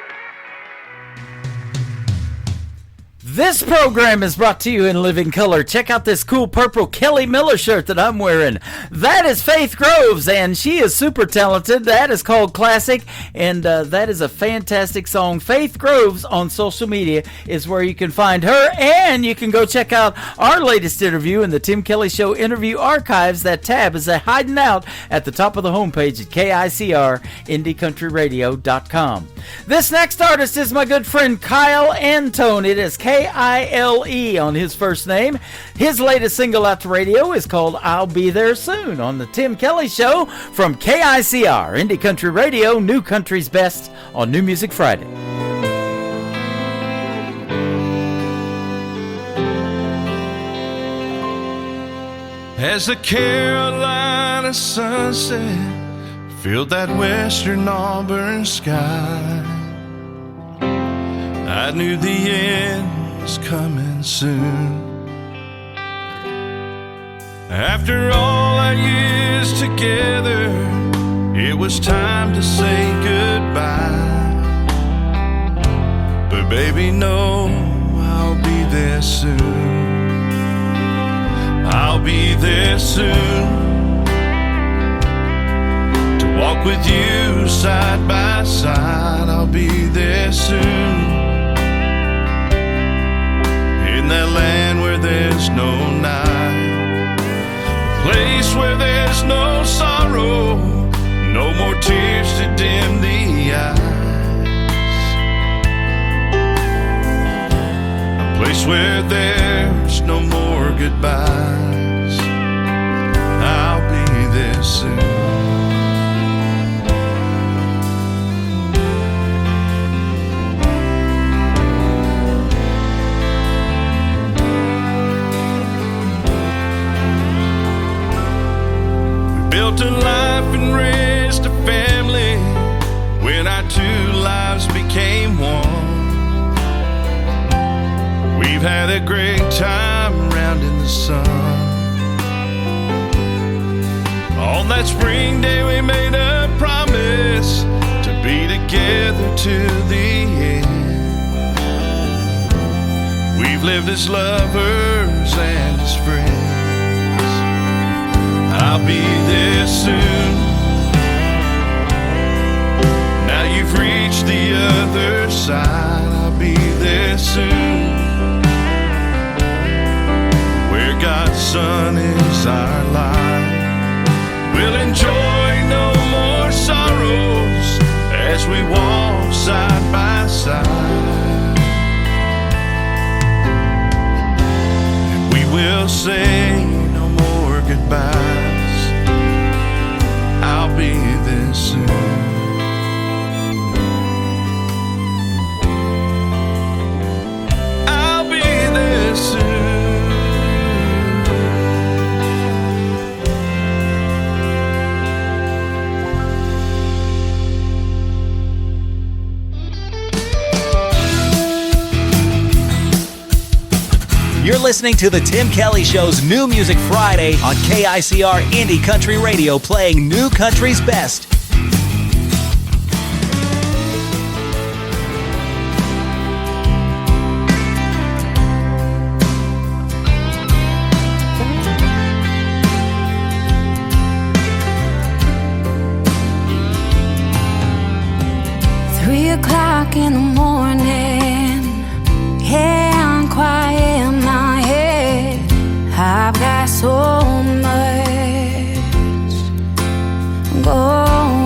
This program is brought to you in living color. Check out this cool purple Kelly Miller shirt that I'm wearing. That is Faith Groves, and she is super talented. That is called Classic, and that is a fantastic song. Faith Groves on social media is where you can find her, and you can go check out our latest interview in the Tim Kelly Show interview archives. That tab is hiding out at the top of the homepage at KICR, IndieCountryRadio.com. This next artist is my good friend Kyle Antone. It is K-I-L-E on his first name. His latest single out to radio is called I'll Be There Soon on the Tim Kelly Show from KICR, Indie Country Radio, New Country's Best on New Music Friday. As the Carolina sunset filled that western Auburn sky, I knew the end was coming soon. After all our years together, it was time to say goodbye. But baby, no, I'll be there soon. I'll be there soon to walk with you side by side. I'll be there soon in that land where there's no night, a place where there's no sorrow, no more tears to dim the eyes, a place where there's no more goodbyes. I'll be there soon. Built a life and raised a family when our two lives became one. We've had a great time round in the sun. On that spring day we made a promise to be together to the end. We've lived as lovers and as friends. I'll be there soon. Now you've reached the other side. I'll be there soon, where God's Son is our light. We'll enjoy no more sorrows as we walk side by side, and we will say no more goodbyes. I'll be there soon. I'll be there soon. You're listening to the Tim Kelly Show's New Music Friday on KICR Indie Country Radio, playing New Country's best. O'clock in the morning, yeah, I'm quiet in my head. I've got so much going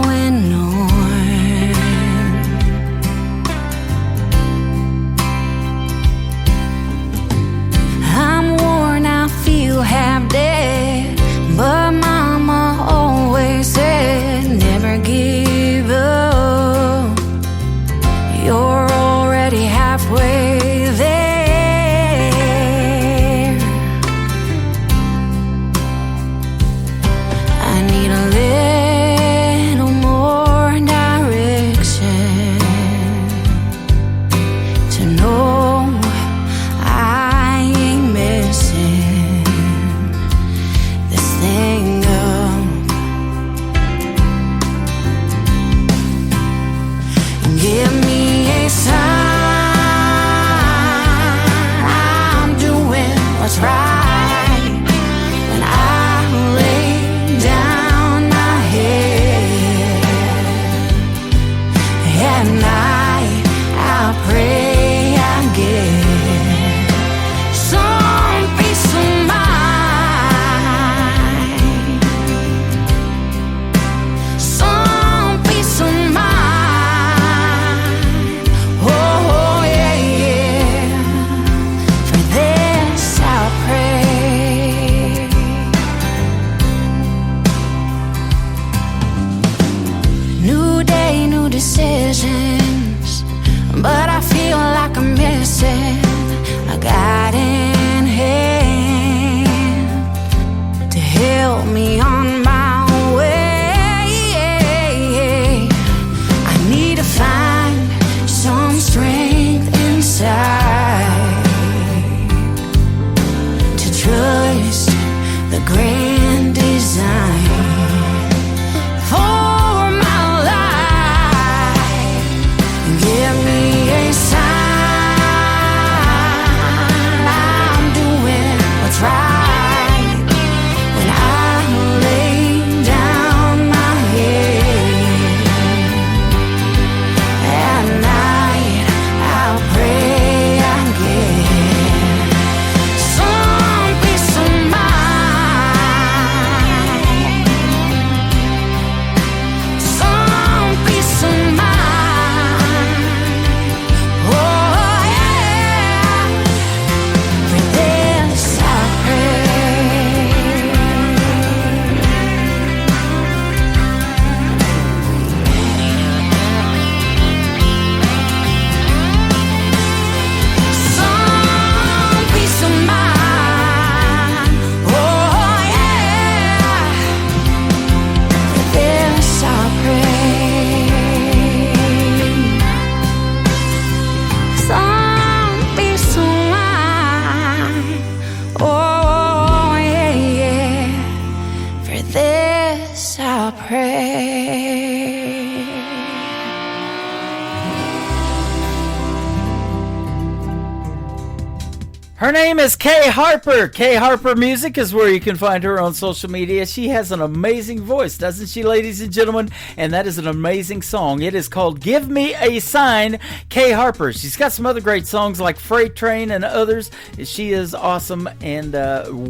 Her name is Kay Harper. Kay Harper Music is where you can find her on social media. She has an amazing voice, doesn't she, ladies and gentlemen? And that is an amazing song. It is called Give Me a Sign, Kay Harper. She's got some other great songs like Freight Train and others. She is awesome, and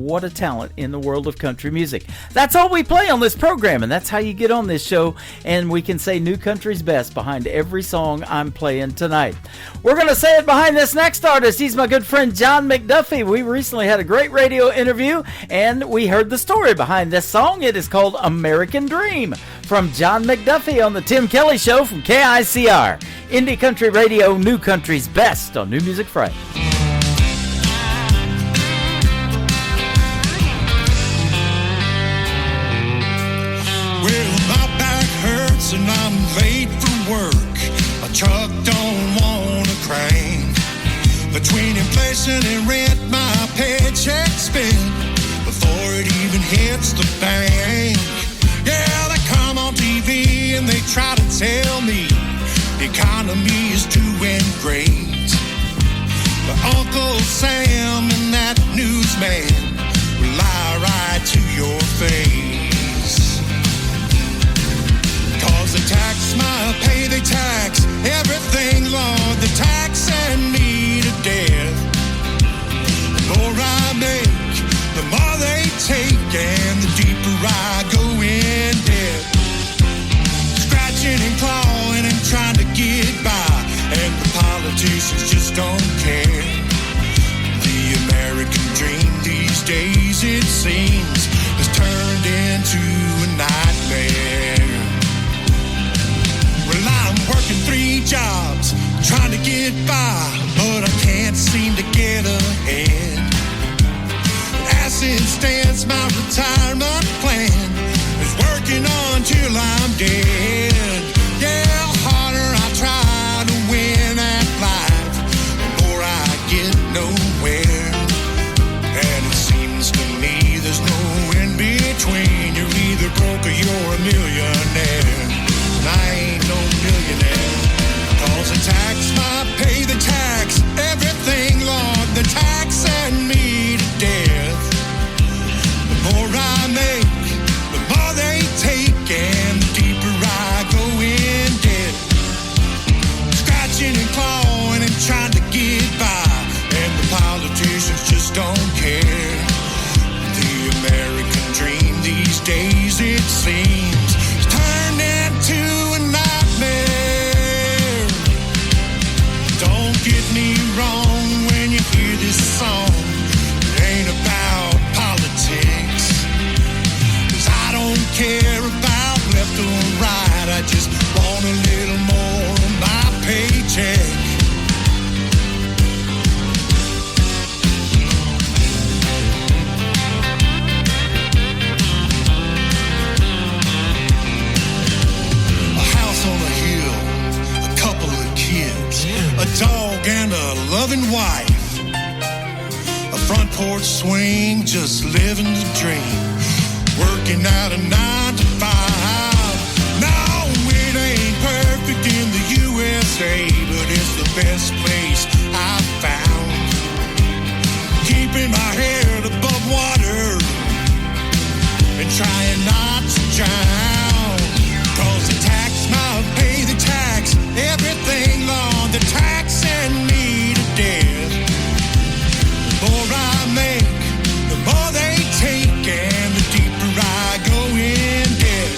what a talent in the world of country music. That's all we play on this program, and that's how you get on this show, and we can say New Country's best behind every song I'm playing tonight. We're going to say it behind this next artist. He's my good friend John McDuffie. We recently had a great radio interview, and we heard the story behind this song. It is called American Dream from John McDuffie on the Tim Kelly Show from KICR. Indie Country Radio, New Country's best on New Music Friday. Well, my back hurts and I'm late for work. My truck don't want to crank. Between inflation and rent, my paycheck spent before it even hits the bank. Yeah, they come on TV and they try to tell me the economy is doing great. But Uncle Sam and that newsman will lie right to your face. 'Cause they tax my pay, they tax everything, Lord. They tax and me to death. The more I make, the more they take, and the deeper I go in debt. Scratching and clawing and trying to get by, and the politicians just don't care. The American dream these days, it seems, has turned into a nightmare. Well, I'm working 3 jobs, trying to get by, but I can't seem to get ahead. As it stands, my retirement plan is working on till I'm dead. Yeah, the harder I try to win at life, the more I get nowhere. And it seems to me there's no in between. You're either broke or you're a millionaire. And I ain't no millionaire. 'Cause they tax my pay, they tax everything, Lord. They tax and me to death. The more I make, the more they take, and the deeper I go in debt. Scratching and clawing and trying to get by, and the politicians just don't care. The American dream these days, it seems, is turned into a nightmare. Don't get me wrong when you hear this song. It ain't about politics. 'Cause I don't care about left or right. I just want a little more of my paycheck. A house on a hill, a couple of kids, a dog and a loving wife, a front porch swing, just living the dream, working out a 9 to 5. No, it ain't perfect in the USA, but it's the best place I've found. Keeping my head above water and trying not to drown. 'Cause the tax my pay, the tax everything, Lord. The tax and me to death. The more I make, the more they take, and the deeper I go in debt.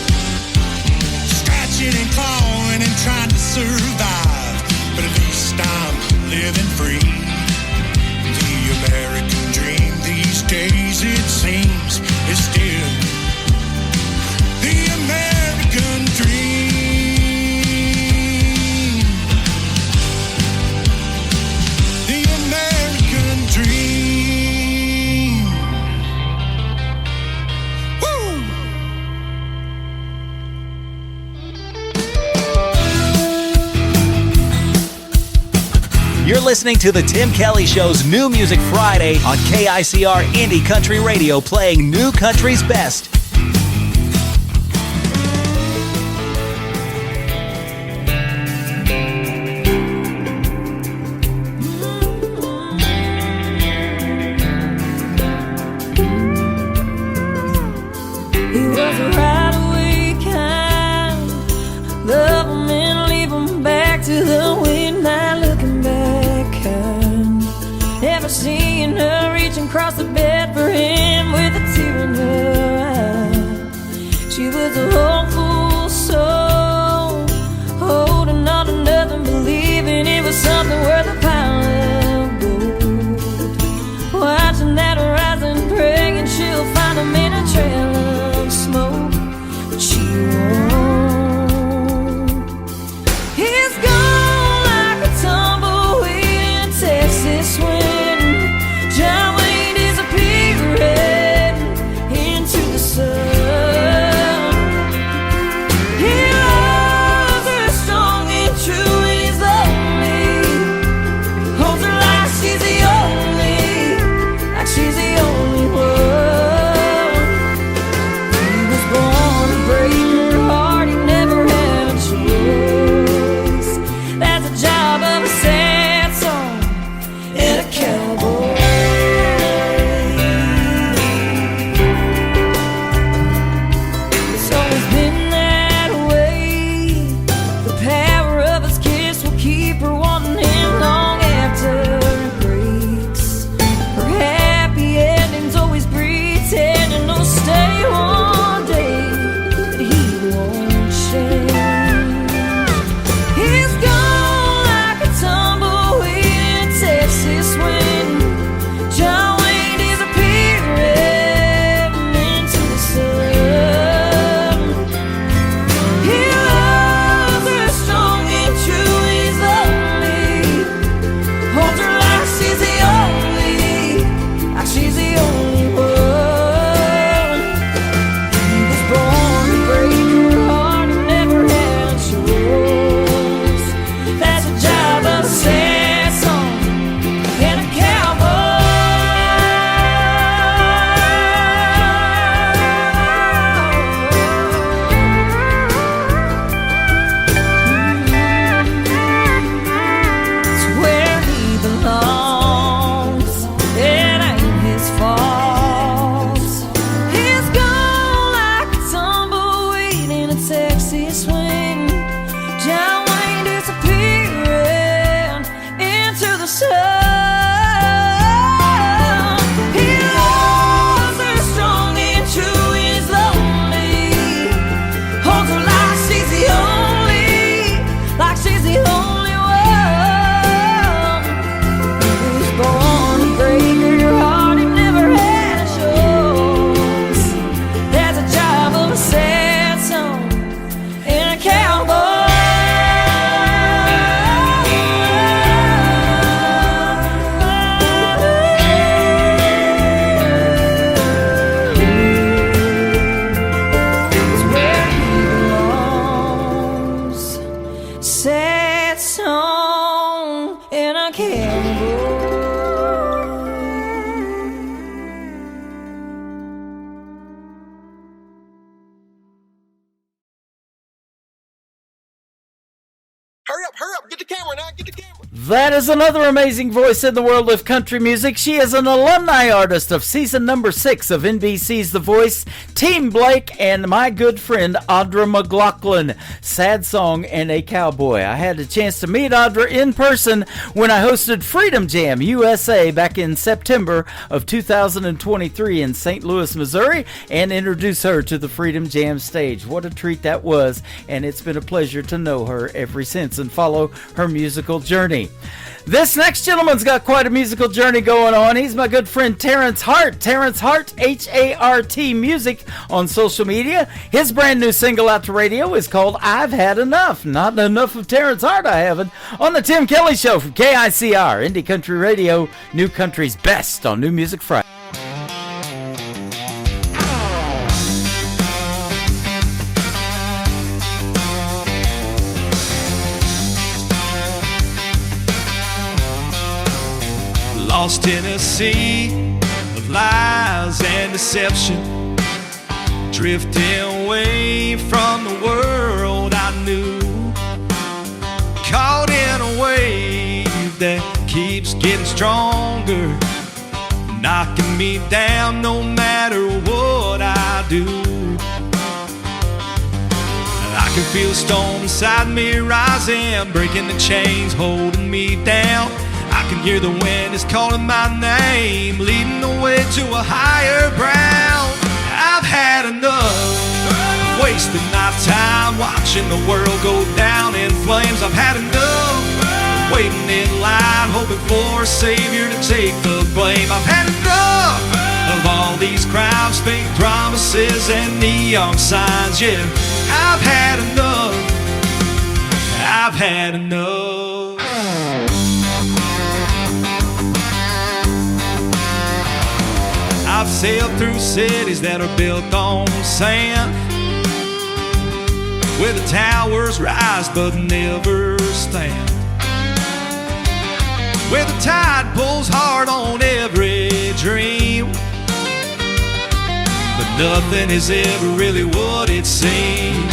Scratching and clawing and trying to survive, but at least I'm living free. The American dream these days, it seems, is still the American dream. The American dream. Woo! You're listening to the Tim Kelly Show's New Music Friday on KICR Indie Country Radio, playing New Country's best. remember seeing her reaching across the bed for him with a tear in her eye. She was a hopeful soul, holding on to nothing, believing it was something worth a pile of gold. Watching that horizon, praying she'll find him in a trail of smoke, but she won't. He's gone like a tumbleweed in Texas wind. John Wayne disappearing into the sun. He loves her strong and true, and he's lonely. Holds her like she's the only, like she's the only one. He was born to break her heart, he never had a choice. That's the job of a sad song and a cowboy. It's always been that way. The power of his kiss will keep her wanting him long after it breaks. Her happy endings always pretending they'll stay one day, but he won't change. He's gone like a tumbleweed in Texas wind. John Wayne disappearing into the sun. He loves her strong and true, he's lonely. Holds her like she's the only, like she's the only one. He was born to break her heart, he never had a choice. That's the job of a sad song and a It's where he belongs, it ain't his fault. He's gone like a tumbleweed in a Texas wind. John Wayne disappearing into the sun. He loves her strong and true, he's lonely. Holds her like she's the only, like she's the only one. He was born to break her heart, he never had a choice. There's a job of a sad song and a cowboy. It's where he belongs. Sad song and a cowboy. Hurry up, get the camera now, get the camera. That is another amazing voice in the world of country music. She is an alumni artist of season number 6 of NBC's The Voice, Team Blake, and my good friend Audra McLaughlin. Sad song and a cowboy. I had a chance to meet Audra in person when I hosted Freedom Jam USA back in September of 2023 in St. Louis, Missouri, and introduce her to the Freedom Jam stage. What a treat that was, and it's been a pleasure to know her ever since and follow her musical journey. This next gentleman's got quite a musical journey going on. He's my good friend Terrence Hart. Terrence Hart, H-A-R-T Music on social media. His brand new single out to radio is called I've Had Enough. Not enough of Terrence Hart, I haven't. On the Tim Kelly Show from KICR, Indie Country Radio, New Country's best on New Music Friday. Lost in a sea of lies and deception, drifting away from the world I knew, caught in a wave that keeps getting stronger, knocking me down no matter what I do. I can feel the storm inside me rising, breaking the chains holding me down. I I can hear the wind is calling my name, leading the way to a higher ground. I've had enough, wasting my time watching the world go down in flames. I've had enough, waiting in line, hoping for a savior to take the blame. I've had enough of all these crimes, fake promises, and neon signs. Yeah, I've had enough. I've had enough. I've sailed through cities that are built on sand, where the towers rise but never stand, where the tide pulls hard on every dream, but nothing is ever really what it seems.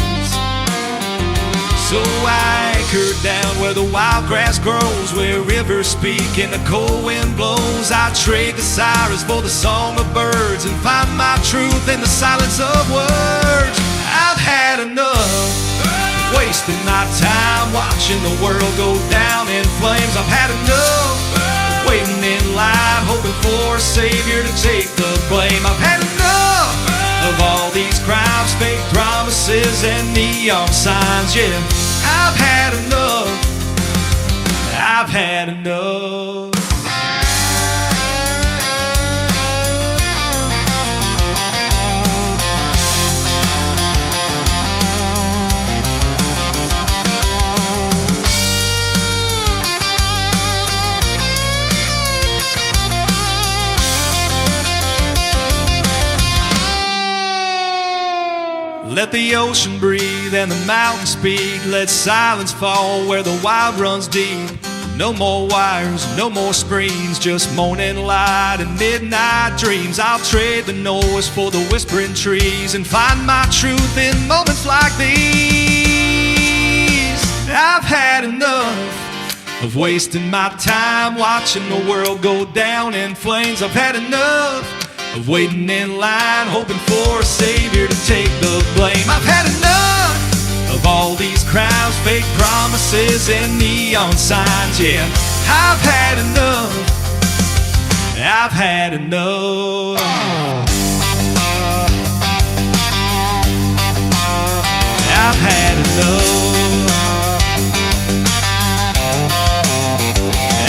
So I anchored down where the wild grass grows, where rivers speak and the cold wind blows. I trade the sirens for the song of birds and find my truth in the silence of words. I've had enough, wasting my time watching the world go down in flames. I've had enough, waiting in line, hoping for a savior to take the blame. I've had enough of all these crimes, fake promises, and neon signs. Yeah, I've had enough. I've had enough. Let the ocean breathe and the mountains speak. Let silence fall where the wild runs deep. No more wires, no more screens, just morning light and midnight dreams. I'll trade the noise for the whispering trees and find my truth in moments like these. I've had enough of wasting my time watching the world go down in flames. I've had enough of waiting in line, hoping for a savior to take the blame. I've had enough of all these crimes, fake promises, and neon signs. Yeah, I've had enough. I've had enough. I've had enough.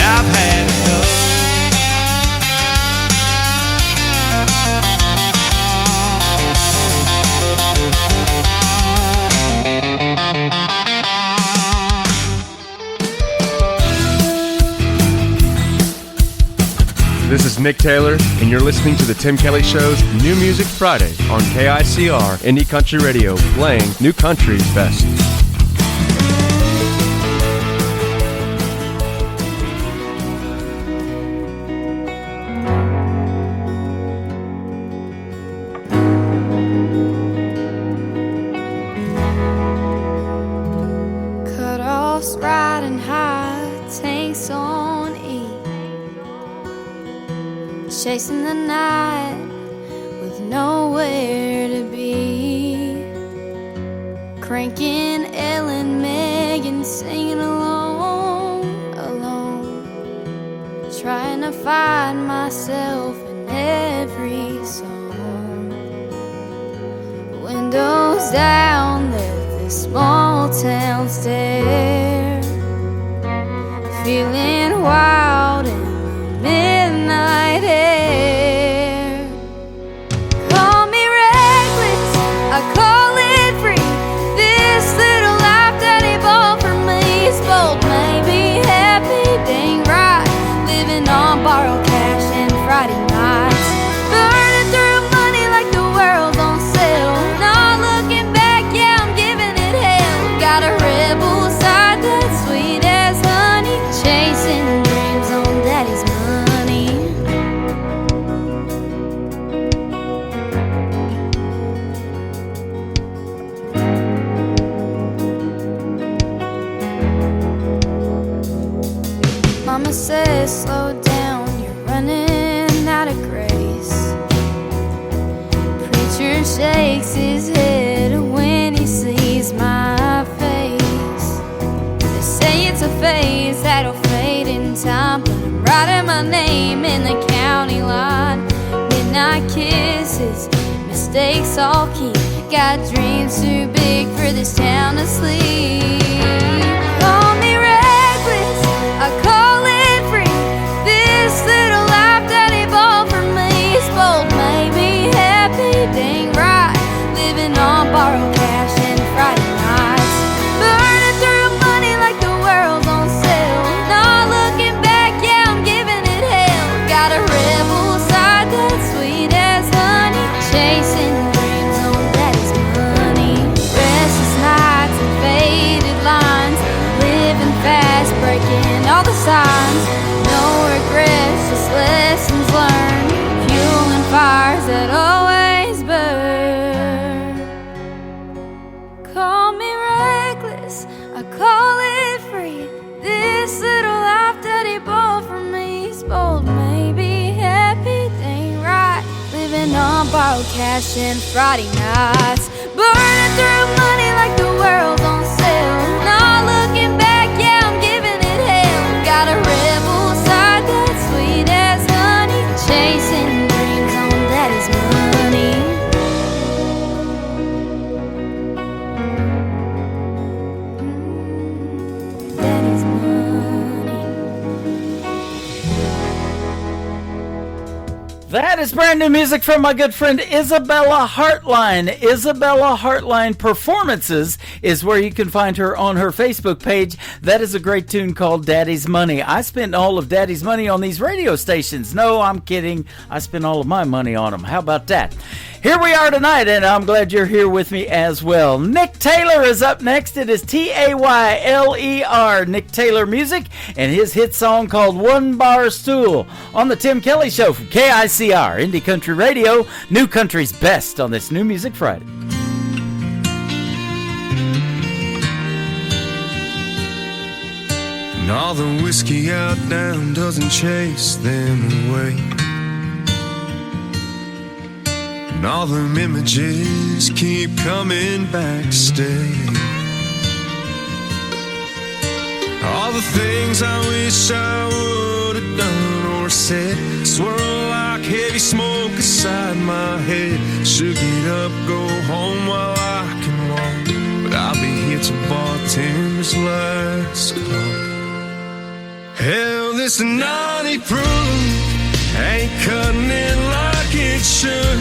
I've had enough. This is Nick Taylor, and you're listening to The Tim Kelly Show's New Music Friday on KICR Indie Country Radio, playing New Country's best. Cut-offs riding high, tanks on E, chasing the night with nowhere to be, cranking Ellen, Megan, singing along, trying to find myself in every song. Windows down, let this small town stare, feeling wild in the midnight air. Call me reckless, I call it free. This little life Daddy bought for me is bold, maybe happy, dang right. Living on borrowed cash and Friday nights, burning through money like the world's on sale. Not looking back, yeah, I'm giving it hell. Got a rebel side that's sweet as honey, chasing dreams on Daddy's money. Mama says slow down, you're running out of writing my name in the county line. Midnight kisses, mistakes all keep. Got dreams too big for this town to sleep. Call me reckless, I call it free. This little life that evolved for me is bold, maybe happy, dang right. Living on borrowed cash and Friday nights, burning through money like the world's on sale. Not looking back, yeah, I'm giving it hell. Got a rebel side that's sweet as honey, chasing dreams on daddy's money. Restless nights and faded lines, living fast, breaking all the signs. No regrets, just lessons learned, fueling fires that always burn. Call me reckless, I call it free. This little life that he bought for me is bold, maybe happy, ain't right. Living on borrowed cash and Friday nights, burning through money like the world's on sale. Not looking back, yeah, I'm giving it hell. Got a rebel side that's sweet as honey, chasing dreams on daddy's money. Daddy's money. That is brand new music from my good friend Isabella Hartline. Isabella Hartline Performances is where you can find her on her Facebook page. That is a great tune called Daddy's Money. I spent all of Daddy's money on these radio stations. No, I'm kidding. I spent all of my money on them. How about that? Here we are tonight, and I'm glad you're here with me as well. Nick Taylor is up next. It is Tayler, Nick Taylor Music, and his hit song called One Bar Stool on the Tim Kelly Show from KICR, Indie Country Radio, New Country's best on this New Music Friday. And all the whiskey out down doesn't chase them away. And all them images keep coming back to stay. All the things I wish I would have done or said swirl like heavy smoke inside my head. Should get up, go home while I can walk, but I'll be here till bartender's last call. Hell, this naughty proof ain't cutting it like it should.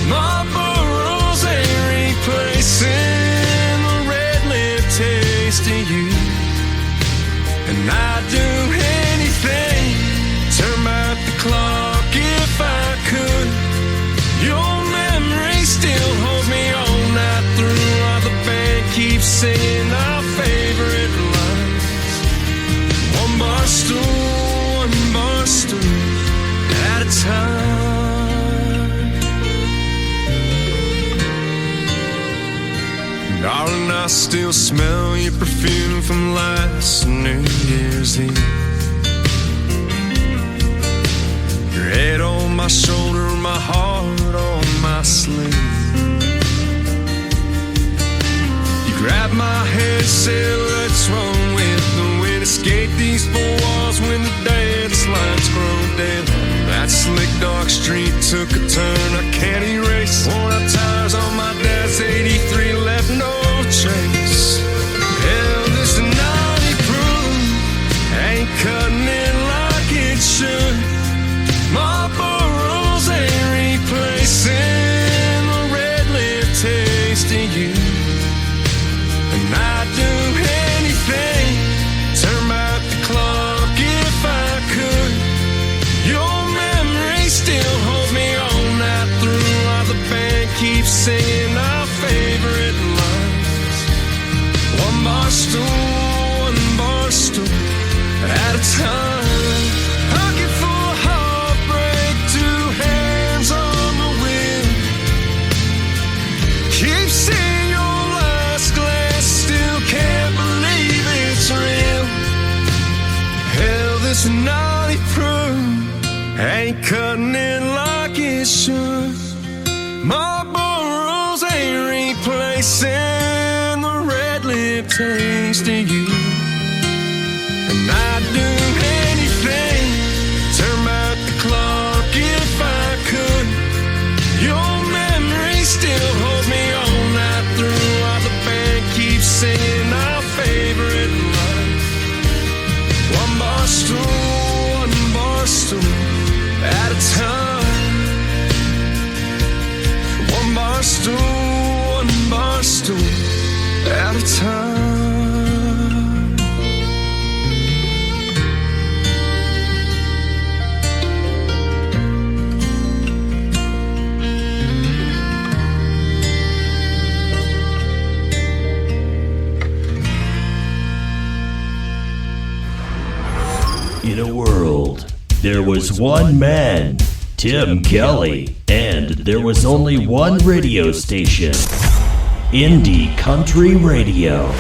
Marlboro's ain't replacing the red lip taste of you. And I'd do anything, turn back the clock if I could. Your memory still holds me all night through, while the band keeps singing our favorite lines. One bar stool at a time. Darling, I still smell your perfume from last New Year's Eve. Your head on my shoulder, my heart on my sleeve. You grabbed my head, said, let's run with the wind. Escape these four walls when the dance lights grow dim. That slick dark street took a turn I can't erase. Worn out tires on my dad's 83 left no trace. Hell, this naughty proof ain't cutting it like it should. Marlboro's ain't replacing the red lip taste of you. And I'd do anything, turn back the clock if I could. Your memory still holds me all night through, while the band keeps singing our favorite lines. One bar stool at a time. Hugging for heartbreak, two hands on the wheel. Keep seeing your last glass, still can't believe it's real. Hell, this naughty proof ain't cutting it like it should. Marlboro's ain't replacing the red lip taste of you. And I'd do anything, was one man, Tim Kelly, and there was only one radio station, Indie Country Radio.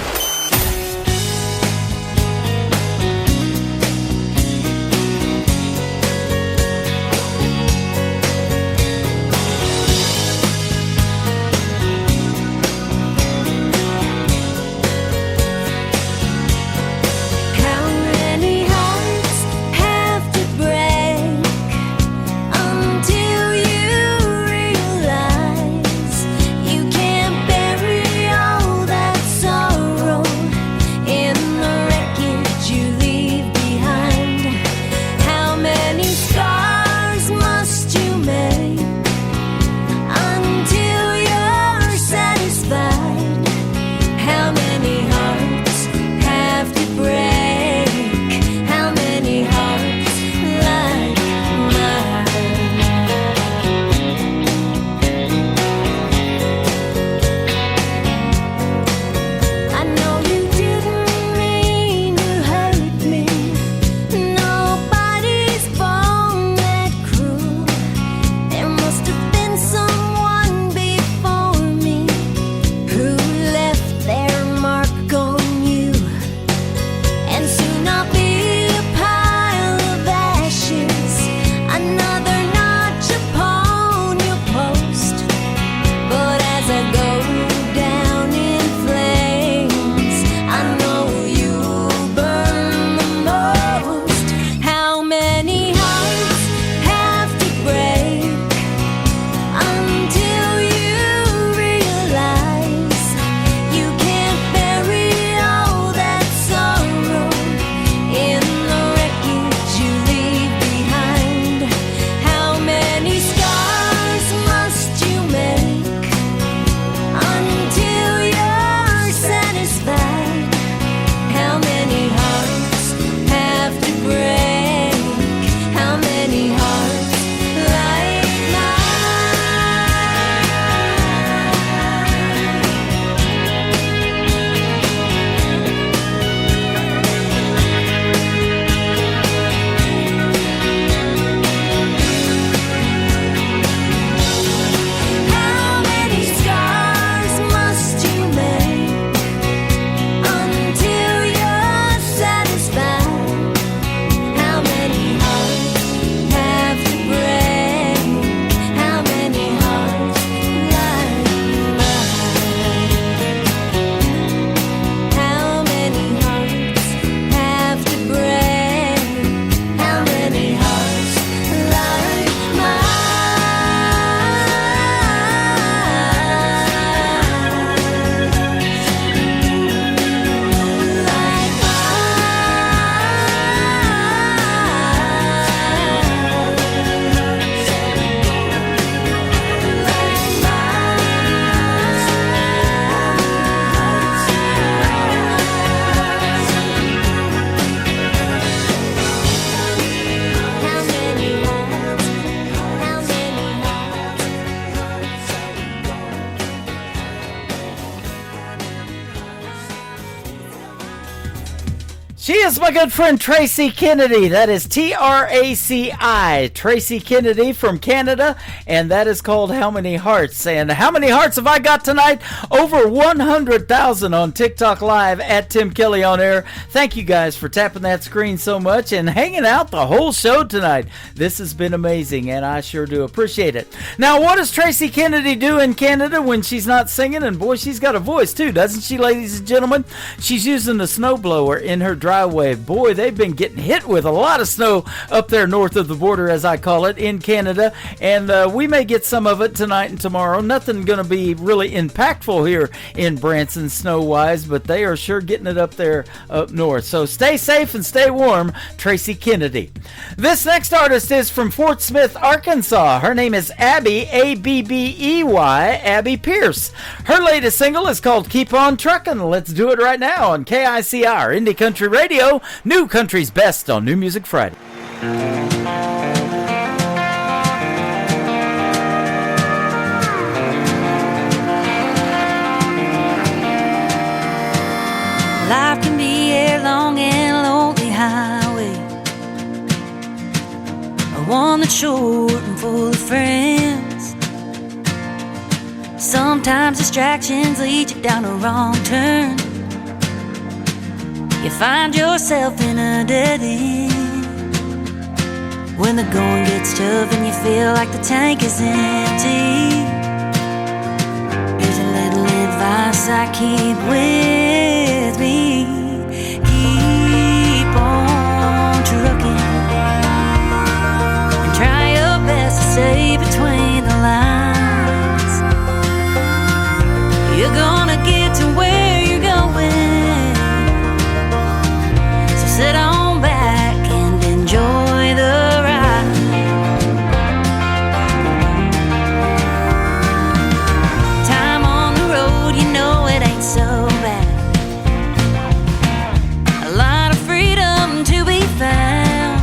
She is my good friend Tracy Kennedy. That is Traci, Tracy Kennedy from Canada, and that is called How Many Hearts. And how many hearts have I got tonight? Over 100,000 on TikTok Live at Tim Kelly on Air. Thank you guys for tapping that screen so much and hanging out the whole show tonight. This has been amazing, and I sure do appreciate it. Now, what does Tracy Kennedy do in Canada when she's not singing? And boy, she's got a voice too, doesn't she, ladies and gentlemen? She's using the snowblower in her driveway. Boy, they've been getting hit with a lot of snow up there north of the border, as I call it, in Canada. And we may get some of it tonight and tomorrow. Nothing going to be really impactful here in Branson snow-wise, but they are sure getting it up there up north. So stay safe and stay warm, Tracy Kennedy. This next artist is from Fort Smith, Arkansas. Her name is Abby, A-B-B-E-Y, Abby Pierce. Her latest single is called Keep On Truckin'. Let's do it right now on KICR, Indie Country Radio, New Country's Best on New Music Friday. Life can be a long and lonely highway, one that's short and full of friends. Sometimes distractions lead you down a wrong turn. You find yourself in a dead end. When the going gets tough and you feel like the tank is empty, here's a little advice I keep with me. Keep on trucking and try your best to stay between the lines. You're gonna get to where you're going, so sit on back and enjoy the ride. Time on the road, you know it ain't so bad. A lot of freedom to be found,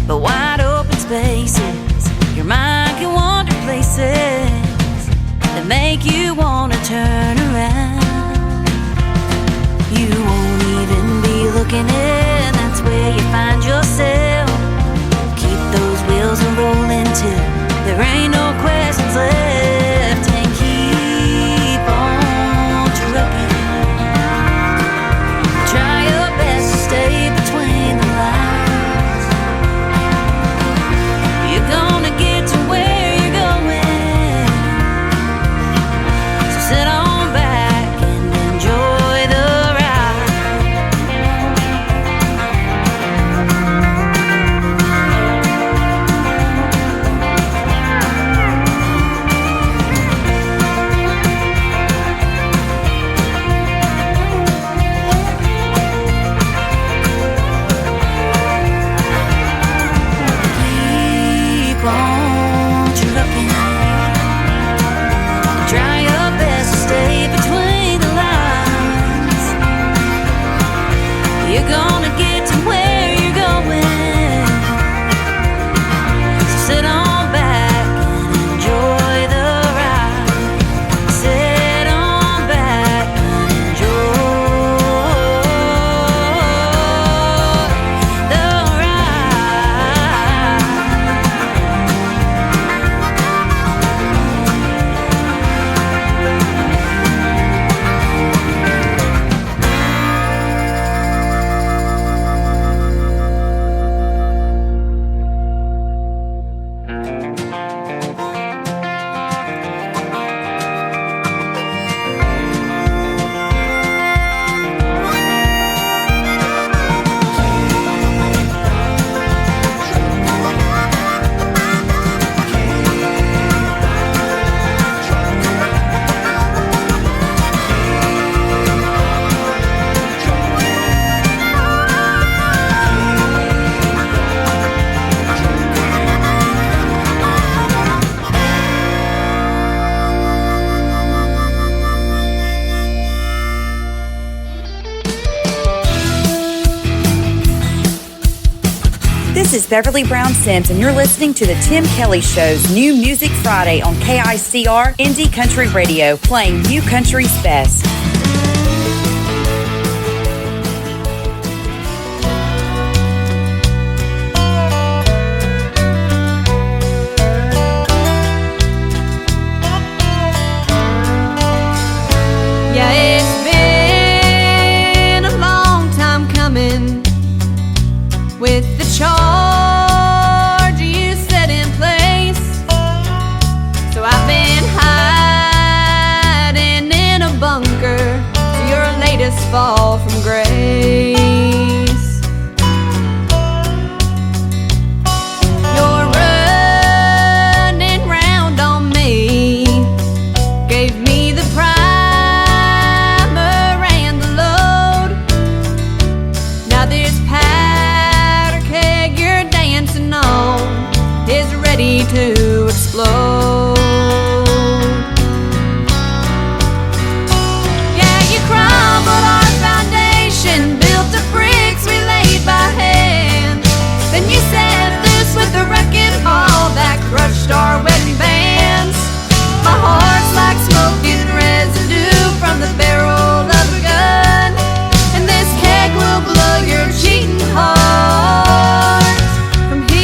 but wide open spaces, your mind can wander places that make you wanna turn around. You won't even be looking in, that's where you find yourself. Keep those wheels a-rolling till there ain't no questions left, and keep on trucking. Try your best to stay between the lines. You're gonna get to where you're going, so sit on back and enjoy the ride. Keep on trucking. Try your best to stay between the lines. You're gonna get to where you're going, so sit on back and enjoy the ride. Sit on back and enjoy the ride. This is Beverly Brown Sims, and you're listening to the Tim Kelly Show's New Music Friday on KICR Indie Country Radio, playing New Country's best. Yeah, it's been a long time coming with the charge you set in place. So I've been hiding in a bunker to your latest fall from grace. You're running round on me, gave me the primer and the load. Now this powder keg you're dancing on is ready to explode. Yeah, you crumbled our foundation, built the bricks we laid by hand. Then you set loose with the wrecking ball that crushed our wedding bands. My heart's like smoking residue from the barrel of a gun, and this keg will blow your cheating heart from here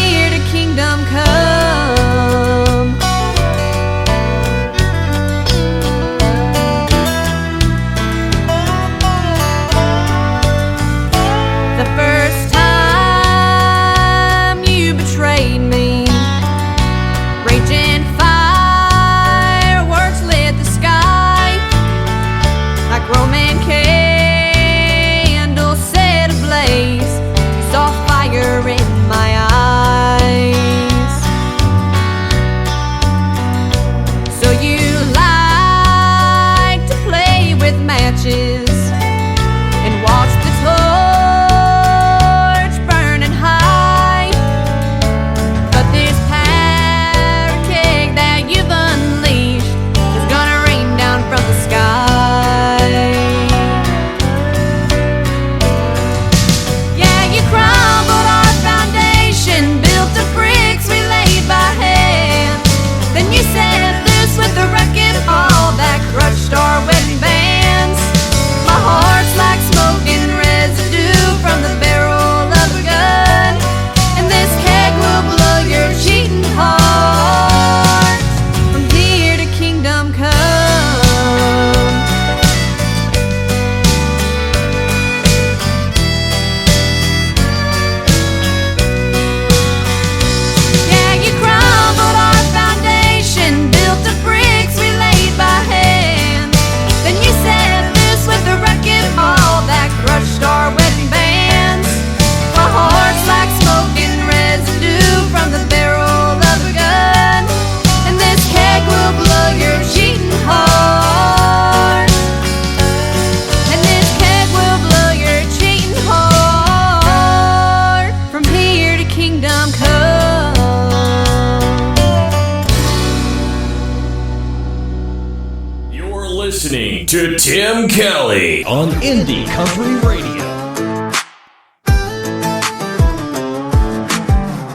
listening to Tim Kelly on Indie Country Radio.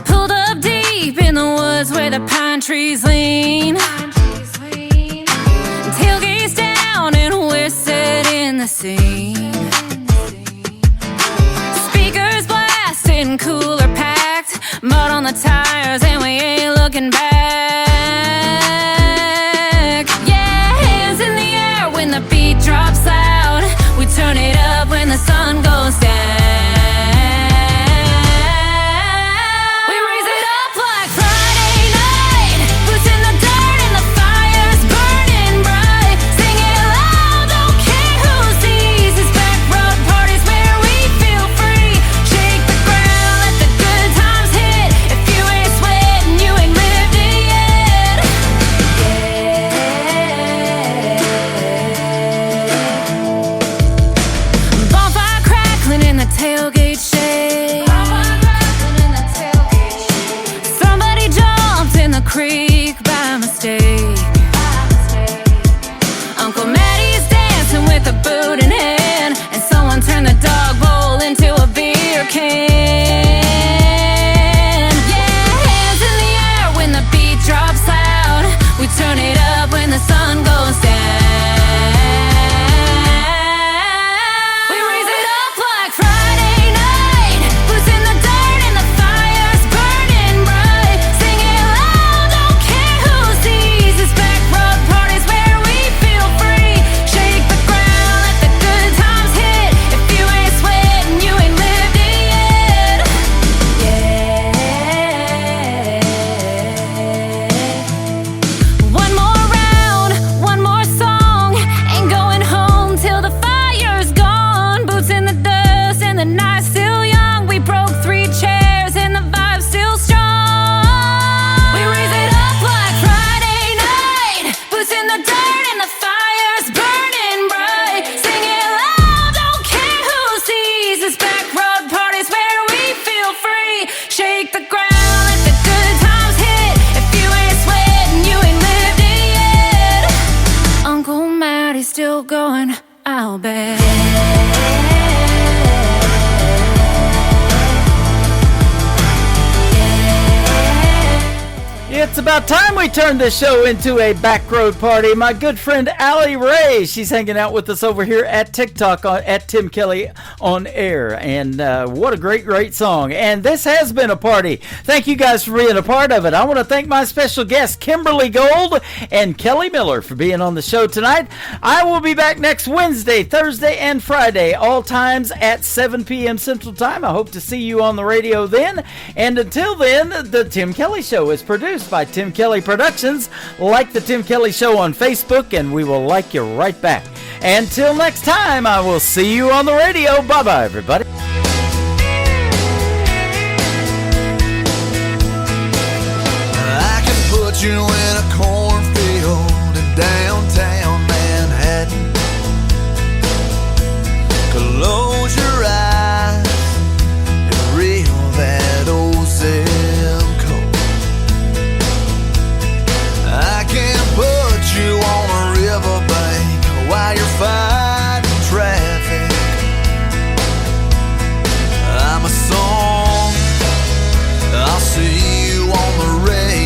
Pulled up deep in the woods where the pine trees lean. Tailgates down and we're set in the scene. Speakers blasting, cooler packed, mud on the tires and we ain't looking back. Yeah, hands in the air when the beat drops loud. We turn it up when the sun goes down. We raise it up like Friday night. Boots in the dirt and the fire's burning bright. Sing it loud, don't care who sees. It's back road parties where we feel free. Shake the ground, let the good times hit. If you ain't sweating, you ain't lived it yet. Bonfire crackling in the tailgate shade. Somebody jumped in the creek by mistake. Uncle Maddie's dancing with a boot in hand, and someone turned the dog bowl into a beer can. Yeah, hands in the air when the beat drops loud. We turn it up when the sun goes down. We raise it up like Friday night. Boots in the dirt and the fire's burning bright. Sing it loud, don't care who sees. It's back road parties where we feel free. Shake the ground, let the good times hit. If you ain't sweating, you ain't lived it yet. One more round, one more song. Ain't going home till the fire's gone. Boots in the dust and the night's still young. We broke 3 chairs and the vibe's still strong. We raise it up like Friday night. Boots in the dirt and the fire's burning bright. Sing it loud, don't care who sees. It's back road parties where we feel free. Shake the ground, let the good times hit. If you ain't sweating, you ain't lived it yet. Uncle Maddie's still going, I'll bet. It's about time we turned this show into a back road party. My good friend Allie Ray, she's hanging out with us over here at TikTok at Tim Kelly on Air. And what a great song. And this has been a party. Thank you guys for being a part of it. I want to thank my special guests, Kimberly Gold and Kelly Miller, for being on the show tonight. I will be back next Wednesday, Thursday, and Friday, all times at 7 p.m. Central Time. I hope to see you on the radio then. And until then, the Tim Kelly Show is produced by Tim Kelly Productions. Like the Tim Kelly Show on Facebook, and we will like you right back. Until next time, I will see you on the radio. Bye-bye, everybody. I can put you in a cornfield in downtown Manhattan. Close your eyes and reel that old zip code. I can put you on a riverbank while you're fighting traffic. I'm a song, I'll see you on the radio.